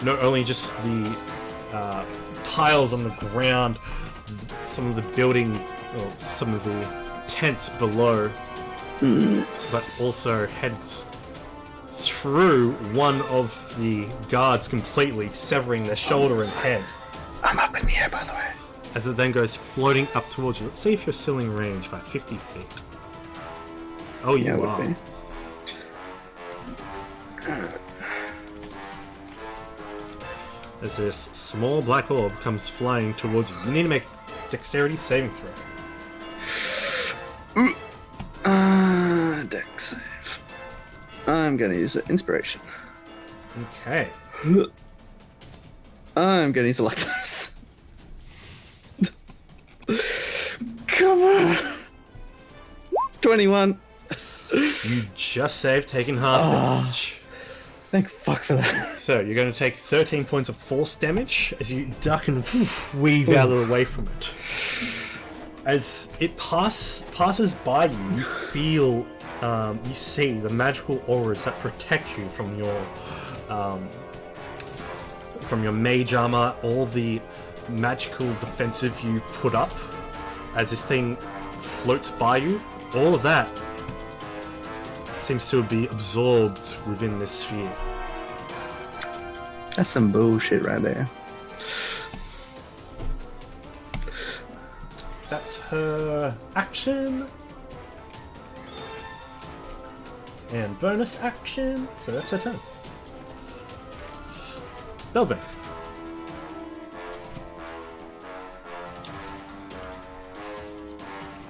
not only just the tiles on the ground, some of the building, or some of the tents below, but also heads through one of the guards completely, severing their shoulder and head. I'm up in the air, by the way. As it then goes floating up towards you. Let's see if you're still in range by 50 feet. Oh, you Yeah, are. would be. As this small black orb comes flying towards you. You need to make dexterity saving throw. Dex save. I'm gonna use inspiration. Okay. I'm gonna use a lactose. Come on. 21. You just saved, taking half damage. Thank fuck for that. So you're going to take 13 points of force damage as you duck and weave out of the way from it. As it passes by you, you feel, you see the magical auras that protect you from your mage armor, all the magical defensive you've put up. As this thing floats by you, all of that seems to be absorbed within this sphere. That's some bullshit right there. That's her action. And bonus action. So that's her turn. Belvin.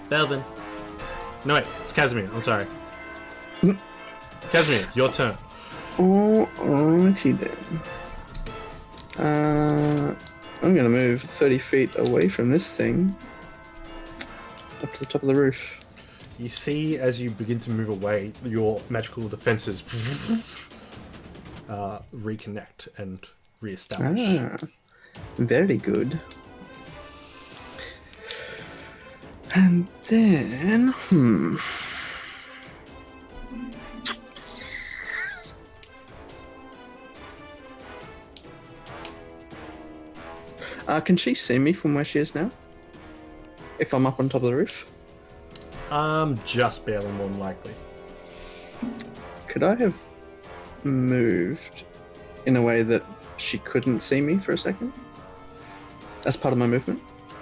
Belvin. No, wait. It's Casimir. I'm sorry. Casimir, your turn. Alrighty then. I'm gonna move 30 feet away from this thing. Up to the top of the roof. You see, as you begin to move away, your magical defenses reconnect and re-establish. Very good. And then, can she see me from where she is now? If I'm up on top of the roof? Just barely, more than likely. Could I have moved in a way that she couldn't see me for a second? As part of my movement?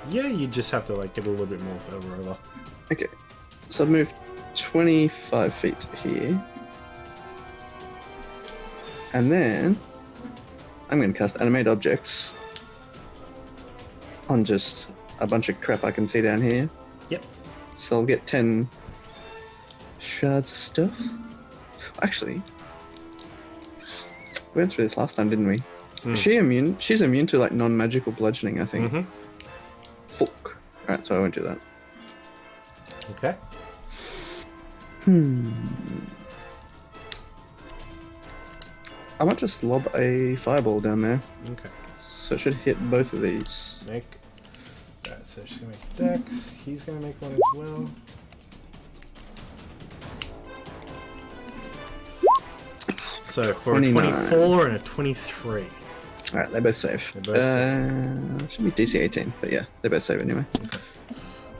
Yeah, you just have to like get a little bit more further over. Okay. So I've moved 25 feet here. And then I'm going to cast Animate Objects on just a bunch of crap I can see down here. Yep. So I'll get 10 shards of stuff. Actually, we went through this last time, didn't we? Is she immune? She's immune to like non-magical bludgeoning, I think. Mm-hmm. Fuck. Alright, so I won't do that. Okay. I might just lob a fireball down there. Okay. So it should hit both of these. Make. Alright, so she's gonna make Dex. He's gonna make one as well. So for 29. a 24 and a 23. Alright, they both save. They both Should be DC 18, but yeah, they both save anyway.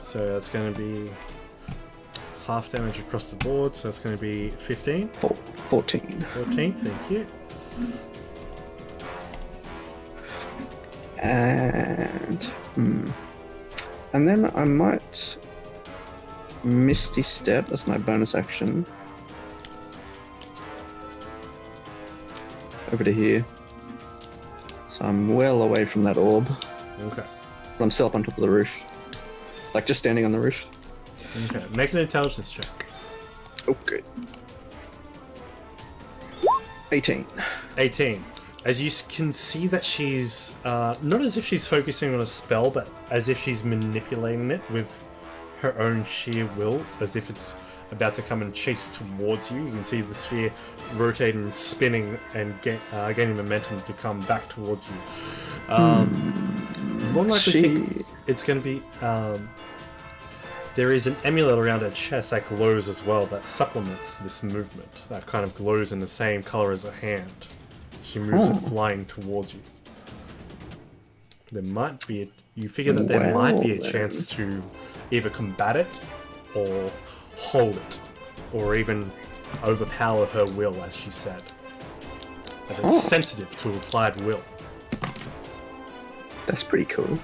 So that's going to be half damage across the board. So that's going to be 15. 14. 14, thank you. And then I might Misty Step as my bonus action over to here. So I'm well away from that orb. Okay. But I'm still up on top of the roof. Like just standing on the roof. Okay, make an intelligence check. Oh, good. 18. 18. As you can see that she's, not as if she's focusing on a spell, but as if she's manipulating it with her own sheer will, as if it's about to come and chase towards you. You can see the sphere rotating, spinning, and gaining momentum to come back towards you. More likely think it's going to be... there is an amulet around her chest that glows as well, that supplements this movement. That kind of glows in the same color as her hand. She moves it flying towards you. There might be... you figure that there might be a chance to either combat it, or hold it, or even overpower her will, as she said. As it's sensitive to applied will. That's pretty cool.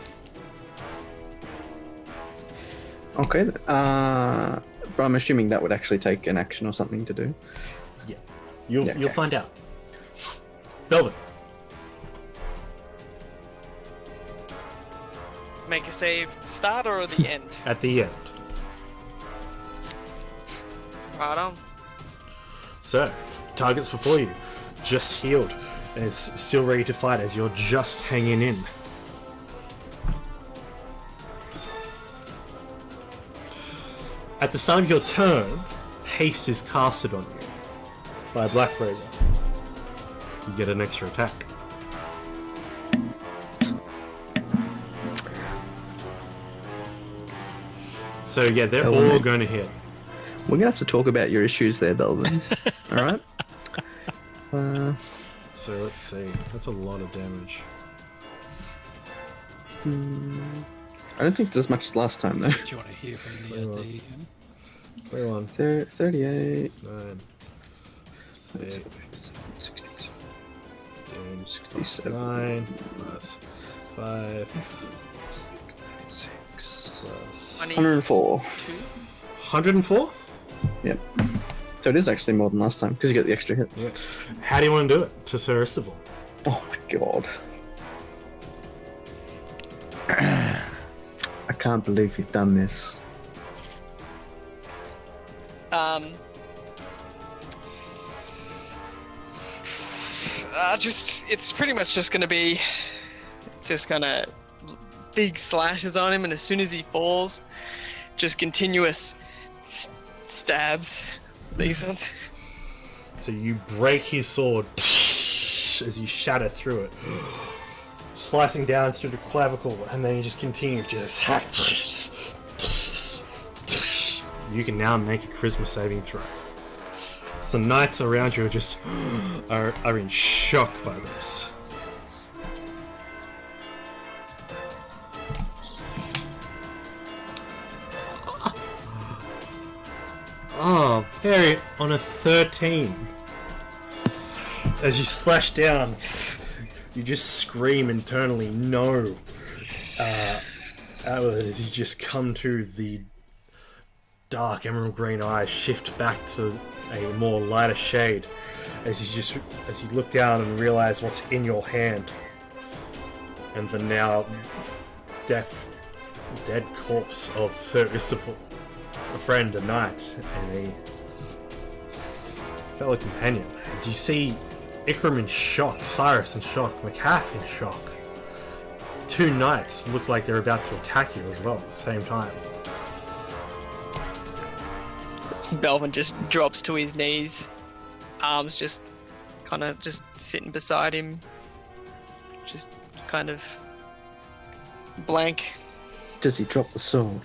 Okay, then. But I'm assuming that would actually take an action or something to do. Yeah. You'll find out. Belvin. Make a save at the start or at the end? At the end. Right on. So, targets before you. Just healed. And it's still ready to fight as you're just hanging in. At the start of your turn, haste is casted on you by Black Razor. You get an extra attack. So yeah, they're all going to hit. We're gonna have to talk about your issues there, Belvin. Alright? So let's see. That's a lot of damage. I don't think it's as much as last time, though. Do you want to hear from the DM? 31. 38. 9. 66. 67. 9 plus 5 6. plus 104. 104? Yep. So it is actually more than last time, because you get the extra hit. Yeah. How do you want to do it? Just first of all. Oh my god. I can't believe you've done this. It's pretty much just gonna be big slashes on him, and as soon as he falls, just continuous stabs. These ones. So you break his sword as you shatter through it. slicing down through the clavicle, and then you just continue to just hack. You can now make a charisma saving throw. So knights around you are just are in shock by this. Oh, Perry, on a 13. As you slash down, you just scream internally, no. Out with it as you just come to the dark emerald green eyes shift back to a more lighter shade as you look down and realize what's in your hand. And the now dead corpse of Sir Istapel, a friend, a knight, and a fellow companion. As you see Ikram in shock, Cyrus in shock, McCaff in shock. Two knights look like they're about to attack you as well at the same time. Belvin just drops to his knees, arms just kind of just sitting beside him, just kind of blank. Does he drop the sword?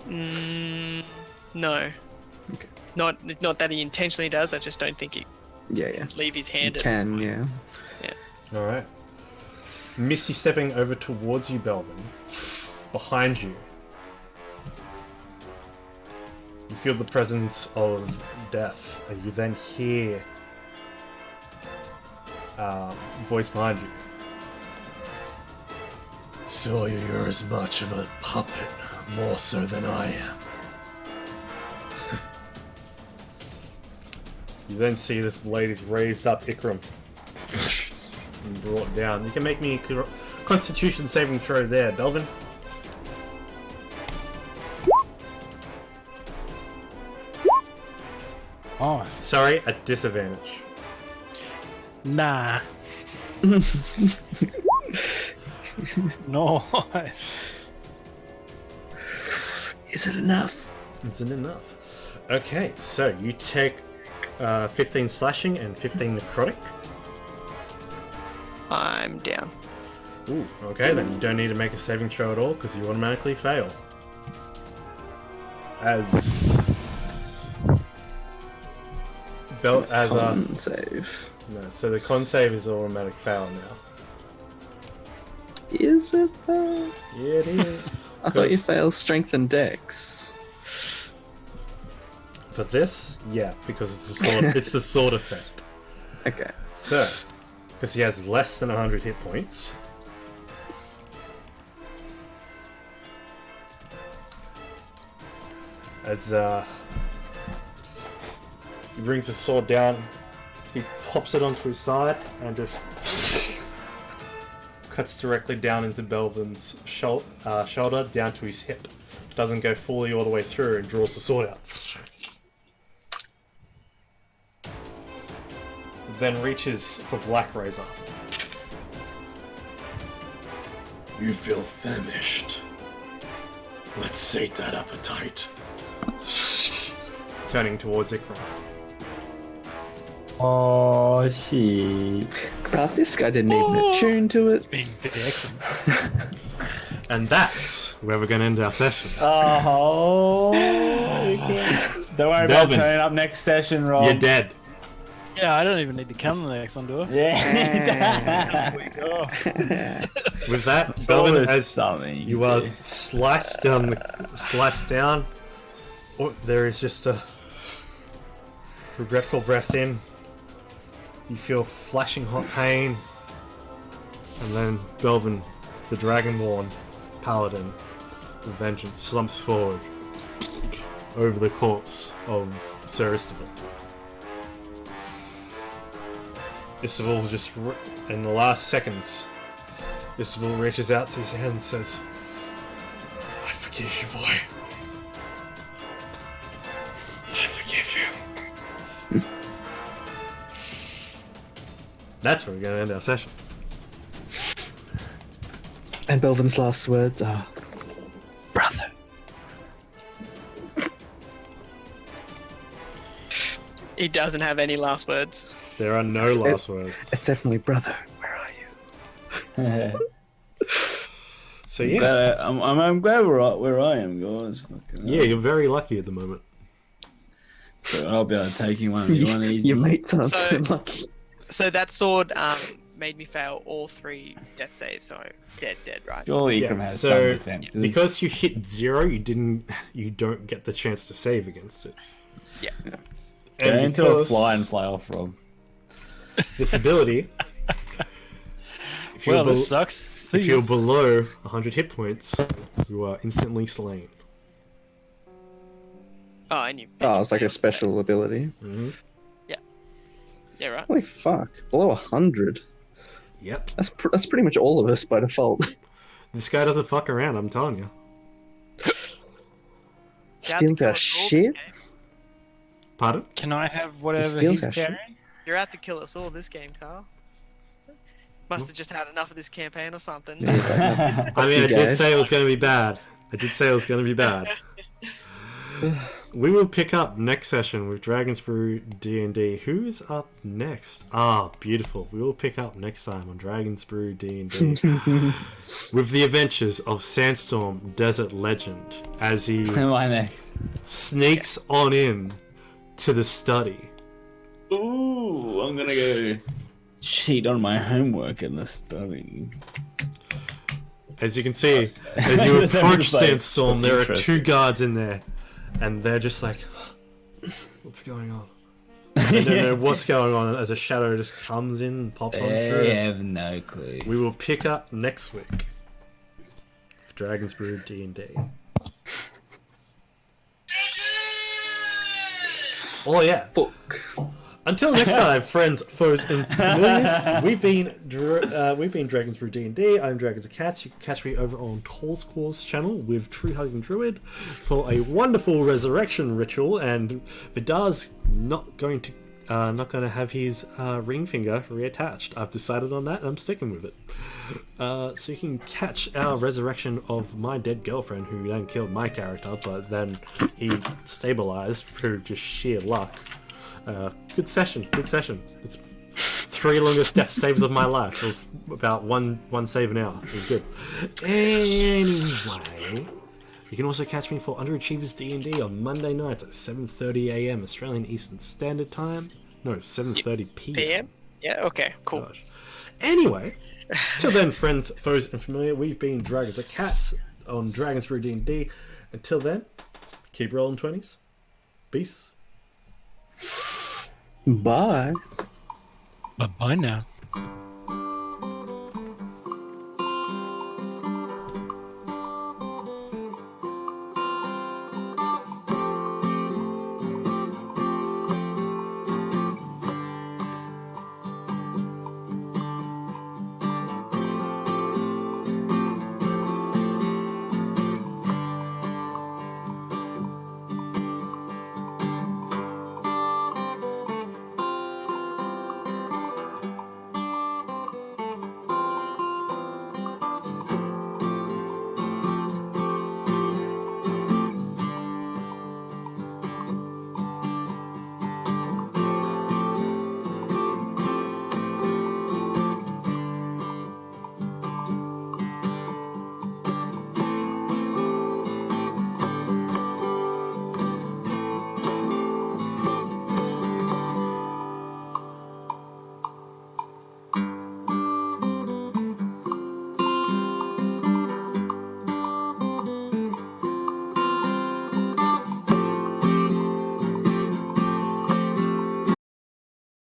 No. Okay. Not that he intentionally does. I just don't think he Yeah. leave his hand. You at this can, point. yeah. All right. Misty stepping over towards you, Belvin. Behind you, you feel the presence of death. And you then hear voice behind you. So you're as much of a puppet, more so than I am. You then see this blade is raised up Ikram and brought down. You can make me a Constitution saving throw there, Belvin. Oh, Sorry, at disadvantage. nah. Nice. Is it enough? Isn't enough. Okay, so you take 15 slashing and 15 necrotic. I'm down. Ooh, okay, then you don't need to make a saving throw at all because you automatically fail. As Con save. no, so the con save is automatic fail now. Is it though? Yeah, it is. I thought you failed strength and dex. For this, yeah, because it's a sword. It's the sword effect. Okay. So, because he has less than 100 hit points. As he brings his sword down, he pops it onto his side and just cuts directly down into Belvin's shoulder, down to his hip. Doesn't go fully all the way through and draws the sword out. Then reaches for Black Razor. You feel famished. Let's sate that appetite. Turning towards Ikram. Oh, shit. Crap, this guy didn't even attune to it. Being pretty excellent. And that's where we're going to end our session. Oh. Don't worry about Belvin. turning up next session, Rob. You're dead. Yeah, I don't even need to come to the next one, do I? Yeah. With that, Belvin, Always as something you are sliced down, there is just a regretful breath in. You feel flashing hot pain, and then Belvin, the Dragonborn Paladin of Vengeance, slumps forward over the corpse of Sir Istapel. Istapel just, in the last seconds, Istapel reaches out to his hand and says, I forgive you, boy. I forgive you. That's where we're going to end our session. And Belvin's last words are, brother. He doesn't have any last words. There are no last words. It's definitely brother. Where are you? So yeah, I'm glad we're right where I am, guys. Fucking yeah, you're very lucky at the moment. So I'll be able to take you one easy. Your mates aren't So- so lucky. So that sword made me fail all 3 death saves, so dead, right? Surely Yeah, Ikram has so some defenses. because you hit 0, you don't get the chance to save against it. Yeah. Go And into a because fly and fly off, Rob. this ability, if you're, Well, this sucks. See if ya. you're below 100 hit points, you are instantly slain. Oh, and you. Oh, it's like a special ability. Hmm. Yeah, right. Holy fuck! Below 100. Yep. That's pretty much all of us by default. This guy doesn't fuck around, I'm telling you. You have to Steals kill our us all this shit. game. Pardon? Can I have whatever steals he's our shit. carrying? You're out to kill us all this game, Carl. Must have just had enough of this campaign or something. I mean, you I did guys. say it was going to be bad. We will pick up next session with Dragon's Brew D&D. Who's up next? Ah, beautiful. We will pick up next time on Dragon's Brew D&D with the adventures of Sandstorm Desert Legend as he My next. sneaks on in to the study. Ooh, I'm gonna go cheat on my homework in the study. As you can see, as you approach Just like, Sandstorm, there are interesting. 2 guards in there, and they're just like, "What's going on?" They don't know what's going on as a shadow just comes in and pops on I through. have no clue. We will pick up next week for Dragon's Brew D&D. Oh yeah. Fuck. Until next time, friends, foes, and familiars, we've been Dragons Brew D&D. I'm Dragons of Cats. You can catch me over on Tallsquaw's channel with True Hugging Druid for a wonderful resurrection ritual, and Vidar's not going to have his ring finger reattached. I've decided on that, and I'm sticking with it. So you can catch our resurrection of my dead girlfriend, who then killed my character, but then he stabilized through just sheer luck. Good session. It's 3 longest death saves of my life. It was about one save an hour. It was good. Anyway, you can also catch me for Underachievers D&D on Monday nights at 7:30 AM Australian Eastern Standard Time. No, 7:30 PM. PM? Yeah, okay, cool. Gosh. Anyway, till then, friends, foes, and familiar, we've been Dragons of Cats on Dragons Brew D&D. Until then, keep rolling 20s. Peace. Bye. Bye-bye now.